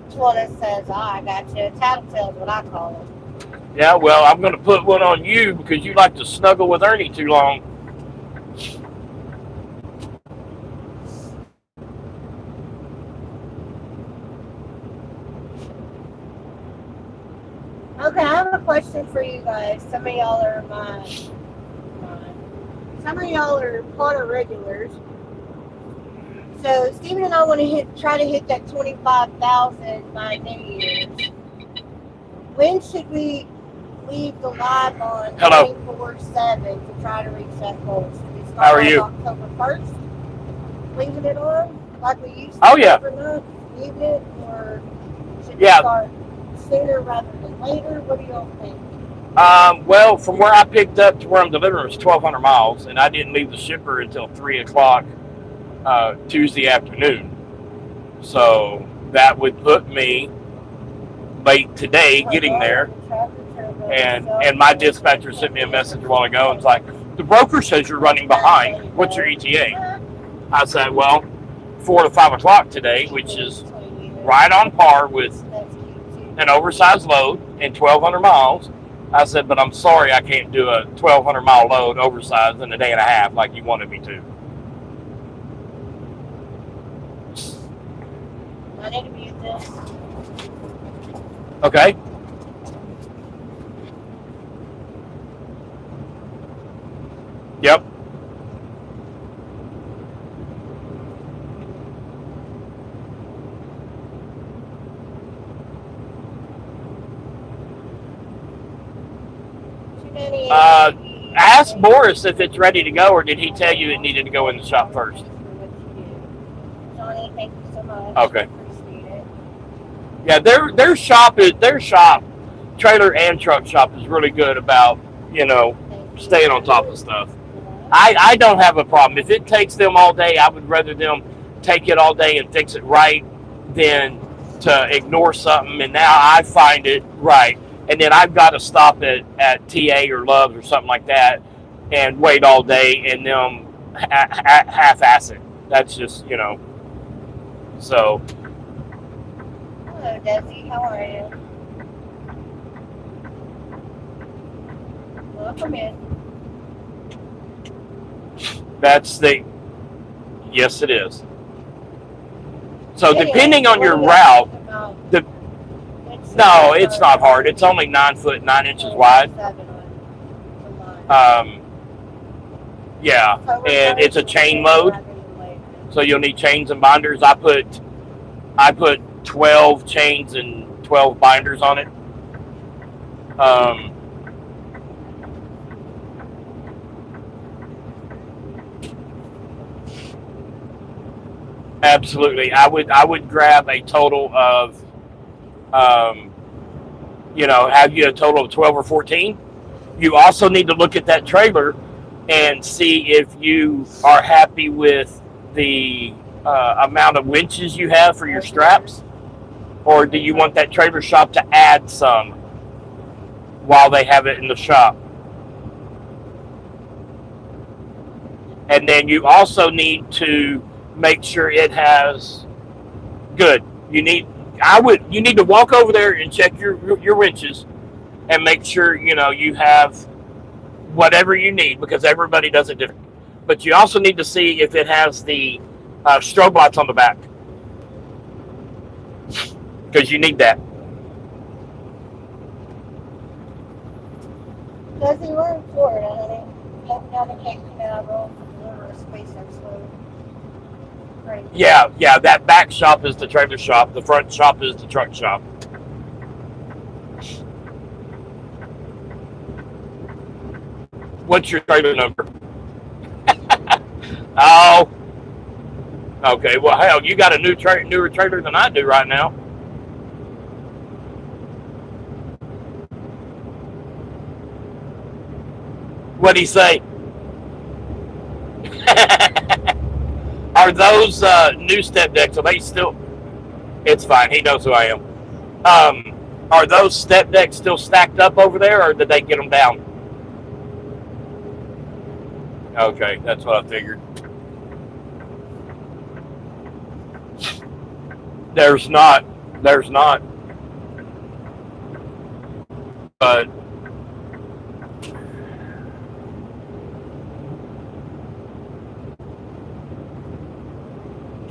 That's what it says. I got you. Tattletale's what I call it. Yeah, well, I'm going to put one on you because you like to snuggle with Ernie too long. Okay, I have a question for you guys. Some of y'all are some of y'all are Pawna regulars. So Steven and I want to try to hit that 25,000 by New Year's. When should we leave the live on 24/7 to try to reach that goal? Should we start How are you? October 1st? Leaving it on like we used to? Oh, yeah. Overnight, leave it, or should we Yeah. start? sooner rather than later? What do y'all think? Well, from where I picked up to where I'm delivering was 1,200 miles, and I didn't leave the shipper until 3 o'clock Tuesday afternoon. So that would put me late today getting there. And my dispatcher sent me a message a while ago and it's like, the broker says you're running behind. What's your ETA? I said, well, 4 to 5 o'clock today, which is right on par with an oversized load and 1,200 miles. I said, but I'm sorry I can't do a 1,200 mile load oversized in a day and a half like you wanted me to. I need to mute this. Okay. Yep. Ask Boris if it's ready to go, or did he tell you it needed to go in the shop first? Johnny, thank you so much. Okay. Appreciate it. Yeah, their shop, trailer and truck shop is really good about, staying on top of stuff. I don't have a problem. If it takes them all day, I would rather them take it all day and fix it right than to ignore something and now I find it right. And then I've got to stop at TA or Love's or something like that and wait all day and them half-ass it. That's just, so. Hello, Desi. How are you? Welcome in. Yes, it is. So depending on your route, no, it's not hard. It's only 9 foot 9 inches wide. Yeah, and it's a chain load, so you'll need chains and binders. I put 12 chains and 12 binders on it. Absolutely, I would grab a total of, have you a total of 12 or 14. You also need to look at that trailer and see if you are happy with the amount of winches you have for your straps, or do you want that trailer shop to add some while they have it in the shop? And then you also need to make sure it has good. You need to walk over there and check your winches and make sure you have whatever you need, because everybody does it different. But you also need to see if it has the strobe lights on the back, because you need that. Desi, we're in Florida, honey. Now they can't come out of deliver a SpaceX load. Right. Yeah, that back shop is the trailer shop. The front shop is the truck shop. What's your trailer number? Oh. Okay, well, hell, you got a newer trailer than I do right now. What'd he say? Are those new step decks, are they still... It's fine, he knows who I am. Are those step decks still stacked up over there, or did they get them down? Okay, that's what I figured. There's not. But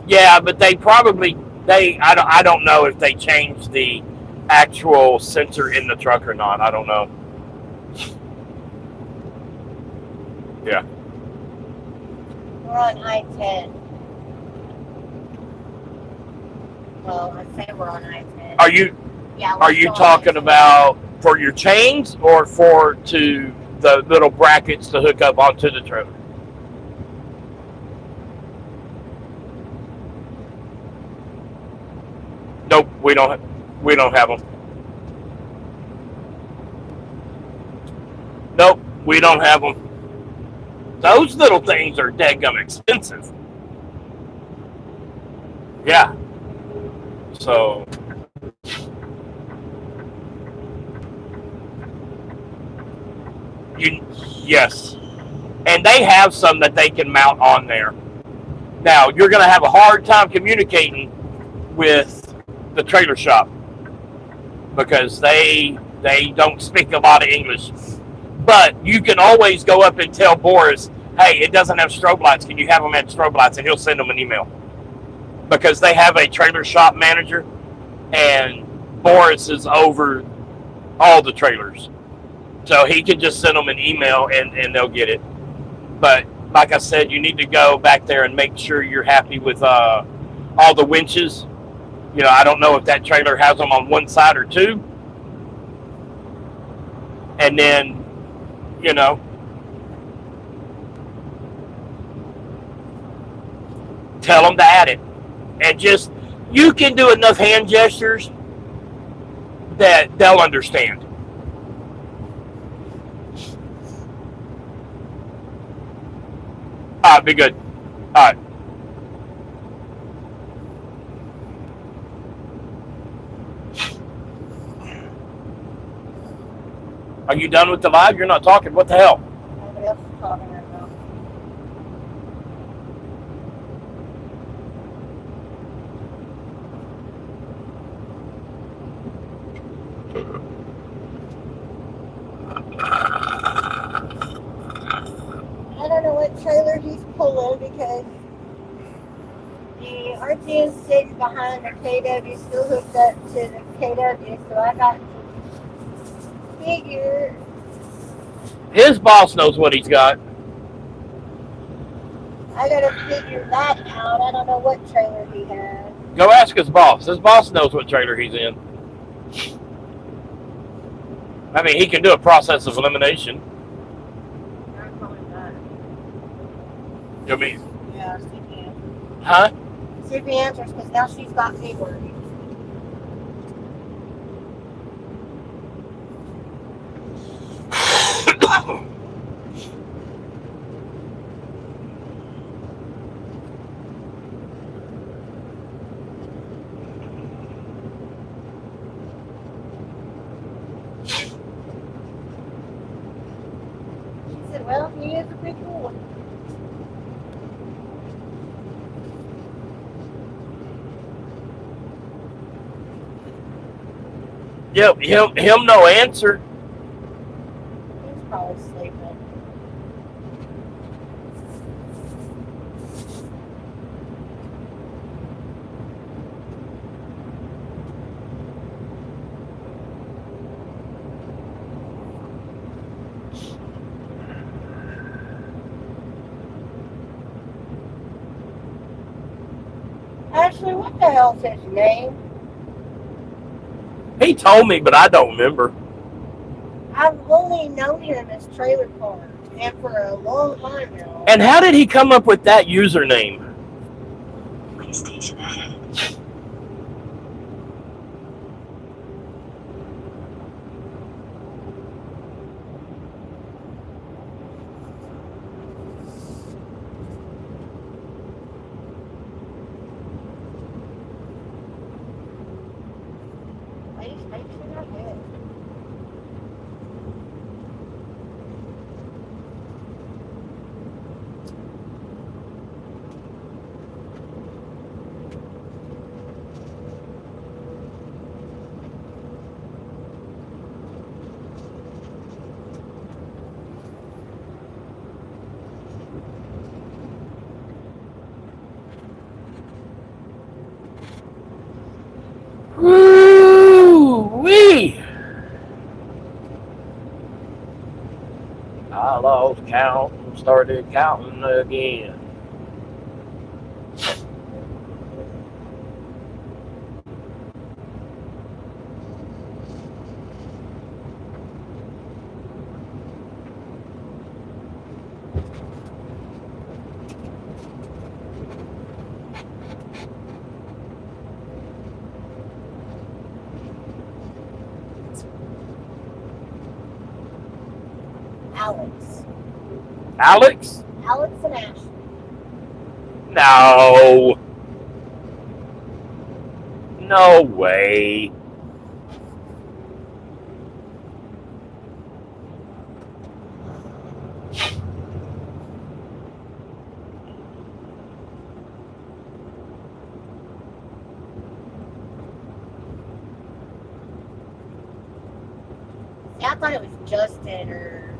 yeah, but I don't know if they changed the actual sensor in the truck or not. I don't know. Yeah. We're on I-10. Well, I'd say we're on I-10. Are you still on talking I-10. about for your chains or to the little brackets to hook up onto the trailer? Nope, we don't have them. We don't have them. Those little things are dadgum expensive. Yeah. So yes. And they have some that they can mount on there. Now, you're going to have a hard time communicating with the trailer shop because they don't speak a lot of English. But you can always go up and tell Boris, hey, it doesn't have strobe lights. Can you have them add strobe lights? And he'll send them an email. Because they have a trailer shop manager, and Boris is over all the trailers. So he can just send them an email, and they'll get it. But like I said, you need to go back there and make sure you're happy with all the winches. You know, I don't know if that trailer has them on one side or two. And then, you know, tell them to add it. And just, you can do enough hand gestures that they'll understand. All right, be good. All right. Are you done with the live? You're not talking. What the hell? Nobody else is talking right now. I don't know what trailer he's pulling because the RTN sits behind the KW, still hooked up to the KW, so I got to figure. His boss knows what he's got. I gotta figure that out. I don't know what trailer he has. Go ask his boss. His boss knows what trailer he's in. I mean, he can do a process of elimination. I'm calling back. You mean? Yeah, see if he answers. Huh? See if he answers, because now she's got me worried. She said, well, he is a big boy. Yep, him no answer. He's probably sleeping. Ashley, what the hell's his name? He told me, but I don't remember. I've only known him as Trailer Park, and for a long time now. And how did he come up with that username? Way station ahead. PlayStation ahead. Woo-wee! I lost count and started counting again. Alex. Alex? Alex and Ashley. No. No way. Yeah, I thought it was Justin or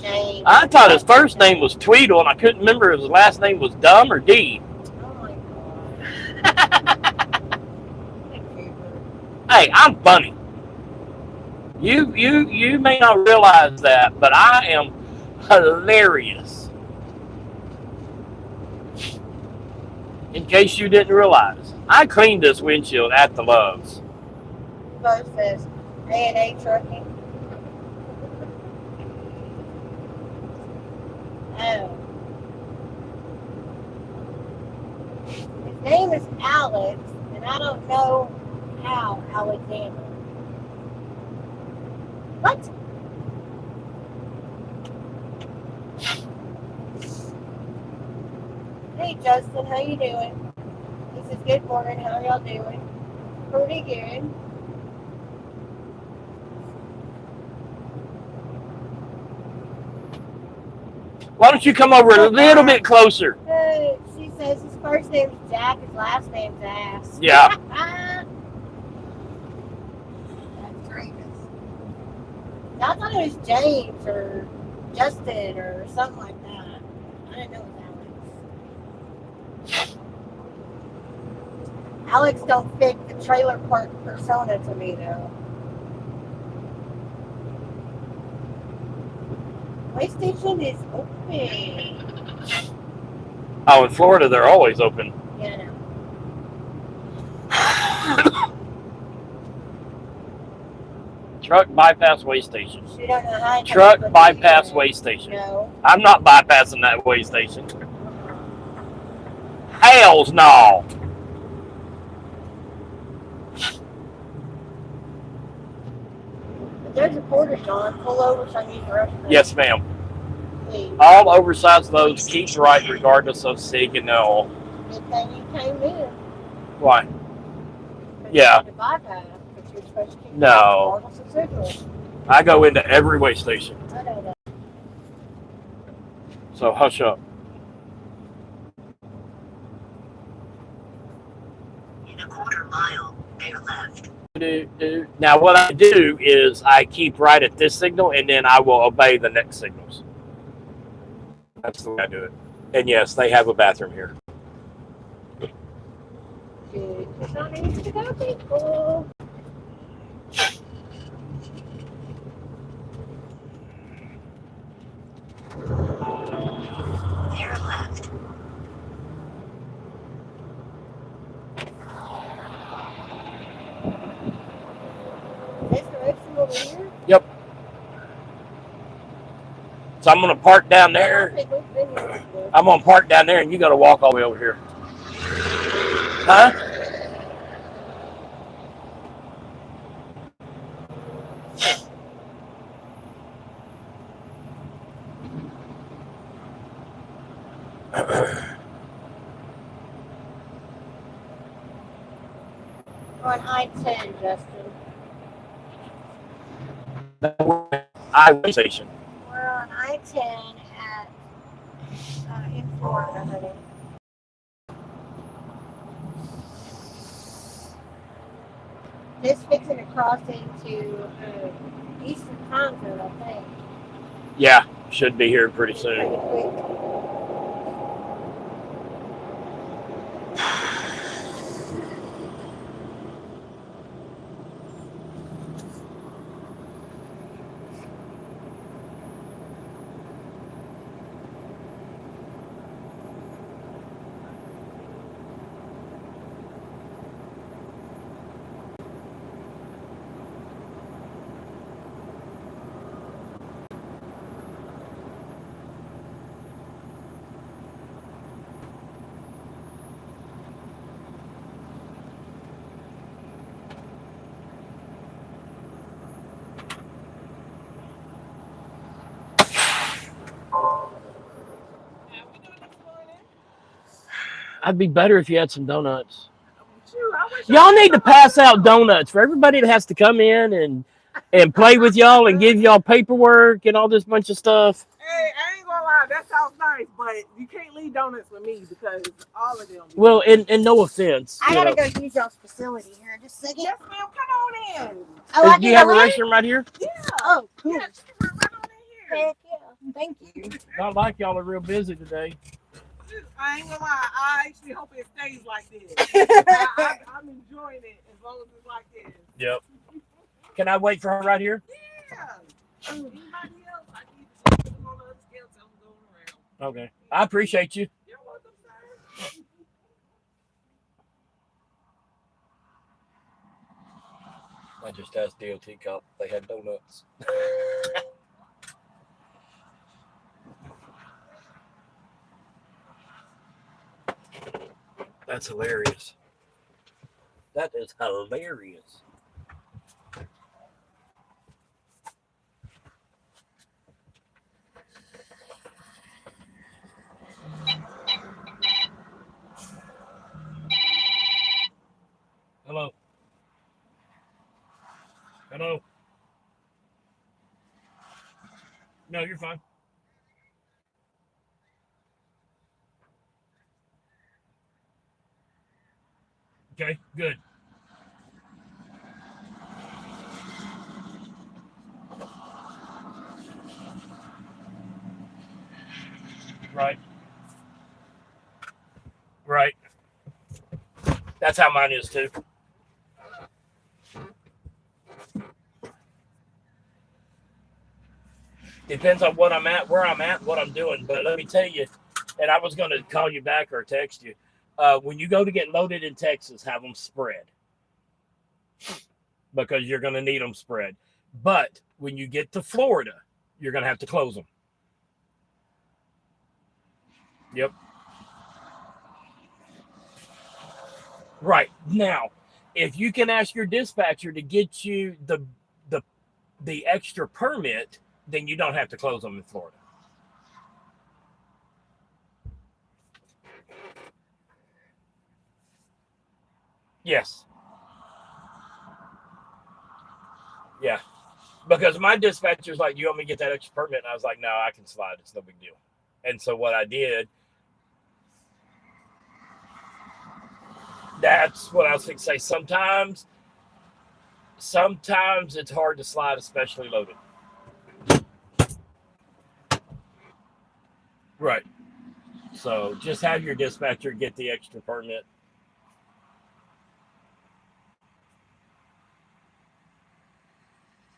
James. I thought his first name was Tweedle, and I couldn't remember if his last name was Dumb or D. Oh my god. Hey, I'm funny. You may not realize that, but I am hilarious. In case you didn't realize, I cleaned this windshield at the Loves. Both says A&A Trucking. Oh. His name is Alex, and I don't know how Alexander. What? Hey Justin, how you doing? He says, good morning, how are y'all doing? Pretty good. Why don't you come over a little bit closer? She says his first name is Jack, his last name's Ass. Yeah. That's great. I thought it was James or Justin or something like that. I didn't know it was Alex. Alex don't fit the trailer park persona to me though. PlayStation is open. Oh, in Florida, they're always open. Yeah, I know. Truck bypass way station. You don't know how to Truck put bypass the- way station. No. I'm not bypassing that way station. Hells no. But there's a porter, John. Pull over so I can use the restroom. Yes, ma'am. Please. All oversized loads keep right regardless of signal. Good thing you came in. Why? But Yeah. You had to bypass, but you're supposed to keep No. regardless of signal. I go into every way station. I know that. So hush up. In a quarter mile, bear left. Now what I do is I keep right at this signal and then I will obey the next signals. That's the way I do it. And yes, they have a bathroom here. Good. So needs to go, people. Bear left. Is this the restroom over here? Yep. So I'm gonna park down I there. don't think we've been here before. I'm gonna park down there and you gotta walk all the way over here. Huh? We're on I-10, Justin. Highway station. We're on I-10 at in Florida, honey. This fixing to cross into Eastern Time Zone, I think. Yeah, should be here pretty Pretty soon. quick. I'd be better if you had some donuts. Shoot, I wish Y'all need to pass out donuts for everybody that has to come in and play with y'all and give y'all paperwork and all this bunch of stuff. Hey, I ain't gonna lie, that sounds nice, but you can't leave donuts with me because all of them. Well, and no offense. I you gotta know. go use y'all's facility here in just a second. Yes, ma'am, come on in. Oh, I Do you can have a go in? restroom right here? Yeah. Oh, cool. Yeah, come on in here. Heck yeah. Thank you. Not like y'all are real busy today. I ain't gonna lie, I actually hope it stays like this. I'm enjoying it as long as it's like this. Yep. Can I wait for her right here? Yeah. Anybody else? I need to put them on the other scale, tell them going around. Okay. I appreciate you. You're welcome, sir. I just asked DOT cop if they had donuts. That's hilarious. That is hilarious. Hello. Hello. No, you're fine. Okay, good. Right. Right. That's how mine is too. Depends on what I'm at, where I'm at, what I'm doing. But let me tell you, and I was going to call you back or text you. When you go to get loaded in Texas, have them spread because you're going to need them spread. But when you get to Florida, you're going to have to close them. Yep. Right. Now, if you can ask your dispatcher to get you the extra permit, then you don't have to close them in Florida. Yes. Yeah. Because my dispatcher's like, you want me to get that extra permit? And I was like, no, I can slide. It's no big deal. And so what I did, that's what I was going to say. Sometimes it's hard to slide, especially loaded. Right. So just have your dispatcher get the extra permit.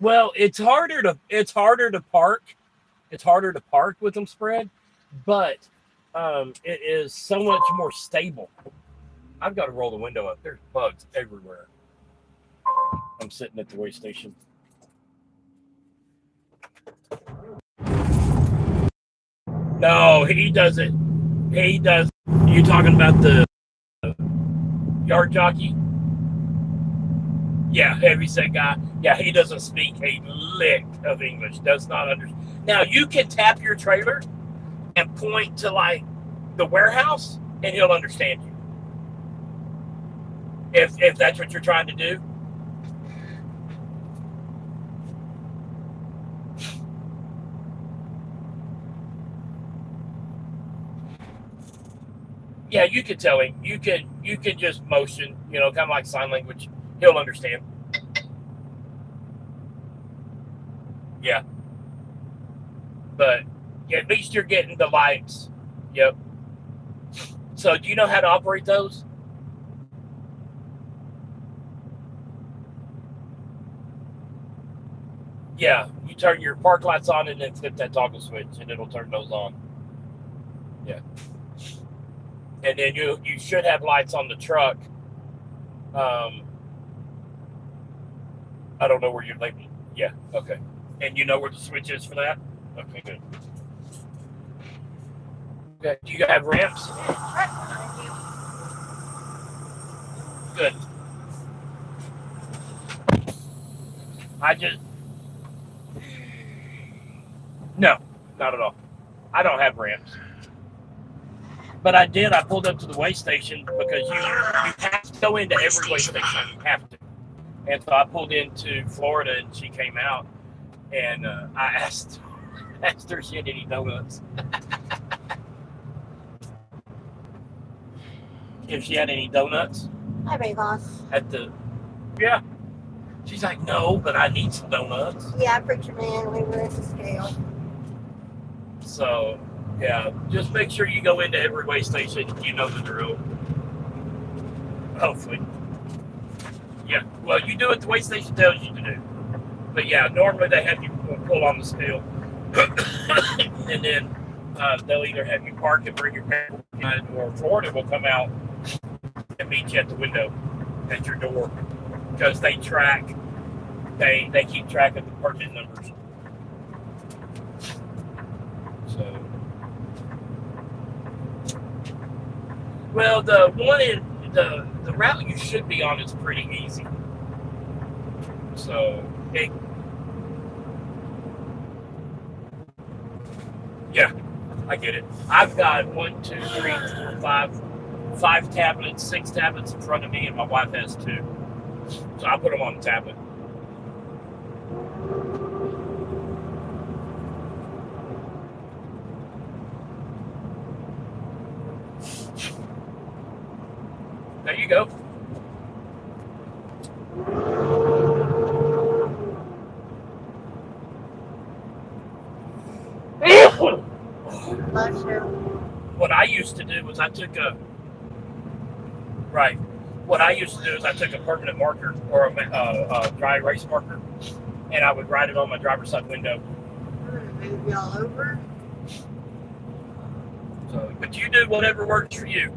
Well, it's harder to park. It's harder to park with them spread, but it is so much more stable. I've got to roll the window up. There's bugs everywhere. I'm sitting at the way station. No, he doesn't. He does. You talking about the yard jockey? Yeah, heavyset guy. Yeah, he doesn't speak a lick of English. Does not understand. Now you can tap your trailer and point to like the warehouse, and he'll understand you. If that's what you're trying to do. Yeah, you can tell him. You can just motion, kind of like sign language. He'll understand. Yeah. But yeah, at least you're getting the lights. Yep. So do you know how to operate those? Yeah, you turn your park lights on and then flip that toggle switch and it'll turn those on. Yeah. And then you should have lights on the truck. I don't know where you're labeled. Yeah, okay. And you know where the switch is for that? Okay, good. Okay, do you have ramps? Good. No, not at all. I don't have ramps. But I did. I pulled up to the weigh station because you have to go into every weigh station. You have to. And so I pulled into Florida, and she came out, and I asked her if she had any donuts. If she had any donuts Hi, Ray Boss. at the, yeah. She's like, no, but I need some donuts. Yeah, preacher man, we were at the scale. So, yeah, just make sure you go into every weigh station. You know the drill. Hopefully. Yeah, well, you do what the weigh station tells you to do. But yeah, normally they have you pull on the scale. And then they'll either have you park and bring your paper, or Florida will come out and meet you at the window at your door. Because they track, they keep track of the permit numbers. So, well, the one in the route you should be on is pretty easy. So, yeah, I get it. I've got 1, 2, 3, 4, 5 tablets, 6 tablets in front of me, and my wife has 2. So I put them on the tablet. There you go. Bless you. What I used to do was I took a permanent marker or a dry erase marker, and I would write it on my driver's side window. I'm gonna move y'all over. So, but you do whatever works for you.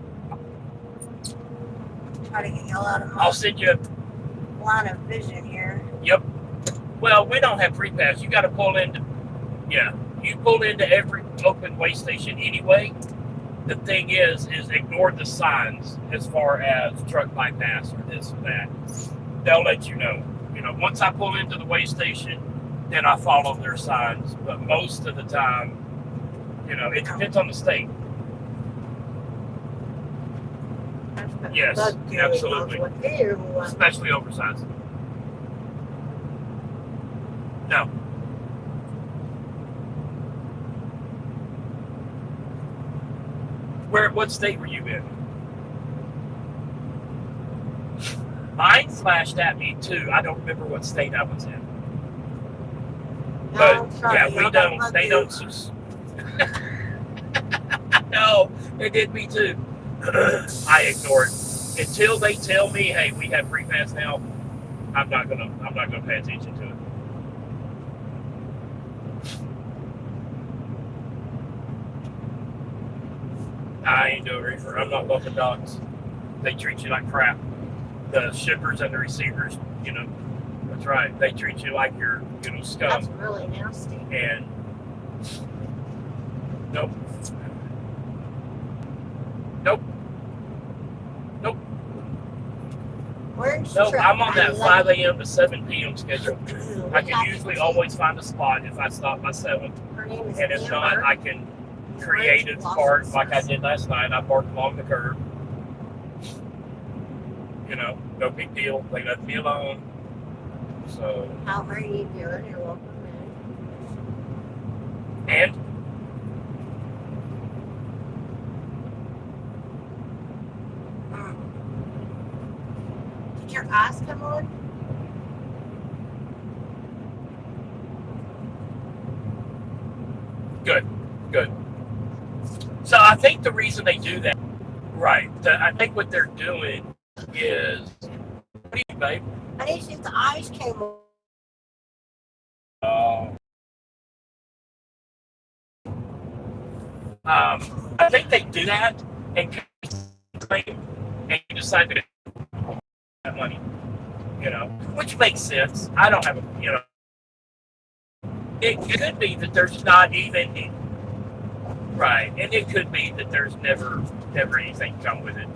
Try to get y'all out of my I'll send you. line of vision here. Yep. Well, we don't have free pass. You got to pull into. Yeah, you pull into every open weigh station anyway. The thing is ignore the signs as far as truck bypass or this or that. They'll let you know. You know, once I pull into the weigh station, then I follow their signs. But most of the time, you know, it depends on the state. Yes, absolutely. Especially oversized. No. What state were you in? Mine flashed at me too. I don't remember what state I was in. But yeah, we don't. They don't. No, they did me too. I ignore it until they tell me, "Hey, we have free pass now." I'm not gonna pay attention to it. I ain't doing reefer. I'm not bumping dogs. They treat you like crap. The shippers and the receivers, you know, that's right. They treat you like you're, you know, scum. That's really nasty. And nope. Where's Nope, truck? I'm on that I 5 love a.m. to 7 p.m. schedule. you. I can usually always find a spot if I stop by 7. Her name is And if not, Amber. I can create a park like I did last night. I parked along the curb. You know, no big deal. They left me alone. So, How are you doing? You're welcome in. and Did your eyes come on? good. So I think the reason they do that, right, I think what they're doing is, what do you, babe? I need to see if the eyes came on. I think they do that and you decide to that money, you know, which makes sense. I don't have a, you know, it could be that there's not even, right, and it could be that there's never anything come with it,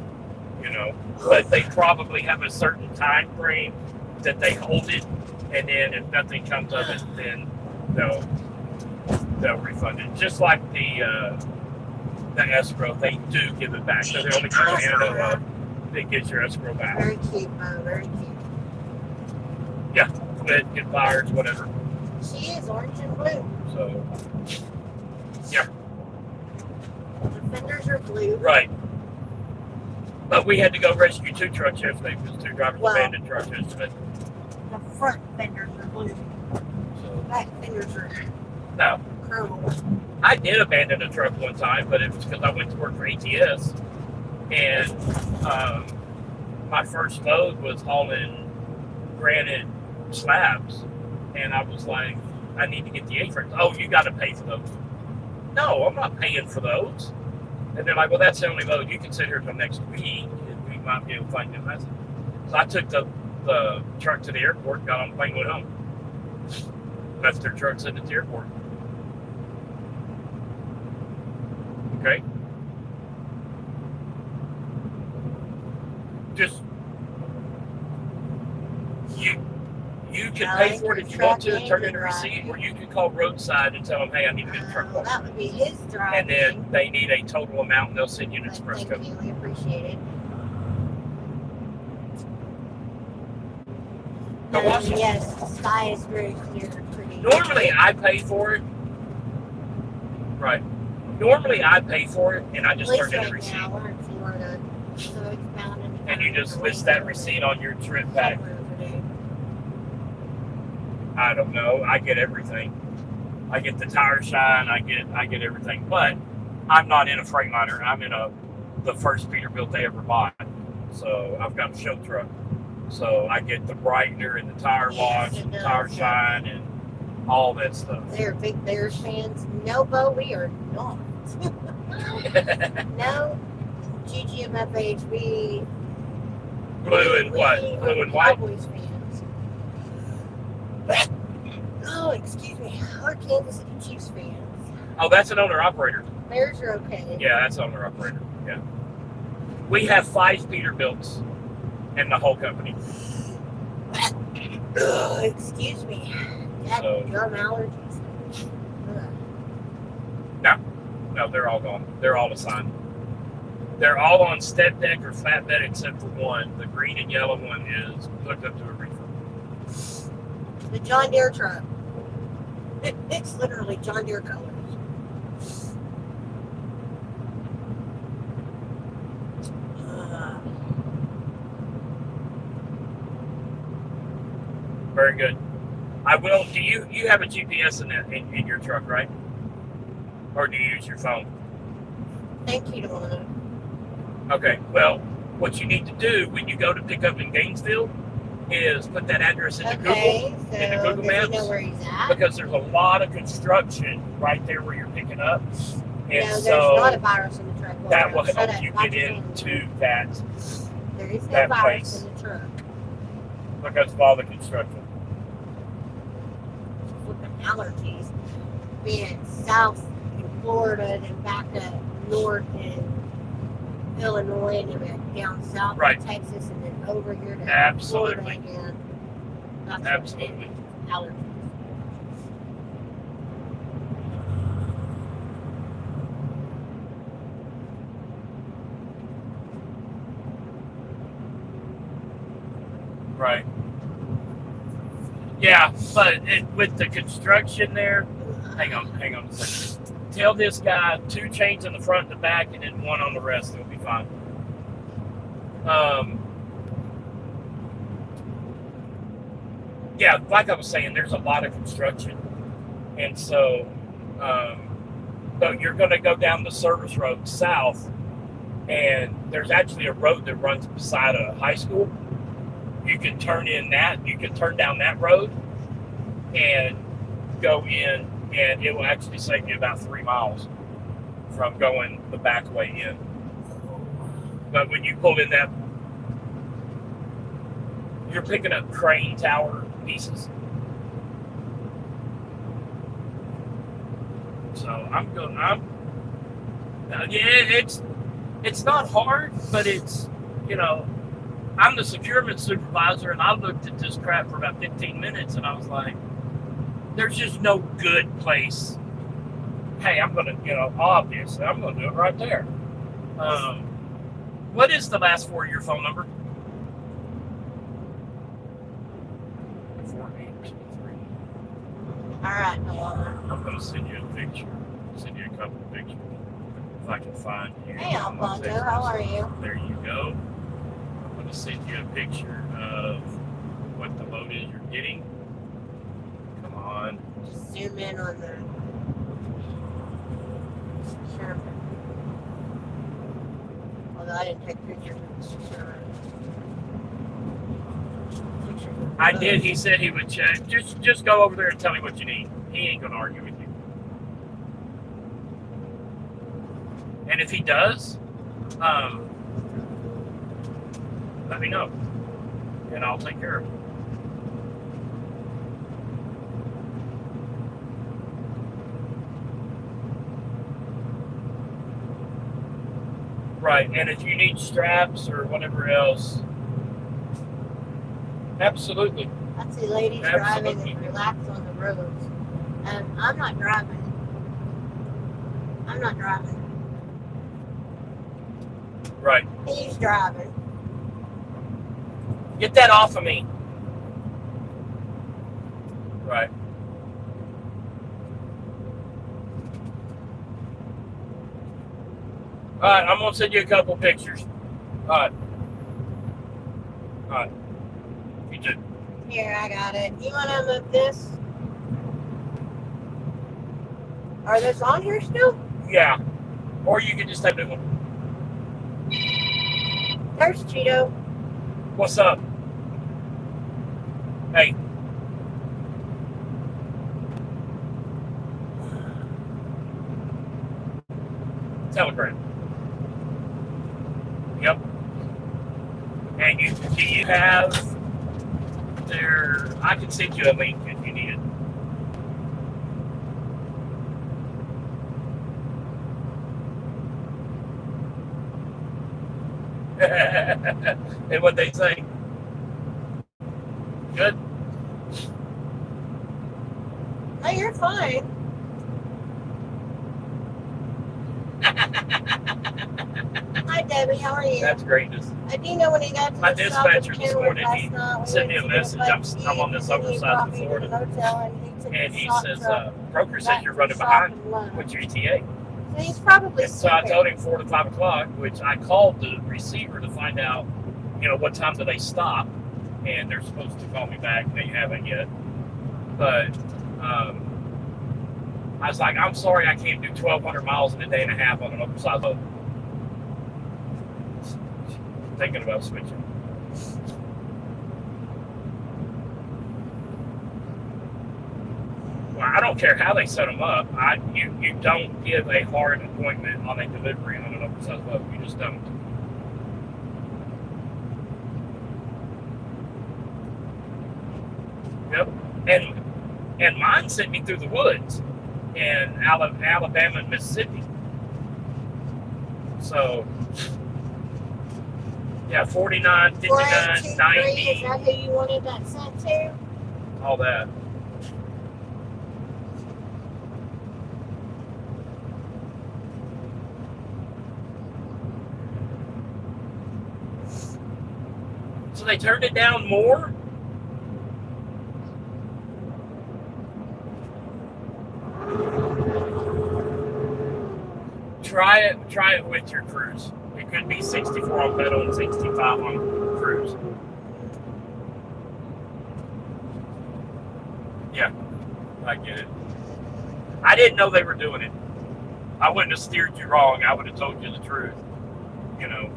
you know, but they probably have a certain time frame that they hold it, and then if nothing comes of it, then they'll refund it. Just like the the escrow, they do give it back. They're the only company I know of that gets your escrow back. Very cute, very cute. Quit, get fired, whatever. She is orange and blue. So, The fenders are blue. right. But we had to go rescue 2 trucks yesterday because 2 drivers Well- abandoned trucks yesterday. The front fenders are blue. So, Back fenders are no. chrome. I did abandon a truck one time, but it was because I went to work for ATS, and my first load was hauling granite slabs, and I was like, I need to get the A-frames. Oh, you got to pay for those. No, I'm not paying for those. And they're like, well, that's the only load. You can sit here till next week, and we might be able to find you a message. So I took the truck to the airport, got on the plane, went home. Left their truck sitting at the airport. Okay. Just you can pay for it if you want to, turn in a receipt, or you can call roadside and tell them, hey, I need to get a truck. Well, that would be his driving. And then they need a total amount, and they'll send you an But express thank code. you, we appreciate it. But watch it. Yes, the sky is very clear and pretty. Normally, I pay for it. Right. Normally, I pay for it, and I just At turn least in a right receipt. now, we're in Florida, so it's bound in the And you just list that receipt on your trip back. I don't know. I get everything. I get the tire shine. I get everything. But I'm not in a Freightliner. I'm in the first Peterbilt they ever bought. So I've got a show truck. So I get the brightener and the tire wash and the tire shine and all that stuff. They're big Bears fans. No, Bo, we are not. No, GGMFHB. Blue and what? Blue and white? Cowboys fans. Oh, excuse me. We're Kansas City Chiefs fans. Oh, that's an owner-operator. Bears are okay. Yeah, that's owner-operator. Yeah. We have 5 Peterbilts in the whole company. Excuse me. That So- gum allergies. Ugh. No, they're all gone. They're all assigned. They're all on step deck or flatbed except for one. The green and yellow one is hooked up to a reefer. The John Deere truck. It's literally John Deere colors. Very good. I will. Do you have a GPS in your truck, right? Or do you use your phone? Thank you, Donna. Okay. Well, what you need to do when you go to pick up in Gainesville is put that address into Okay, Google, so into Google does Maps, he know where he's at? because there's a lot of construction right there where you're picking up, and No, there's so not a virus in the truck. that will Shut help up. you Watch get your phone. into that There is no that virus place. in the truck. because of all the construction. Flipping allergies. Being south in Florida and then back up north in Illinois and then down south Right. in Texas and then over here to Absolutely. Florida again. That's Absolutely. allergies. Right. Yeah, but with the construction there, hang on a second. Tell this guy 2 chains in the front and the back, and then 1 on the rest. It'll be fine. Yeah, like I was saying, there's a lot of construction, and so, but you're going to go down the service road south, and there's actually a road that runs beside a high school. You can turn down that road and go in, and it will actually save you about 3 miles from going the back way in. But when you pull in that, you're picking up crane tower pieces. So it's not hard, but it's, I'm the securement supervisor, and I looked at this crap for about 15 minutes, and I was like, there's just no good place. hey, I'm gonna, obviously, I'm gonna do it right there. What is the last 4 of your phone number? 4823. All right, Pawna. I'm gonna send you a picture. Send you a couple of pictures if I can find you. Hey, Alfonso, how are you? There you go. I'm gonna send you a picture of what the load is you're getting. Come on. Just zoom in on the Securement. Although I didn't take pictures of the Securement. I did. He said he would check. Just go over there and tell me what you need. He ain't gonna argue with you. And if he does, let me know, and I'll take care of it. Right, and if you need straps or whatever else, absolutely. I see ladies driving and relax on the roads. And I'm not driving. Right. He's driving. Get that off of me. Right. All right, I'm gonna send you a couple pictures. All right. You too. Here, I got it. You want to move this? Are those on here still? Yeah. Or you can just take it one. There's Cheeto. What's up? Hey. Telegram. Yep. And do you have their? I can send you a link if you need it. And what they say? Good. No, you're fine. Hi, Debbie. How are you? That's greatness. I do know when he got to My the shop dispatcher at this Kenwood morning, last he night, we sent me went a to message. get a I'm bite to on eat, this and other then he side of brought me to Florida. the motel, and he took And the he shop says, truck broker back says to you're the running shop behind and lunch. with your ETA. So he's probably And so I sleeping. told him 4 to 5 o'clock, which I called the receiver to find out, what time do they stop. And they're supposed to call me back. They haven't yet. But I was like, I'm sorry I can't do 1,200 miles in a day and a half on an oversized boat. Thinking about switching. Well, I don't care how they set them up. You don't give a hard appointment on a delivery on an oversized boat. You just don't. Yep. And mine sent me through the woods in Alabama and Mississippi. So, yeah, 49, 59, 90. Is that who you wanted that sent to? All that. So they turned it down more? Try it with your cruise. It could be 64 on pedal and 65 on cruise. Yeah, I get it. I didn't know they were doing it. I wouldn't have steered you wrong. I would have told you the truth. Yeah.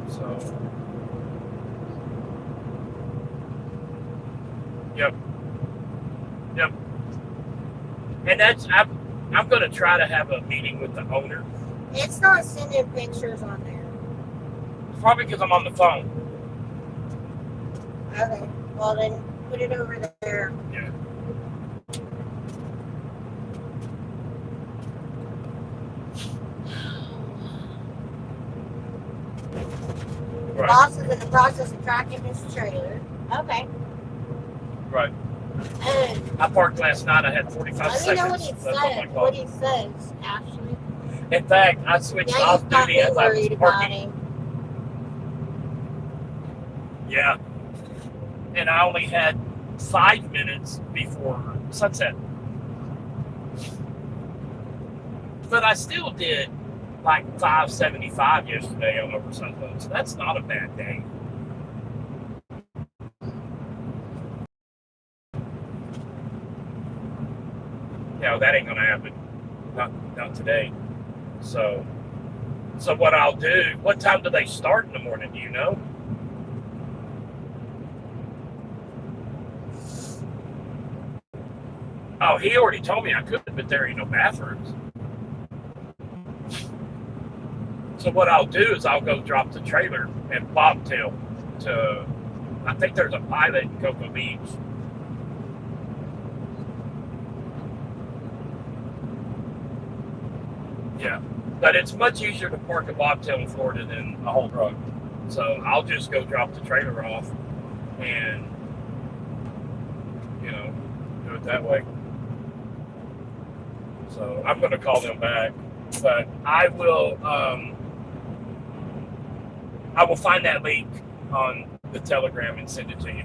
So. Yep. And I'm going to try to have a meeting with the owner. It's not sending pictures on there. Probably because I'm on the phone. Okay. Well, then put it over there. Yeah. Right. Boss is in the process of tracking his trailer. Okay. Right. I parked last night. I had 45 Let me know what seconds he left on my said. car. What he says, Ashley. In fact, I switched Now off you've got duty me as I was worried about parking. him. Yeah. And I only had 5 minutes before sunset. But I still did like 575 yesterday on over sunset. So that's not a bad day. No, that ain't gonna happen. Not today. So what I'll do, what time do they start in the morning, do you know? Oh, he already told me I could, but there ain't no bathrooms. So what I'll do is I'll go drop the trailer and bobtail to, I think there's a pilot in Cocoa Beach. Yeah, but it's much easier to park a bobtail in Florida than a whole truck. So I'll just go drop the trailer off and, do it that way. So I'm going to call them back, but I will find that link on the Telegram and send it to you.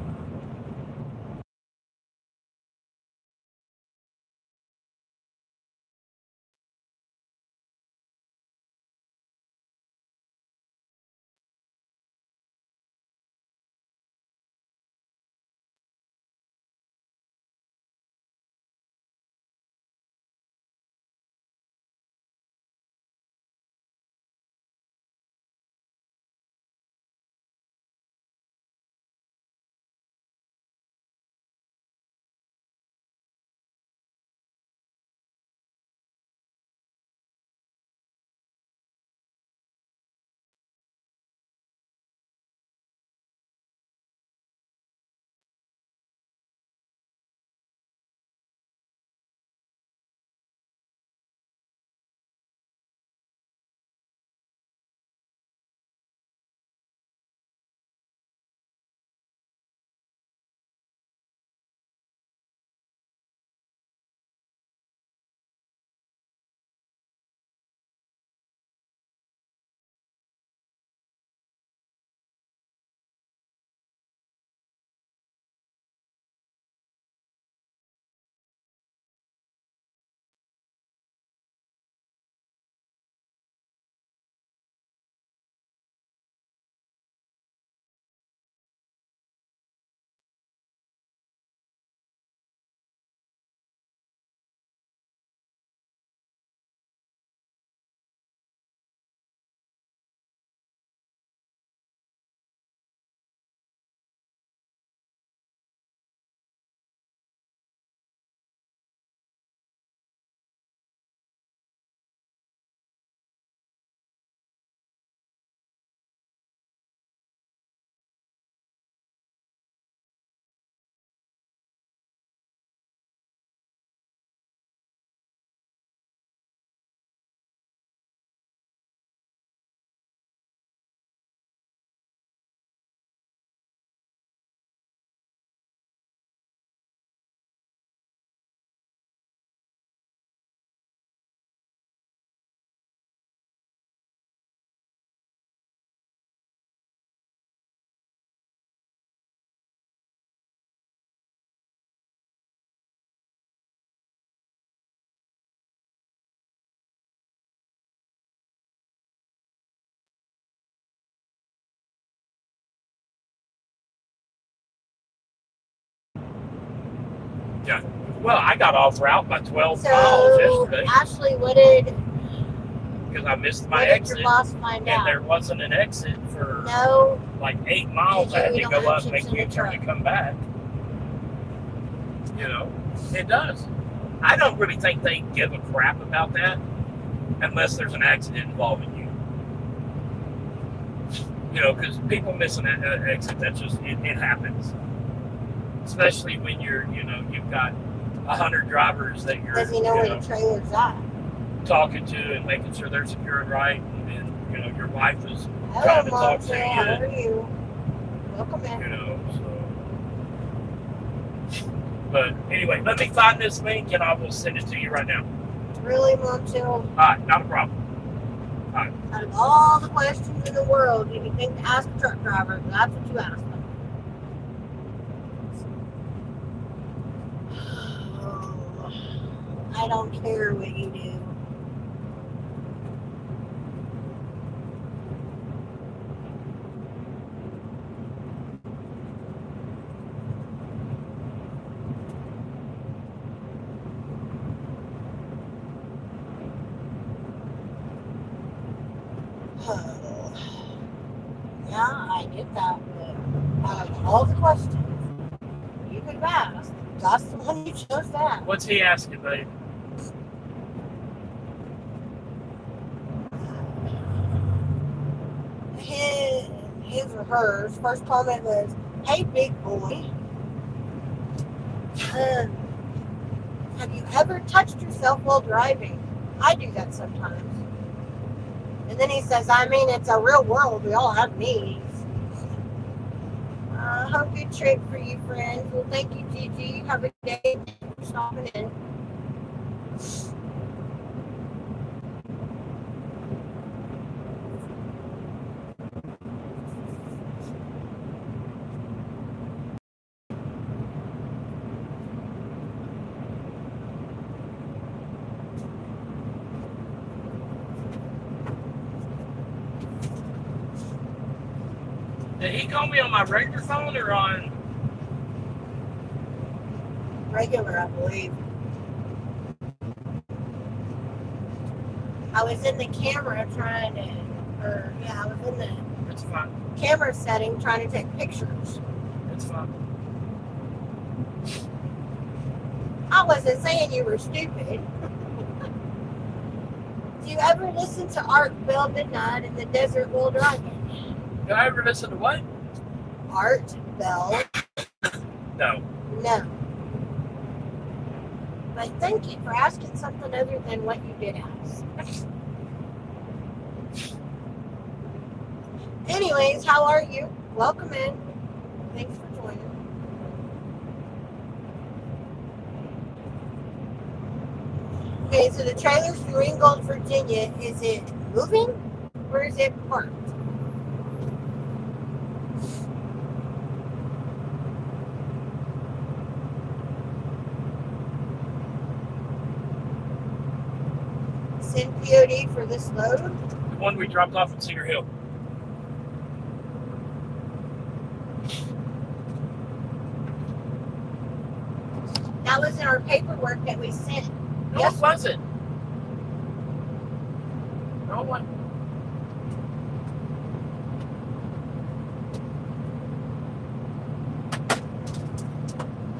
Yeah. Well, I got off route by 12 miles yesterday Ashley, what did because I missed my your exit, boss find and out? there wasn't an exit for No. like 8 miles. I had to go up, make you U-turn, and come back. It does. I don't really think they give a crap about that unless there's an accident involving you. Because people miss an exit. That's just it happens. Especially when you've got 100 drivers that you're Does he know where the trailer's at? talking to and making sure they're secured right, and then your wife is Hello, trying to talk to Montreal. you. How are you? Welcome in. But anyway, let me find this link and I will send it to you right now. Really, Montel? All right, not a problem. Out of all the questions in the world you can think to ask a truck driver, that's what you ask them. I don't care what you do. Yeah, I get that, but out of all the questions you could have asked, that's the one you chose to ask. What's he asking, babe? His or hers first comment was, "Hey, big boy, have you ever touched yourself while driving? I do that sometimes." And then he says, "I mean, it's a real world. We all have needs." Hope good trip for you, friends. Well, thank you, Gigi. Have a good day. Thank you for stopping in. Did he call me on my regular phone or on? Regular, I believe. I was in the camera trying to, I was in the It's fine. camera setting trying to take pictures. It's fine. I wasn't saying you were stupid. Do you ever listen to Art Bell Midnight in the Desert Will Dragon? Did I ever listen to what? Art Bell? No. No. But thank you for asking something other than what you did ask. Anyways, how are you? Welcome in. Thanks for joining. Okay, so the trailer's in Ringgold, Virginia. Is it moving or is it parked? Send POD for this load. The one we dropped off in Cedar Hill. That was in our paperwork that we sent. No, Yes. it wasn't. No one.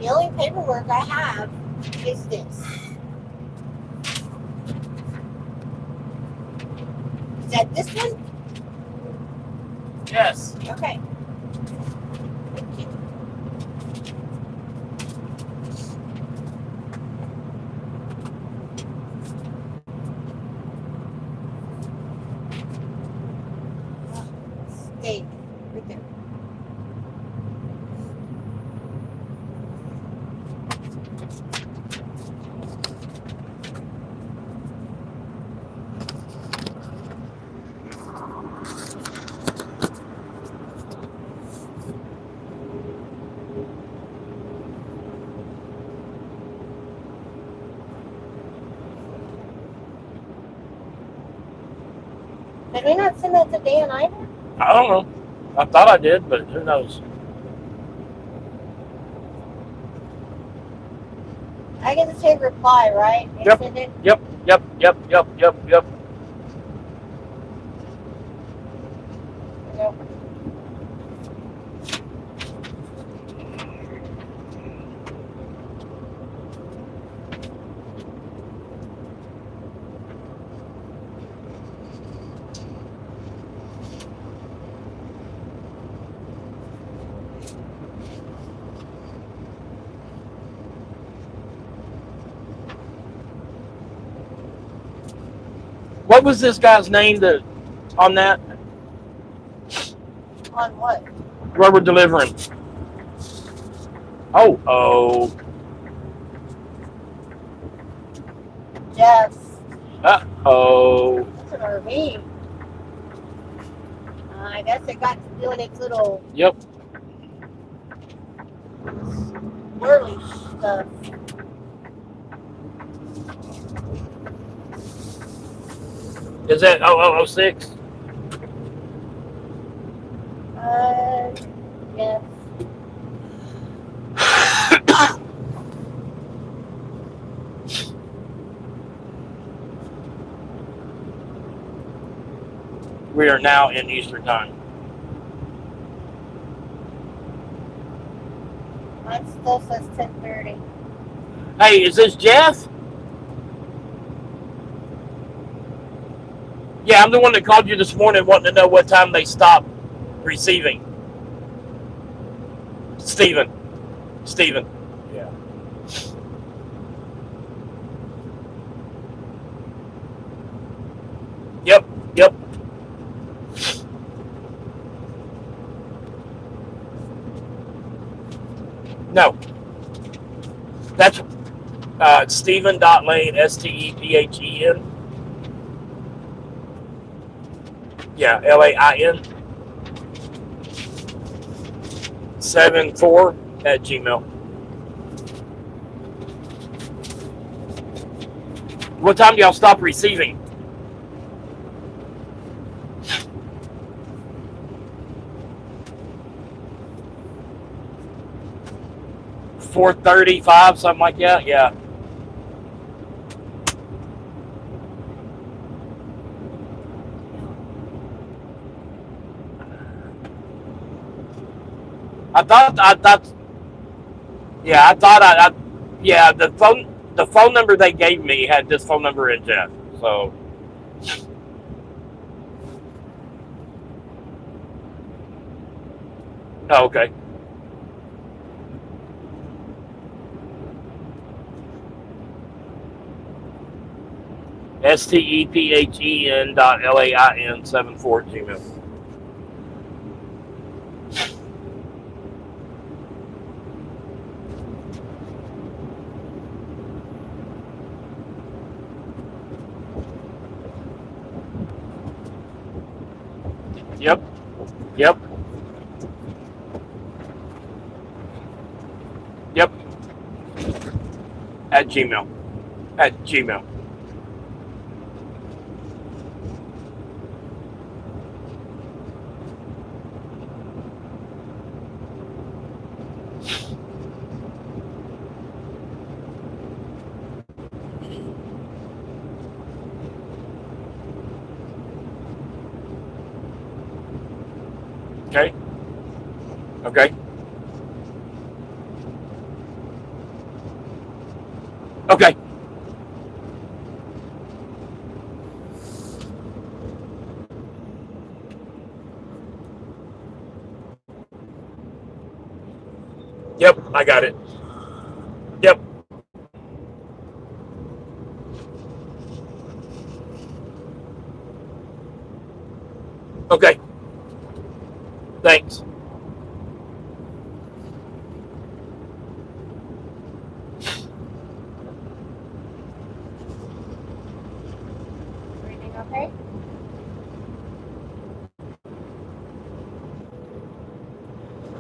The only paperwork I have is this. Is that this one? Yes. Okay. Thank you. Steak. Right there. Did we not send that to Dan either? I don't know. I thought I did, but who knows? I get to say reply, right? And Yep. send it? Yep. Nope. What was this guy's name that on that On what? where we're delivering? Oh. Jeff's. Uh-oh. It's an RV. I guess it got to doing its little Yep. whirly stuff. Is that 0006? Yes. We are now in Eastern time. Mine still says 10:30. Hey, is this Jeff? Yeah, I'm the one that called you this morning wanting to know what time they stopped receiving. Steven. Yeah. Yep. No. That's Stephen.Lane, Stephen. Yeah, LAIN 74 at Gmail. What time do y'all stop receiving? $4:35, something like that. Yeah. I thought. Yeah, yeah, the phone number they gave me had this phone number in Jeff. So. Oh, okay. STEPHEN.LAIN 74 at Gmail. Yep. At Gmail. Okay. Yep, I got it. Yep. Okay. Thanks. Everything okay?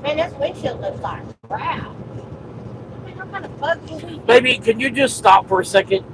Man, this windshield looks like crap. I mean, what kind of bug do we Baby, can you just stop for a second?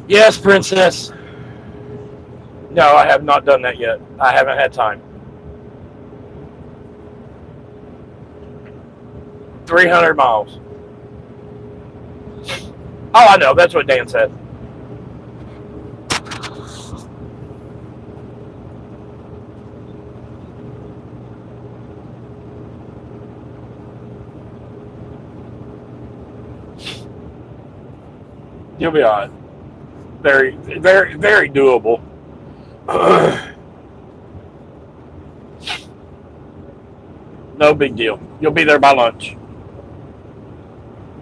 Yes, princess. No, I have not done that yet. I haven't had time. 300 miles. Oh, I know. That's what Dan said. You'll be all right. Very, very, very doable. No big deal. You'll be there by lunch.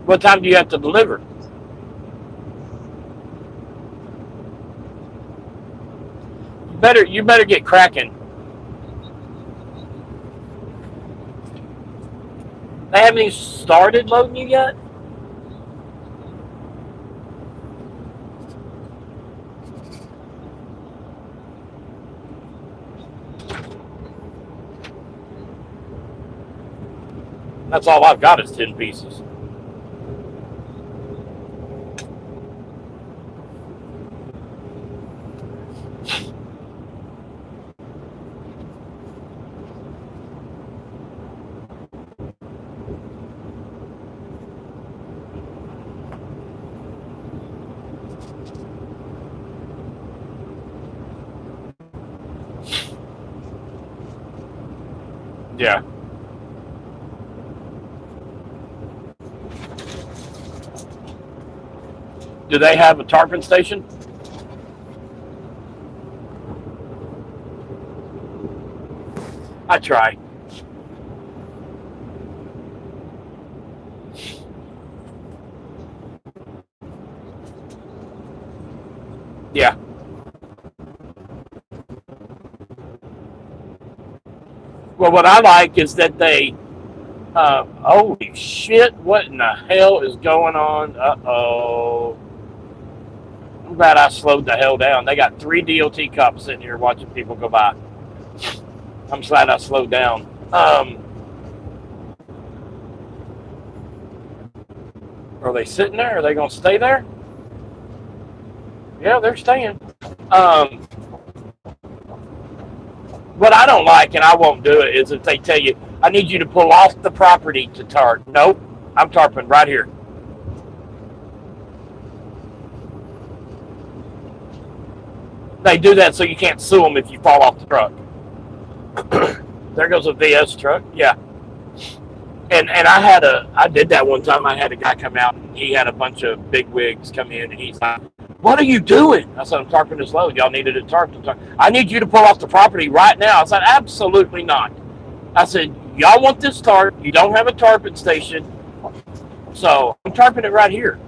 What time do you have to deliver? You better get cracking. They haven't even started loading you yet? That's all I've got is 10 pieces. Yeah. Do they have a Tarping station? I try. Yeah. Well, what I like is that they. Holy shit! What in the hell is going on? Uh-oh. I'm glad I slowed the hell down. They got 3 DOT cops sitting here watching people go by. I'm glad I slowed down. Are they sitting there? Are they going to stay there? Yeah, they're staying. What I don't like, and I won't do it, is if they tell you, I need you to pull off the property to tarp. Nope, I'm tarping right here. They do that so you can't sue them if you fall off the truck. There goes a VS truck. Yeah. And I did that one time. I had a guy come out and he had a bunch of big wigs come in and he's like, "What are you doing?" I said, "I'm tarping this load. Y'all needed it tarped. I need you to pull off the property right now." I said, "Absolutely not." I said, "Y'all want this tarp. You don't have a tarping station. So I'm tarping it right here."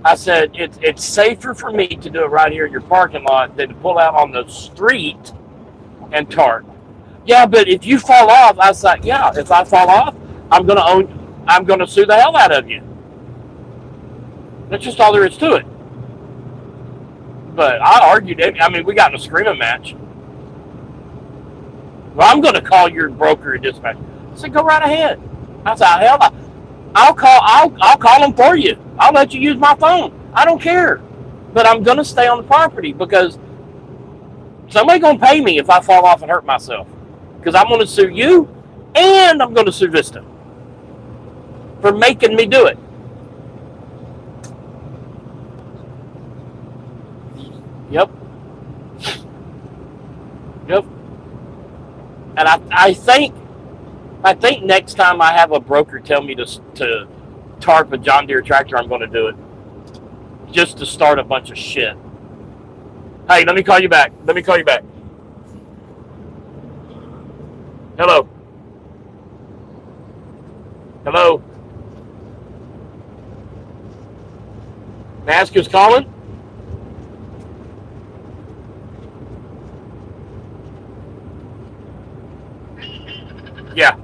I said, it's safer for me to do it right here in your parking lot than to pull out on the street and tarp. Yeah, but if you fall off, I said, yeah, if I fall off, I'm gonna sue the hell out of you. That's just all there is to it. But I argued it. I mean, we got in a screaming match. Well, I'm gonna call your broker and dispatch. I said, go right ahead. I said, hell, I'll call them for you. I'll let you use my phone. I don't care. But I'm gonna stay on the property because somebody's gonna pay me if I fall off and hurt myself. Because I'm gonna sue you and I'm gonna sue Vista for making me do it. Yep. Yep. And I think next time I have a broker tell me to tarp a John Deere tractor, I'm going to do it just to start a bunch of shit. Hey, let me call you back. Hello. Hello. May I ask who's calling? Yeah.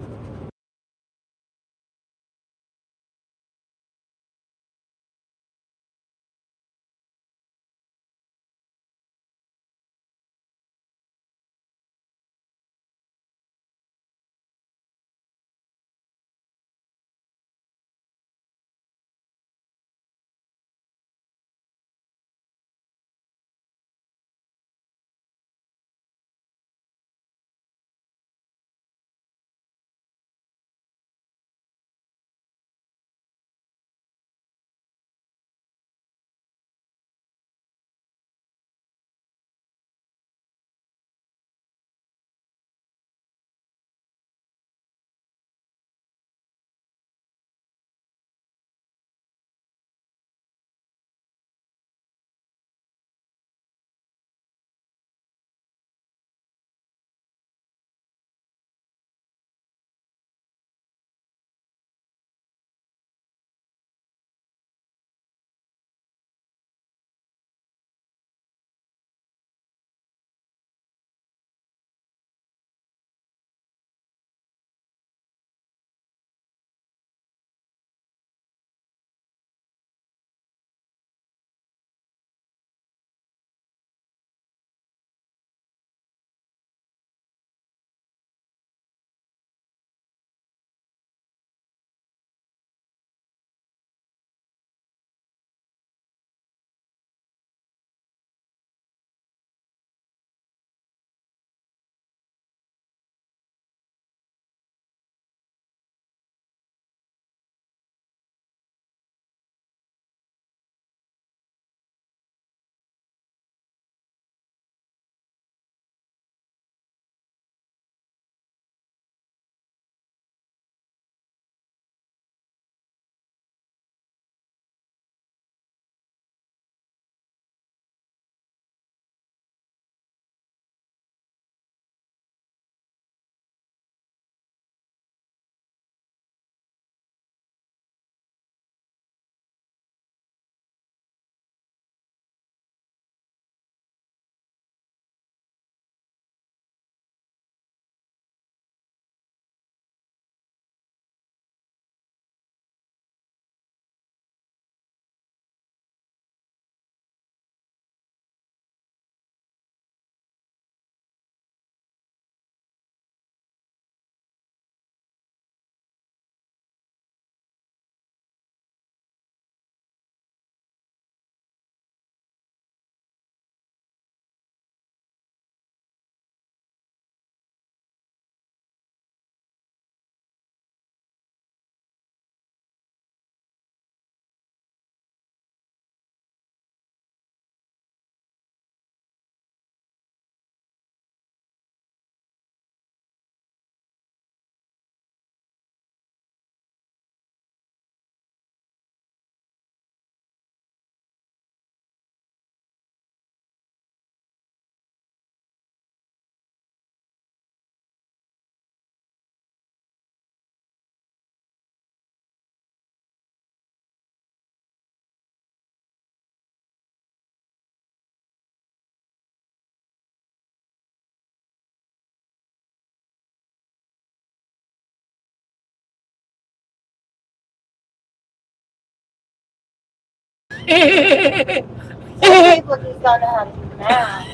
Some people just don't know how to do math.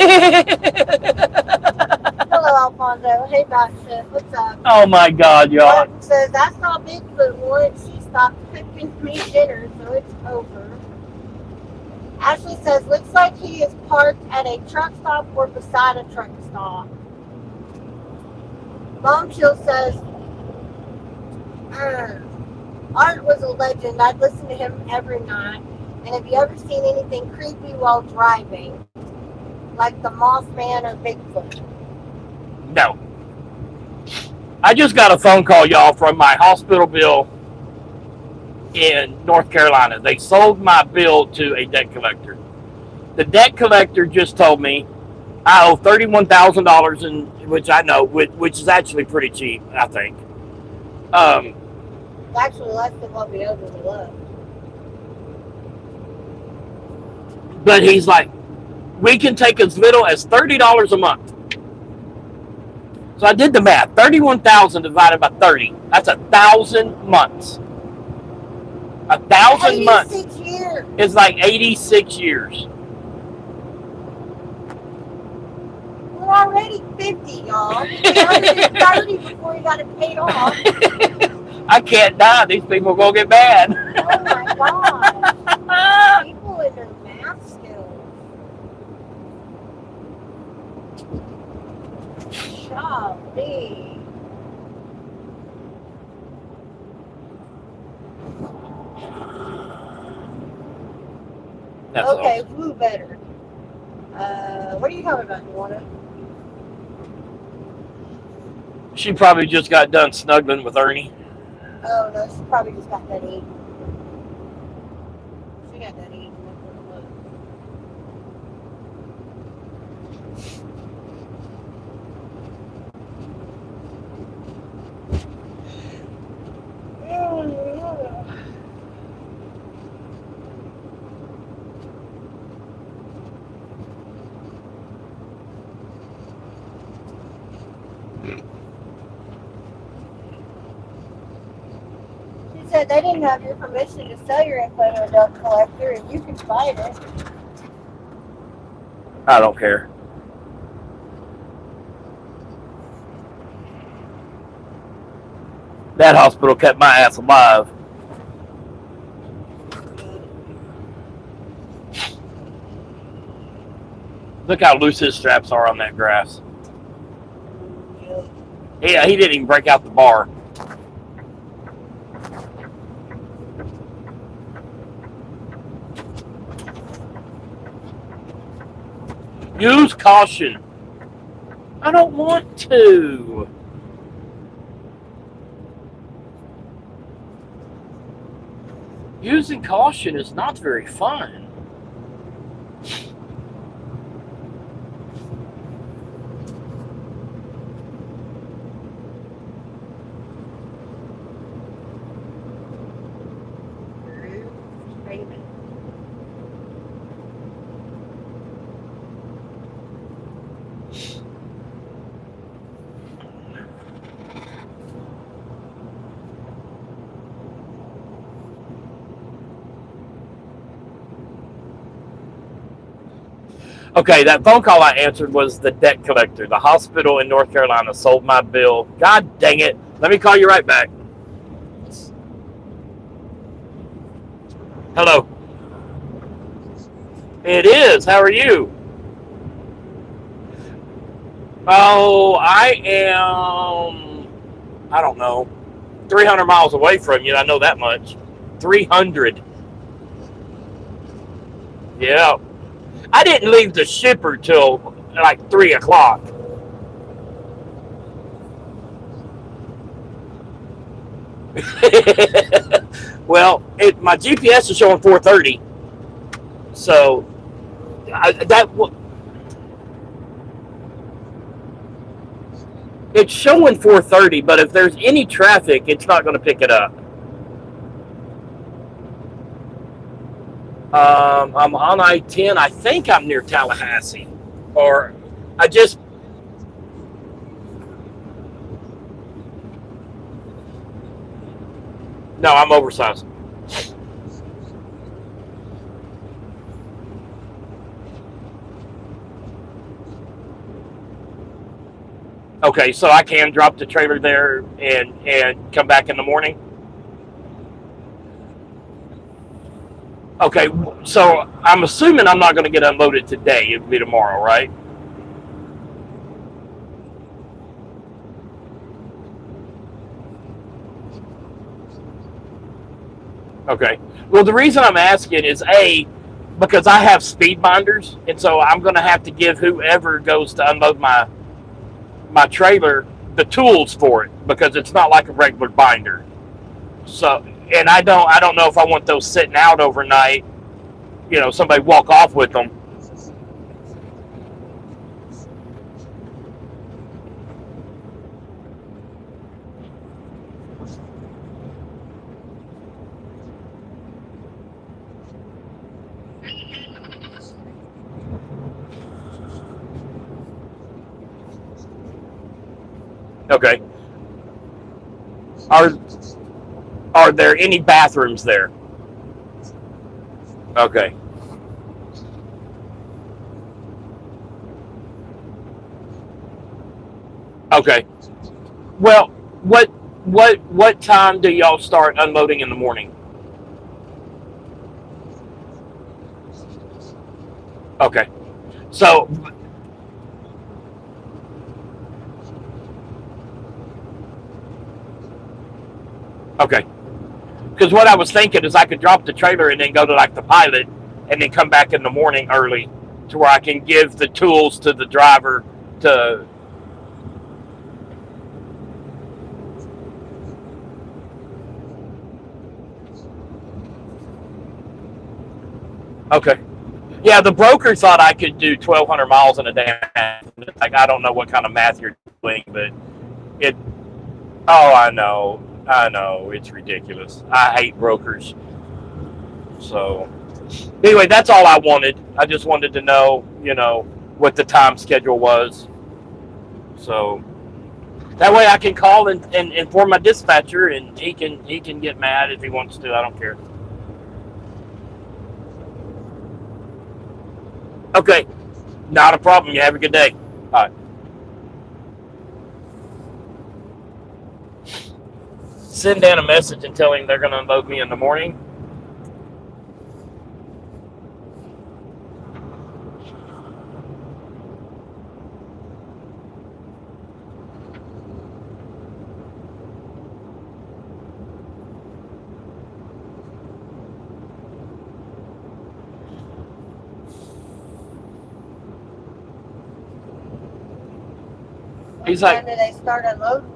Hello, Alfonso. Hey, Baxter. What's up? Oh my God, y'all. Martin says, I saw Bigfoot once. She stopped cooking me dinner, so it's over. Ashley says, looks like he is parked at a truck stop or beside a truck stop. Mom Chill says, Art was a legend. I'd listen to him every night. And have you ever seen anything creepy while driving? Like the Mothman or Bigfoot? No. I just got a phone call, y'all, from my hospital bill in North Carolina. They sold my bill to a debt collector. The debt collector just told me I owe $31,000, in which I know, which is actually pretty cheap, I think. It's actually less than what we owed when we left. But he's like, we can take as little as $30 a month. So I did the math. 31,000 divided by 30. That's 1,000 months. 1,000 months. 86 years. It's like 86 years. We're already 50, y'all. We're already 30 before we got it paid off. I can't die. These people are going to get mad. Oh my God. People with their math skills. Golly. That's Okay, awesome. woo better. What are you talking about, Luana? She probably just got done snuggling with Ernie. Oh no, she probably just got done eating. She got done eating. She said they didn't have your permission to sell your info to a debt collector, and you can fight it. I don't care. That hospital kept my ass alive. Look how loose his straps are on that grass. Yeah, he didn't even break out the bar. Use caution. I don't want to. Using caution is not very fun. Okay, that phone call I answered was the debt collector. The hospital in North Carolina sold my bill. God dang it. Let me call you right back. Hello. It is. How are you? Oh, I don't know, 300 miles away from you. I know that much. 300. Yeah. I didn't leave the shipper till like 3 o'clock. Well, my GPS is showing 4:30. So it's showing 4:30, but if there's any traffic, it's not going to pick it up. I'm on I-10. I think I'm near Tallahassee. Or No, I'm oversized. Okay, so I can drop the trailer there and come back in the morning. Okay, so I'm assuming I'm not going to get unloaded today. It'll be tomorrow, right? Okay. Well, the reason I'm asking is because I have speed binders, and so I'm going to have to give whoever goes to unload my trailer the tools for it because it's not like a regular binder. So, and I don't know if I want those sitting out overnight. You know, somebody walk off with them. Okay. Are there any bathrooms there? Okay. Okay. Well, what time do y'all start unloading in the morning? Okay. So, okay. Because what I was thinking is I could drop the trailer and then go to like the pilot and then come back in the morning early to where I can give the tools to the driver to. Okay. Yeah, the broker thought I could do 1,200 miles in a day. Like, I don't know what kind of math you're doing, but it. Oh, I know. It's ridiculous. I hate brokers. So, anyway, that's all I wanted. I just wanted to know, what the time schedule was. So that way I can call and inform my dispatcher, and he can get mad if he wants to. I don't care. Okay, not a problem. You have a good day. All right. Send Dan a message and tell him they're going to unload me in the morning. He's What like, time do they start unloading?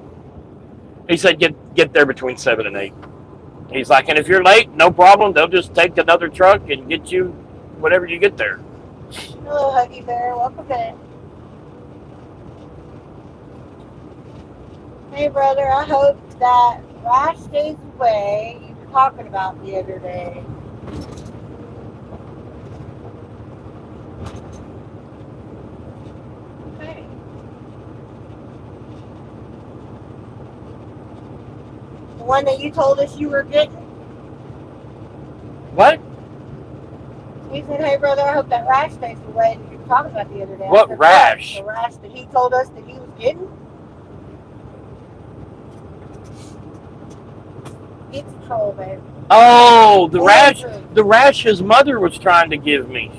he said, get there between 7 and 8. He's like, and if you're late, no problem. They'll just take another truck and get you whenever you get there. Hello, Huggy Bear. Welcome in. Hey, brother. I hope that rash stays away you were talking about the other day. Okay. The one that you told us you were getting? What? He said, hey, brother, I hope that rash stays away that you were talking about the other day. What said, rash? The rash that he told us that he was getting? It's a troll, babe. Oh, the rash his mother was trying to give me.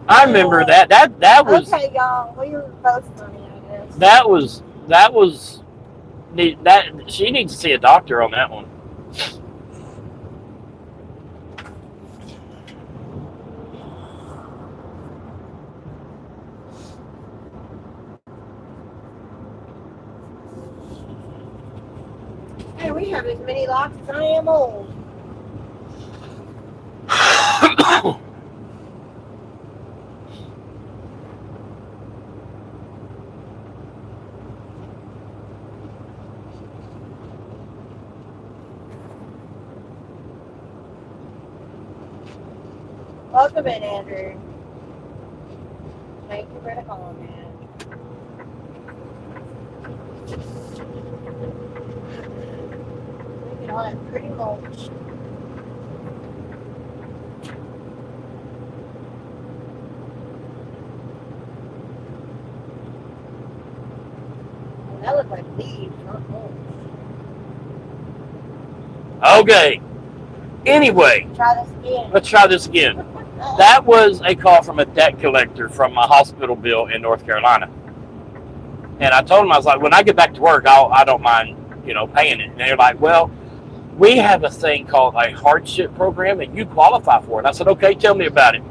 I remember that. That was okay, y'all. We were both funny, I guess. that she needs to see a doctor on that one. Hey, we have as many locks as I am old. Welcome in, Andrew. Thank you for the call, man. Look at all that pretty mulch. sound like leaves, not mold. Okay. Anyway, Try this again. let's try this again. That was a call from a debt collector from my hospital bill in North Carolina. And I told them, I was like, when I get back to work, I don't mind, paying it. And they're like, well, we have a thing called a hardship program, and you qualify for it. I said, okay, tell me about it.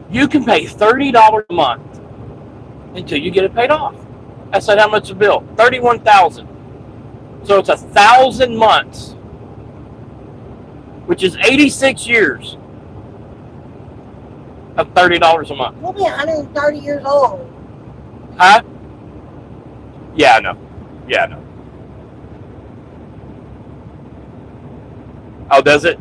You can pay $30 a month until you get it paid off. I said, how much is the bill? $31,000. So it's 1,000 months, which is 86 years of $30 a month. We'll be 130 years old. Huh? Yeah, I know. Oh, does it?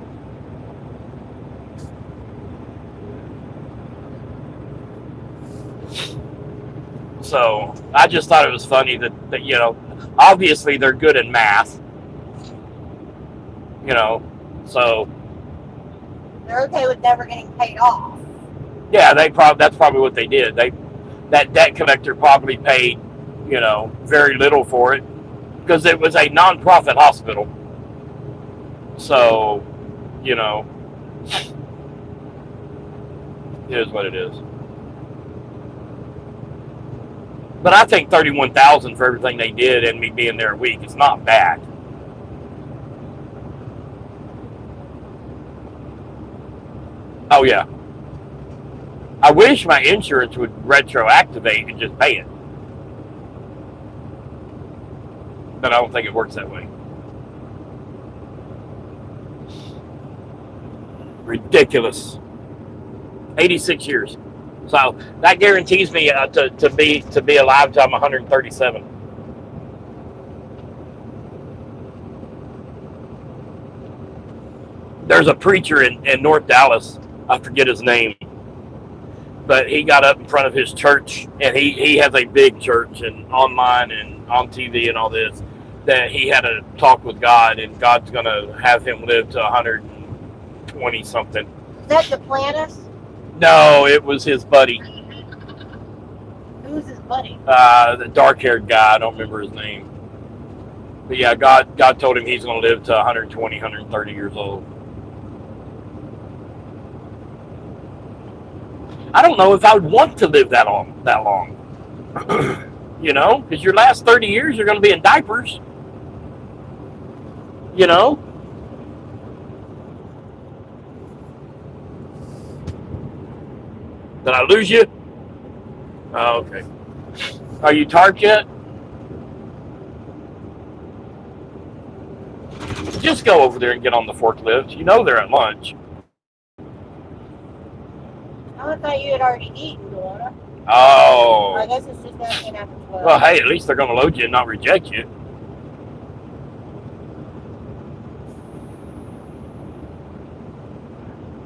So I just thought it was funny that obviously they're good in math. So They're okay with never getting paid off. yeah, that's probably what they did. That debt collector probably paid, very little for it because it was a non-profit hospital. So, it is what it is. But I think $31,000 for everything they did and me being there a week is not bad. Oh yeah. I wish my insurance would retroactivate and just pay it. But I don't think it works that way. Ridiculous. 86 years. So that guarantees me to be alive till I'm 137. There's a preacher in North Dallas. I forget his name. But he got up in front of his church, and he has a big church and online and on TV and all this, that he had a talk with God, and God's going to have him live to 120 something. Is that Duplantis? No, it was his buddy. Who's his buddy? The dark-haired guy. I don't remember his name. But yeah, God told him he's going to live to 120, 130 years old. I don't know if I would want to live that long. Because your last 30 years you're going to be in diapers. Did I lose you? Oh, okay. Are you tarped yet? Just go over there and get on the forklift. They're at lunch. I thought you had already eaten, Luana. Oh. I guess it's just 19 after 12. Well, hey, at least they're going to load you and not reject you.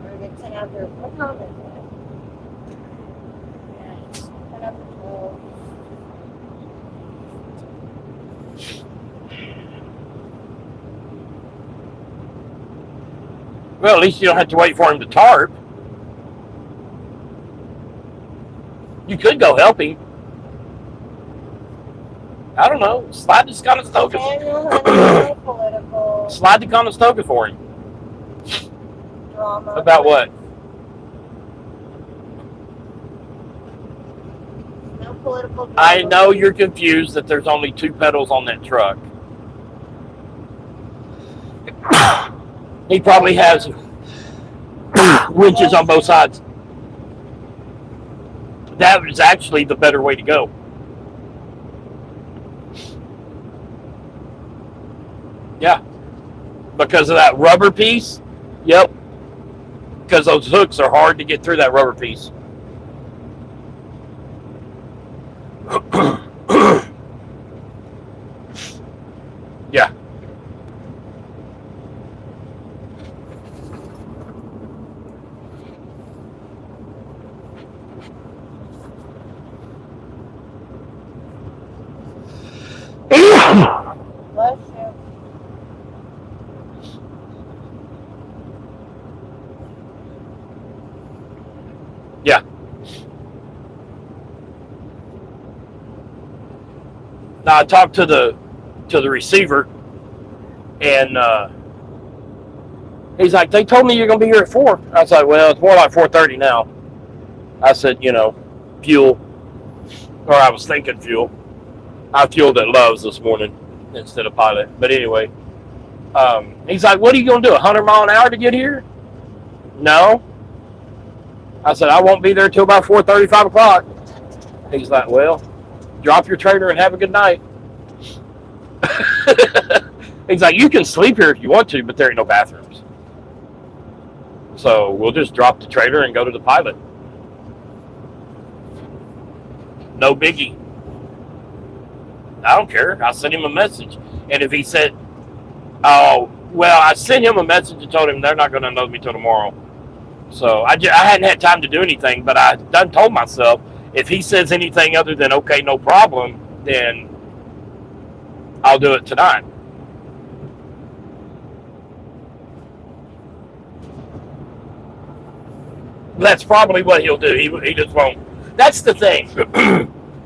Or get 10 after, what time is it? Yeah, 10 after 12. Well, at least you don't have to wait for him to tarp. You could go help him. I don't know. Slide the Conestoga. Slide the Conestoga for him. Drama. About what? No political drama. I know you're confused that there's only 2 pedals on that truck. He probably has winches on both sides. That was actually the better way to go. Yeah. Because of that rubber piece? Yep. Because those hooks are hard to get through that rubber piece. Yeah. Bless you. Yeah. Now I talked to the receiver, and he's like, they told me you're gonna be here at 4. I was like, well, it's more like 4:30 now. I said, fuel, or I was thinking fuel. I fueled at Love's this morning instead of Pilot. But anyway, he's like, what are you gonna do? 100 mile an hour to get here? No. I said, I won't be there till about 4:30, 5 o'clock. He's like, well, drop your trailer and have a good night. He's like, you can sleep here if you want to, but there ain't no bathrooms. So we'll just drop the trailer and go to the Pilot. No biggie. I don't care. I sent him a message. And if he said, oh, well, I sent him a message and told him they're not going to know me till tomorrow. So I hadn't had time to do anything, but I done told myself, if he says anything other than, okay, no problem, then I'll do it tonight. That's probably what he'll do. He just won't. That's the thing.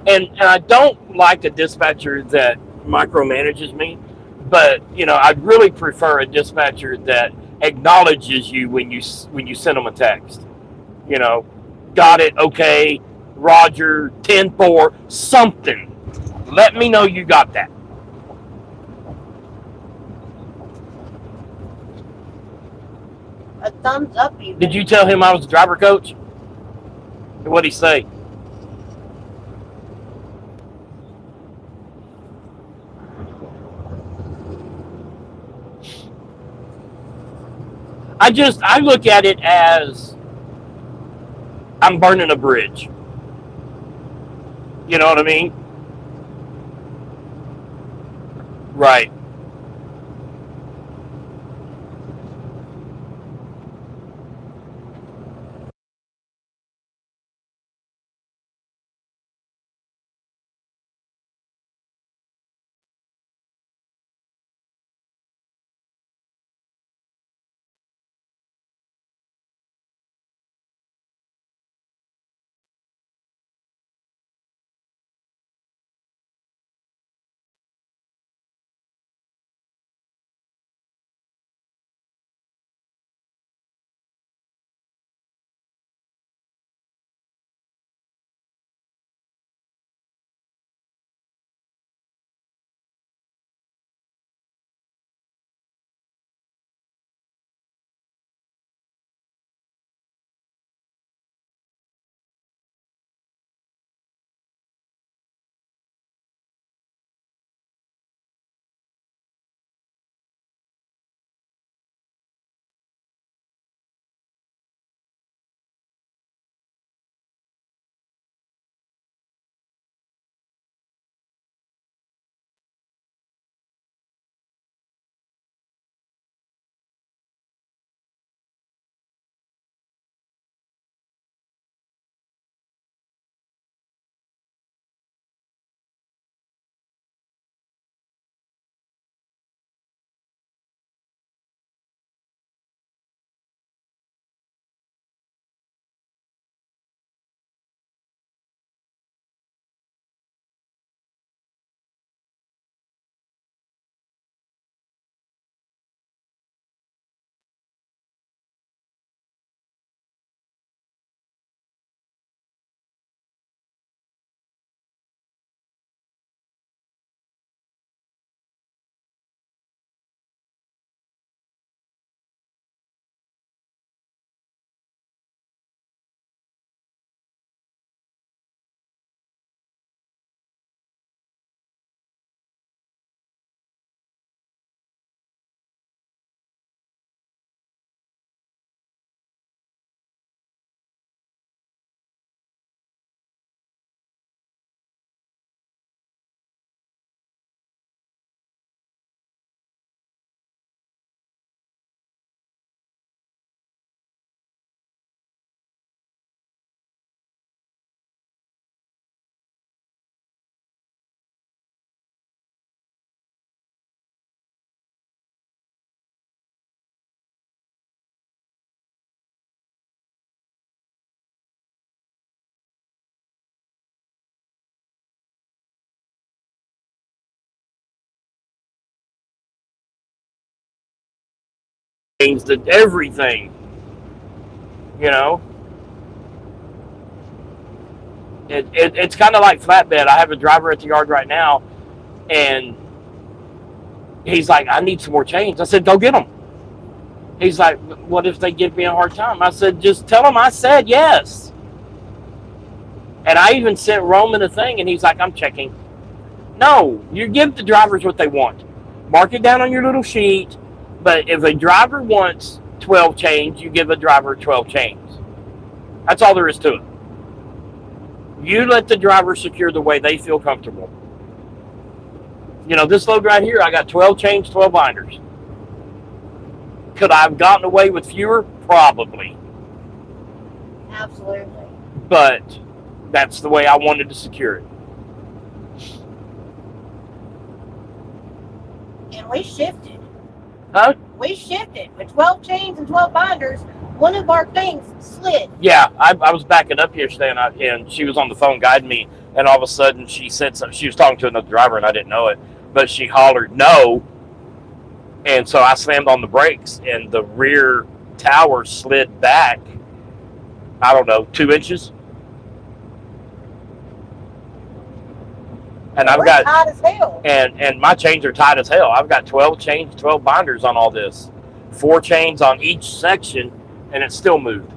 And I don't like a dispatcher that micromanages me, but I'd really prefer a dispatcher that acknowledges you when you send them a text. Got it, okay, Roger, 10-4, something. Let me know you got that. A thumbs up, even. Did you tell him I was a driver coach? What'd he say? I look at it as I'm burning a bridge. You know what I mean? Right. changed everything. You know, it's kind of like flatbed. I have a driver at the yard right now, and he's like, I need some more chains. I said, go get them. He's like, what if they give me a hard time? I said, just tell them I said yes. And I even sent Roman a thing, and he's like, I'm checking. No, you give the drivers what they want. Mark it down on your little sheet. But if a driver wants 12 chains, you give a driver 12 chains. That's all there is to it. You let the driver secure the way they feel comfortable. You know, this load right here, I got 12 chains, 12 binders. Could I have gotten away with fewer? Probably. Absolutely. But that's the way I wanted to secure it. And we shifted. Huh? We shifted. With 12 chains and 12 binders, one of our things slid. Yeah, I was backing up yesterday, and she was on the phone guiding me, and all of a sudden she said something. She was talking to another driver, and I didn't know it, but she hollered no, and so I slammed on the brakes, and the rear tower slid back, I don't know, 2 inches. And I've got tight as hell. And my chains are tight as hell. I've got 12 chains, 12 binders on all this, 4 chains on each section, and it still moved.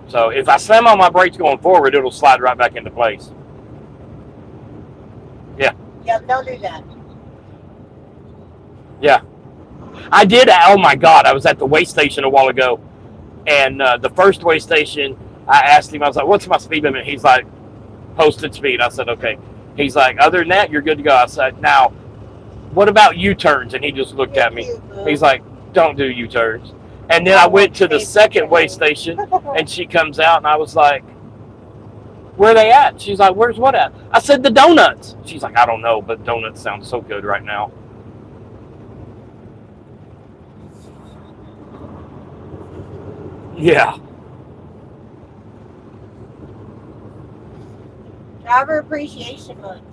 So if I slam on my brakes going forward, it'll slide right back into place. Yeah. Yeah, don't do that. Yeah. I did. Oh my God. I was at the weigh station a while ago, and the first weigh station, I asked him, I was like, what's my speed limit? He's like, posted speed. I said, okay. He's like, other than that, you're good to go. I said, now, what about U-turns? And he just looked at me. He's like, don't do U-turns. And then I went to the second weigh station, and she comes out, and I was like, where are they at? She's like, where's what at? I said, the donuts. She's like, I don't know, but donuts sound so good right now. Yeah. Driver Appreciation Month.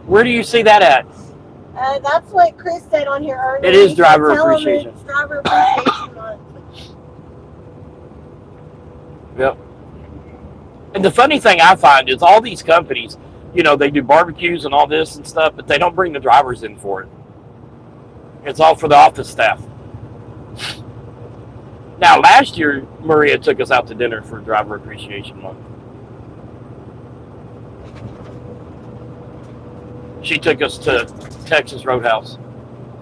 Where do you see that at? That's what Chris said on here earlier. It is He Driver said, "Tell him Appreciation." it's Driver Appreciation Month. Yep. And the funny thing I find is all these companies, you know, they do barbecues and all this and stuff, but they don't bring the drivers in for it. It's all for the office staff. Now, last year, Maria took us out to dinner for Driver Appreciation Month. She took us to Texas Roadhouse.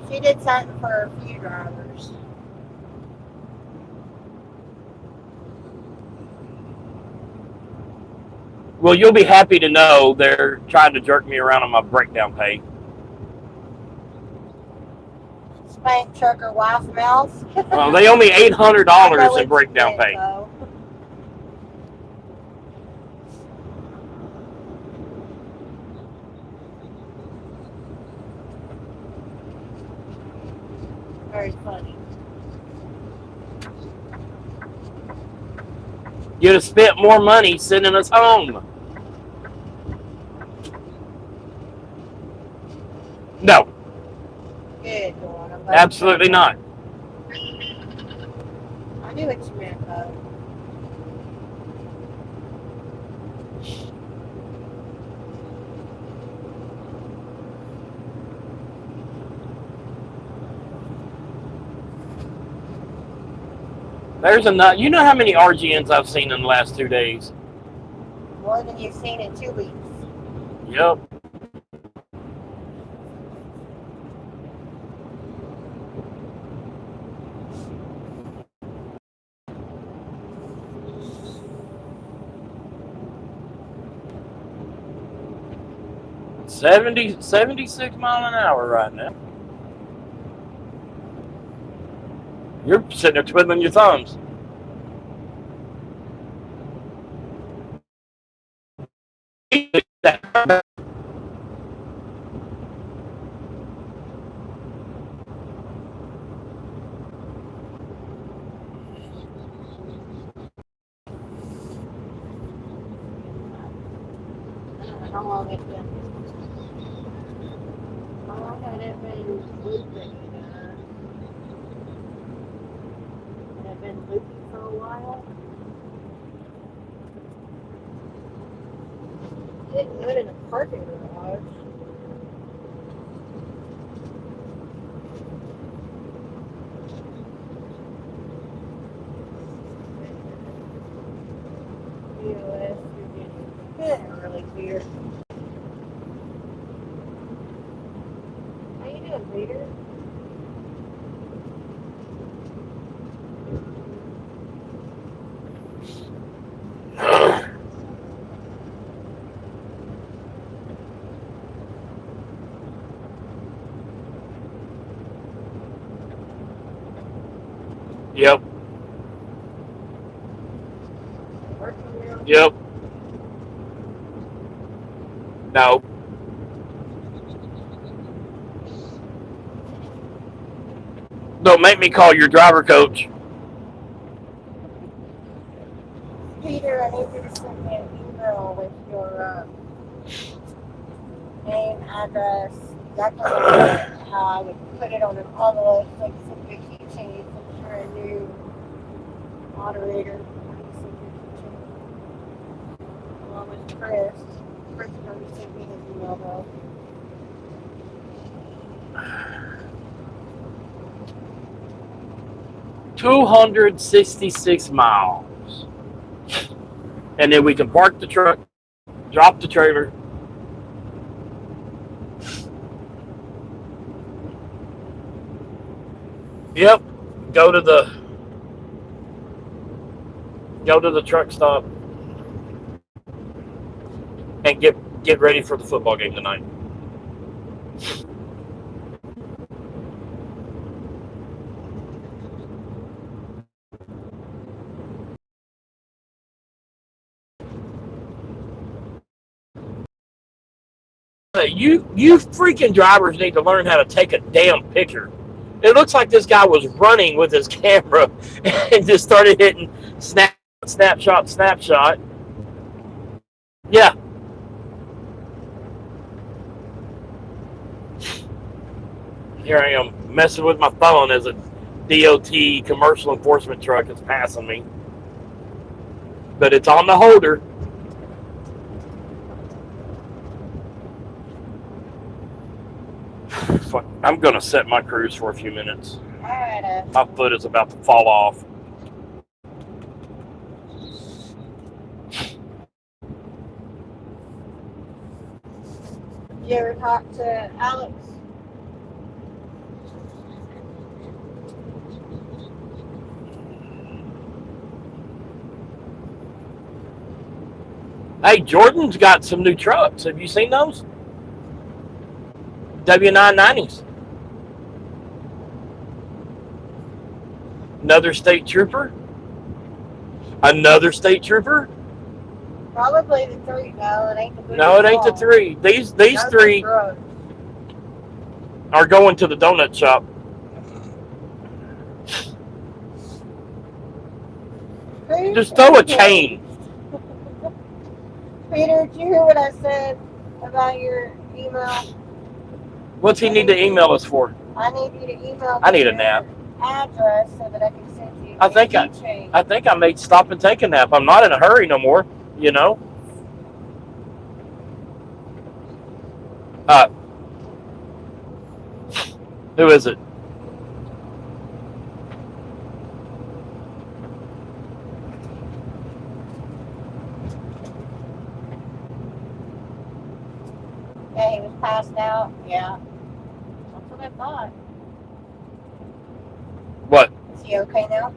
She did something for a few drivers. Well, you'll be happy to know they're trying to jerk me around on my breakdown pay. Spank trucker wife mouth. Well, they owe me $800 in breakdown pay. Very funny. You'd have spent more money sending us home. No, Good Lord. I'm glad absolutely you not. I knew what you meant, though. There's a nut. You know how many RGNs I've seen in the last 2 days? More than you've seen in 2 weeks. Yep. $76 miles an hour right now. You're sitting there twiddling your thumbs. How long it's been? Oh, I got it ready was looping. And I've been looping for a while. Didn't do it in a parking garage. POS, you're getting really weird. How you doing, Peter? Yep. Working real Yep. No. Don't make me call your driver coach. Peter, I need you to send me an email with your name, address, exactly how I would put it on an envelope, like some big keychain for a new moderator. Along with Chris. Chris already sent me his email though. $266 miles. And then we can park the truck, drop the trailer. Yep. Go to the truck stop and get ready for the football game tonight. You freaking drivers need to learn how to take a damn picture. It looks like this guy was running with his camera and just started hitting snapshot. Yeah. Here I am messing with my phone as a DOT commercial enforcement truck is passing me. But it's on the holder. I'm going to set my cruise for a few minutes. Alright, My foot is about to fall off. did you ever talk to Alex? Hey, Jordan's got some new trucks. Have you seen those? W990s. Another state trooper? Another state trooper? Probably the 3. No, it ain't the 3. No, it ain't the 3. These Those 3 are are going to the donut shop. drugs. Just throw a chain. Peter, did you hear what I said about your email? What's he need to email us for? I need you to email me I need a your nap. address so that I can send you I think keychain. I think I may stop and take a nap. I'm not in a hurry no more, you know. Who is it? Yeah, he was passed out. Yeah. That's what I thought. What? Is he okay now?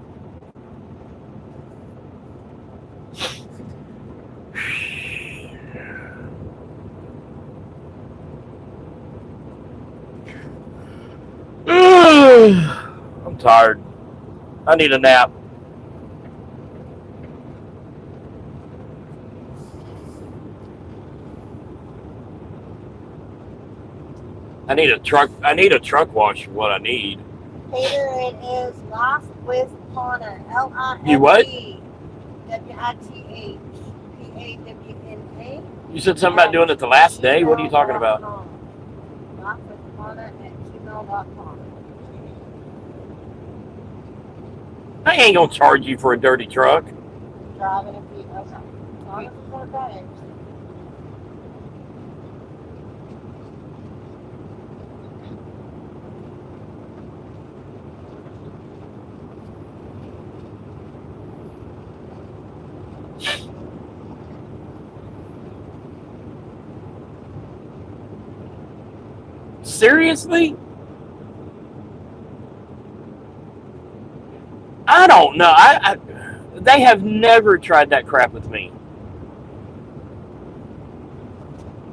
I'm tired. I need a nap. I need a truck wash. What I need. Peter, it is lifewithpawna. You what? LIFEWITHPAWNA. You said something about doing it the last day. What are you talking about? Lifewithpawna@gmail.com. gmail.com. I ain't gonna charge you for a dirty truck. Driving a few. Okay. Honestly, okay. Seriously? I don't know. They have never tried that crap with me.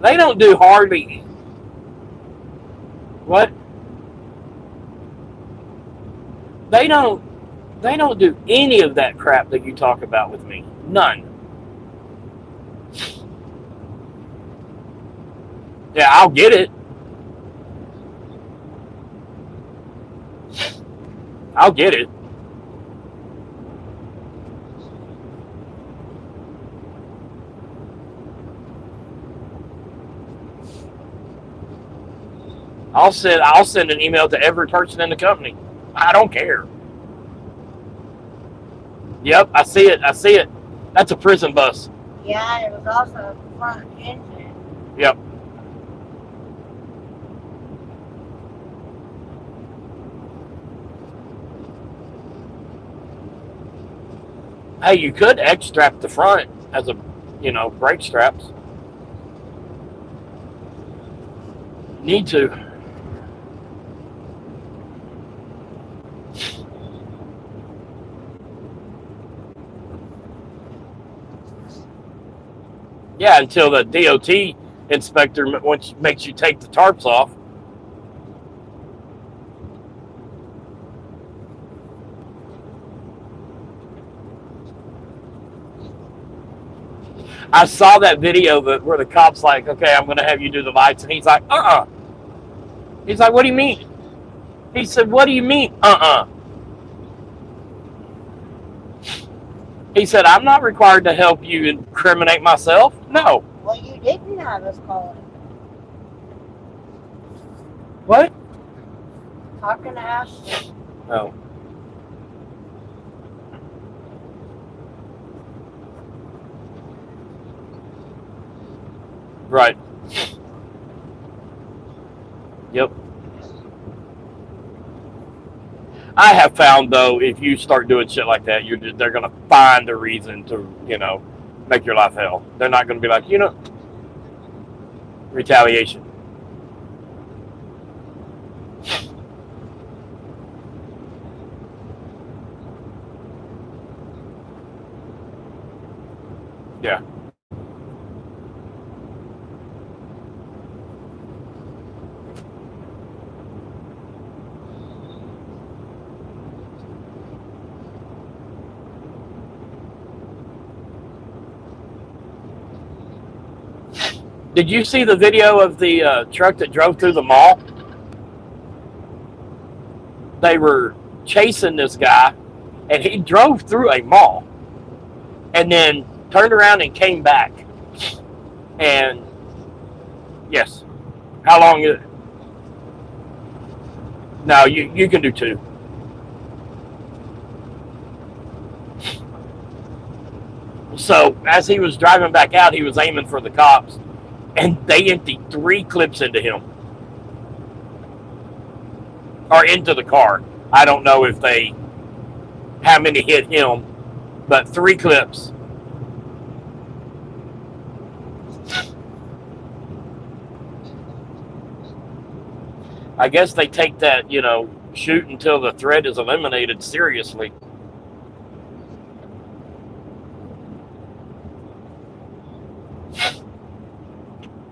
They don't do hardly. What? They don't do any of that crap that you talk about with me. None. Yeah, I'll get it. I'll get it. I'll send an email to every person in the company. I don't care. Yep, I see it. That's a prison bus. Yeah, it was also a front engine. Yep. Hey, you could X-strap the front as a, brake straps. Need to. Yeah, until the DOT inspector makes you take the tarps off. I saw that video where the cop's like, okay, I'm going to have you do the lights. And he's like, He's like, what do you mean? He said, what do you mean, He said, I'm not required to help you incriminate myself. No. Well, you didn't have us call it. What? Talking to Ashley. Oh. Right. Yep. I have found, though, if you start doing shit like that, they're going to find a reason to, make your life hell. They're not going to be like, retaliation. Yeah. Did you see the video of the truck that drove through the mall? They were chasing this guy, and he drove through a mall, and then turned around and came back. And yes, how long is it? No, you can do 2. So as he was driving back out, he was aiming for the cops, and they emptied 3 clips into him, or into the car. I don't know how many hit him, but 3 clips. I guess they take that, shoot until the threat is eliminated seriously.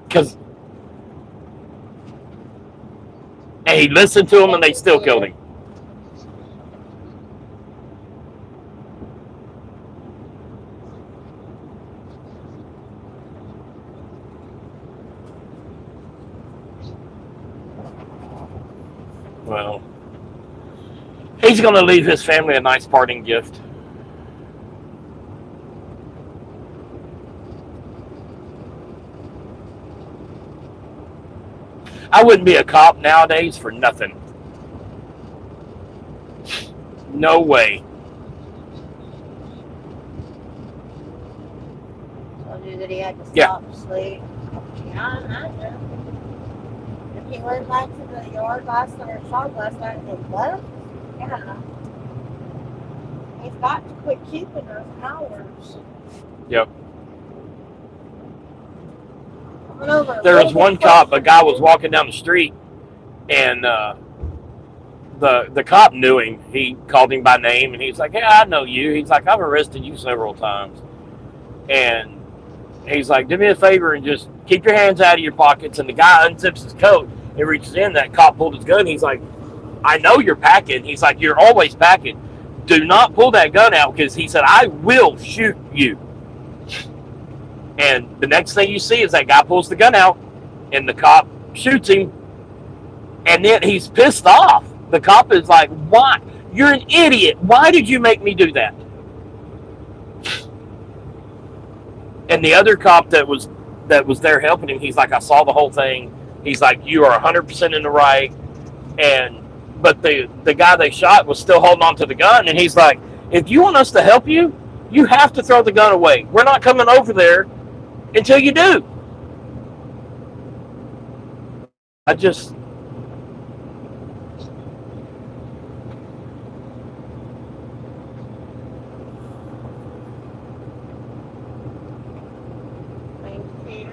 Because he listened to him and they still killed him. Well, he's going to leave his family a nice parting gift. I wouldn't be a cop nowadays for nothing. No way. Told you that he had to Yeah. stop to sleep. Yeah, I know. If he went back to the yard last night or shop last night and left, yeah. He's got to quit keeping those hours. Yep. Coming over There was really one quick cop, for a guy me. was walking down the street, and the cop knew him. He called him by name, and he's like, "Yeah, I know you." He's like, "I've arrested you several times." And he's like, "Do me a favor and just keep your hands out of your pockets." And the guy unzips his coat and reaches in. That cop pulled his gun. He's like, "I know you're packing." He's like, "You're always packing. Do not pull that gun out," because he said, "I will shoot you." And the next thing you see is that guy pulls the gun out, and the cop shoots him. And then he's pissed off. The cop is like, "Why? You're an idiot. Why did you make me do that?" And the other cop that was there helping him, he's like, "I saw the whole thing." He's like, "You are 100% in the right." But the guy they shot was still holding on to the gun, and he's like, "If you want us to help you, you have to throw the gun away. We're not coming over there until you do." I just... Thanks, Peter.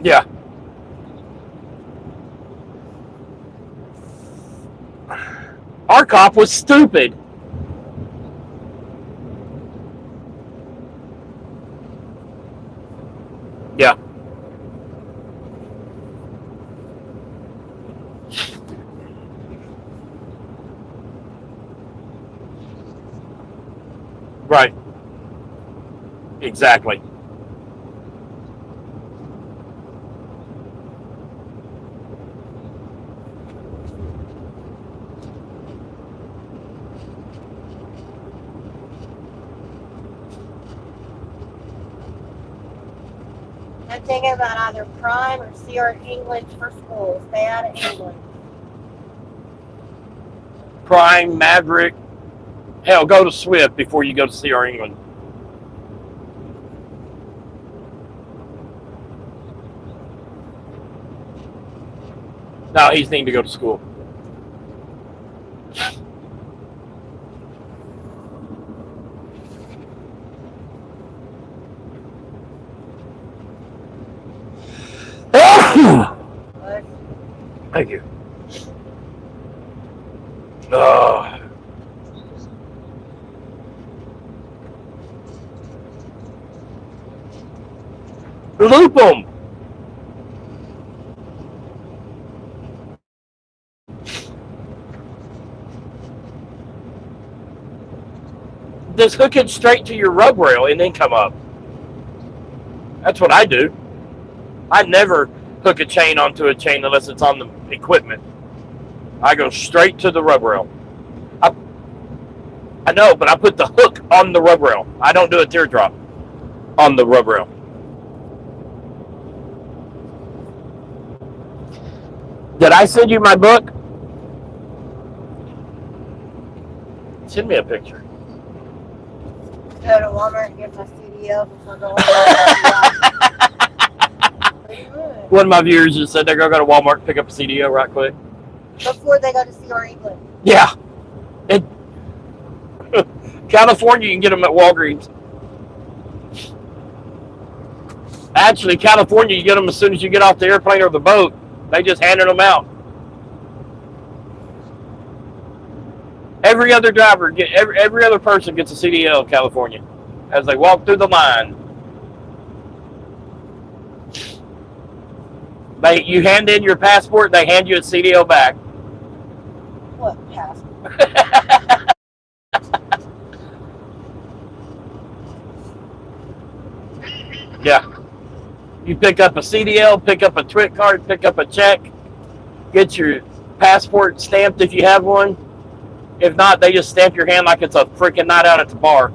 Yeah. Our cop was stupid. Yeah. Right. Exactly. I'm thinking about either Prime or CR English for school. Stay out of England. Prime, Maverick. Hell, go to Swift before you go to CR England. No, he's needing to go to school. But Thank you. Oh. Loop them. Just hook it straight to your rub rail and then come up. That's what I do. I never hook a chain onto a chain unless it's on the equipment. I go straight to the rub rail. I know, but I put the hook on the rub rail. I don't do a teardrop on the rub rail. Did I send you my book? Send me a picture. go to Walmart and get my CDL before going to One of my viewers just said they're going to go to Walmart and pick up a CDO right quick. before they go to CR England. Yeah. And California, you can get them at Walgreens. Actually, California, you get them as soon as you get off the airplane or the boat. They just handed them out. Every other driver, every other person gets a CDL in California as they walk through the line. You hand in your passport, they hand you a CDL back. What passport? Yeah. You pick up a CDL, pick up a TWIC card, pick up a check, get your passport stamped if you have one. If not, they just stamp your hand like it's a freaking night out at the bar.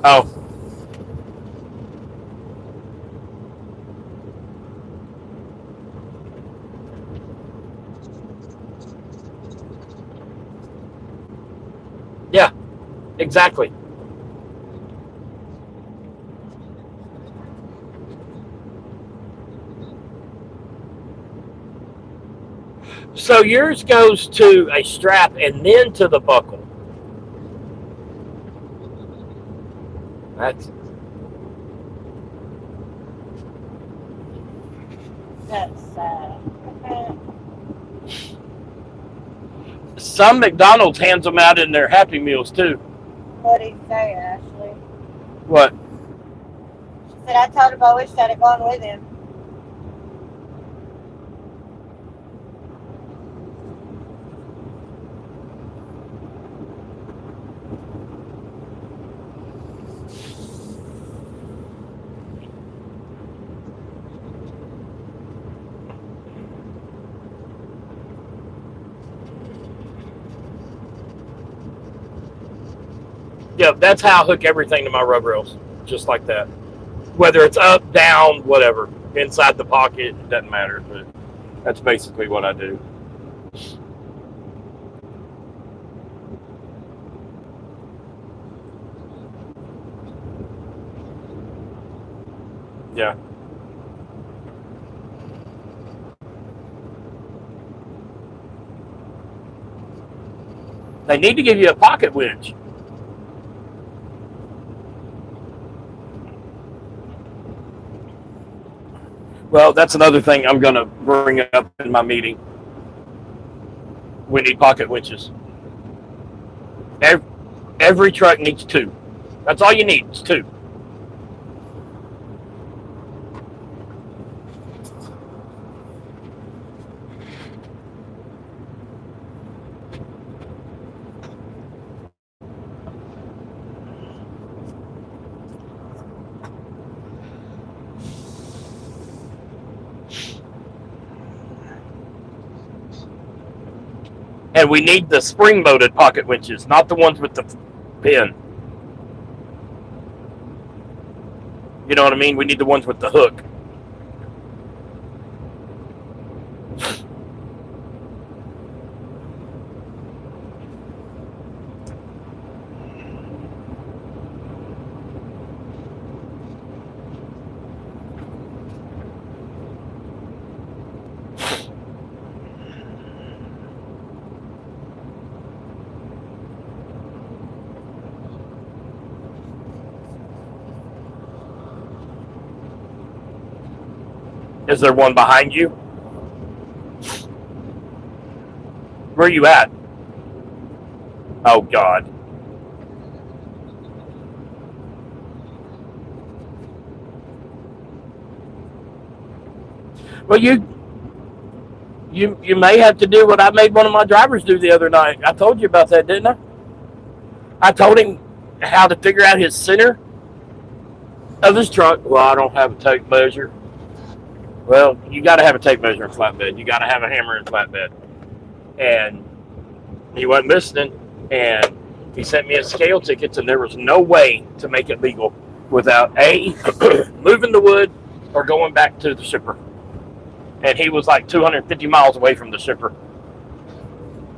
Oh. Yeah, exactly. So yours goes to a strap and then to the buckle. That's That's some McDonald's hands them out in their Happy Meals too. what did he say, Ashley? What? She said, I told him I wish I'd have gone with him. Yeah, that's how I hook everything to my rub rails, just like that. Whether it's up, down, whatever, inside the pocket, it doesn't matter. But that's basically what I do. Yeah. They need to give you a pocket winch. Well, that's another thing I'm going to bring up in my meeting. We need pocket winches. Every truck needs two. That's all you need, is two. And we need the spring-loaded pocket winches, not the ones with the pin. You know what I mean? We need the ones with the hook. Is there one behind you? Where are you at? Oh, God. Well, you may have to do what I made one of my drivers do the other night. I told you about that, didn't I? I told him how to figure out his center of his truck. Well, I don't have a tape measure. Well, you got to have a tape measure in flatbed. You got to have a hammer in flatbed. And he wasn't listening. And he sent me a scale tickets, and there was no way to make it legal without A, moving the wood or going back to the shipper. And he was like 250 miles away from the shipper.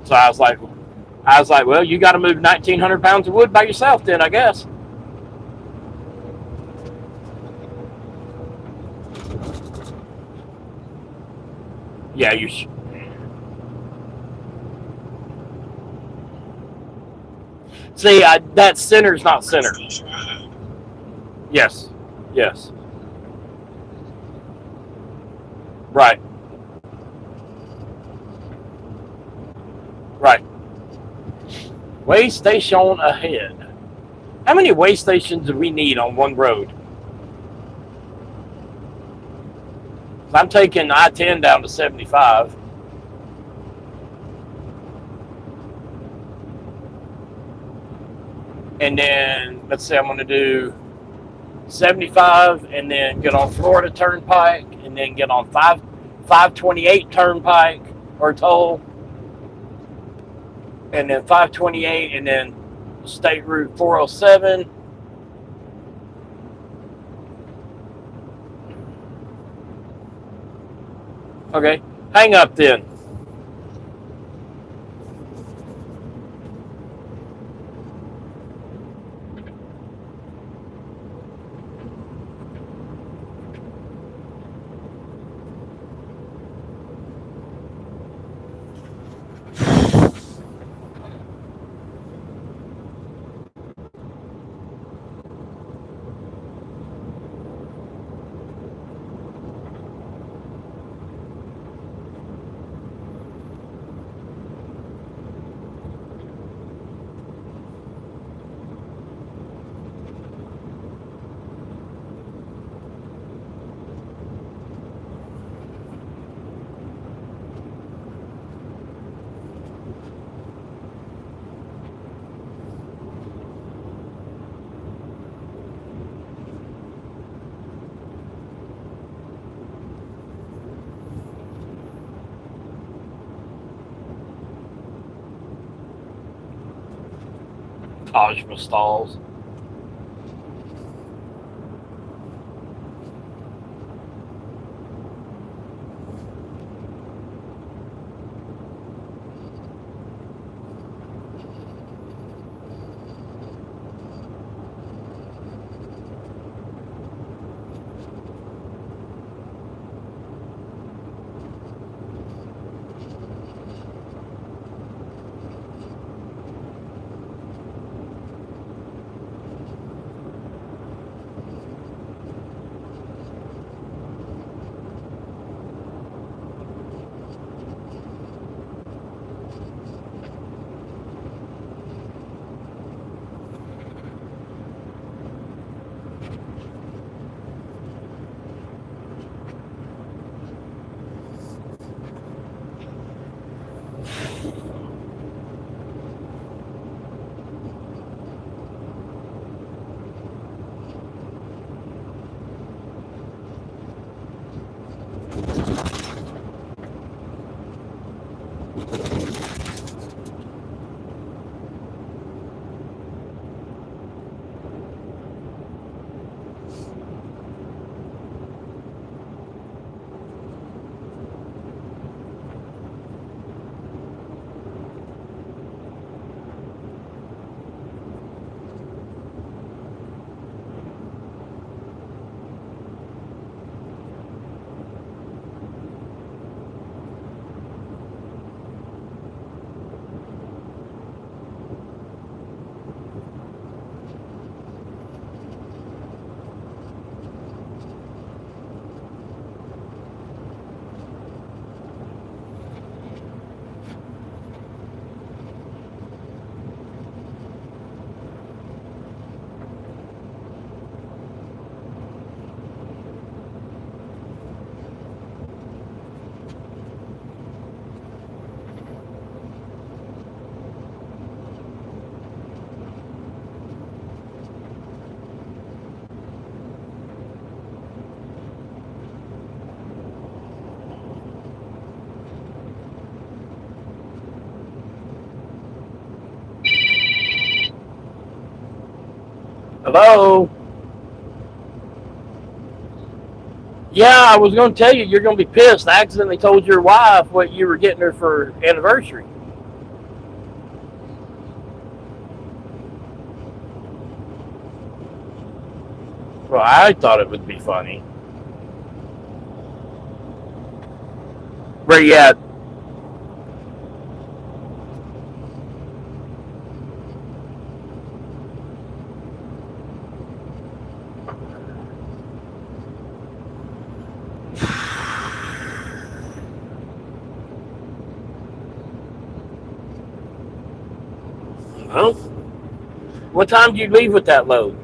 So I was like, well, you got to move 1,900 pounds of wood by yourself then, I guess. Yeah, you should. See, that center's not center. Station ahead. Yes. Yes. Right. Right. Way station ahead. How many way stations do we need on one road? I'm taking I-10 down to 75. And then, let's say I'm going to do 75 and then get on Florida Turnpike and then get on 528 Turnpike or toll. And then 528 and then State Route 407. Okay, hang up then. Tajma stalls. Hello? Yeah, I was going to tell you, you're going to be pissed. I accidentally told your wife what you were getting her for anniversary. Well, I thought it would be funny. Where you at? Well, what time do you leave with that load?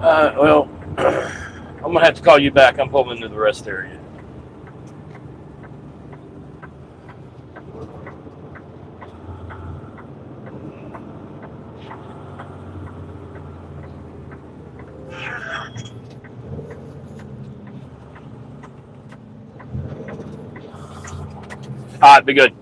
Well, I'm gonna have to call you back. I'm pulling into the rest area. Rear left. All right, be good.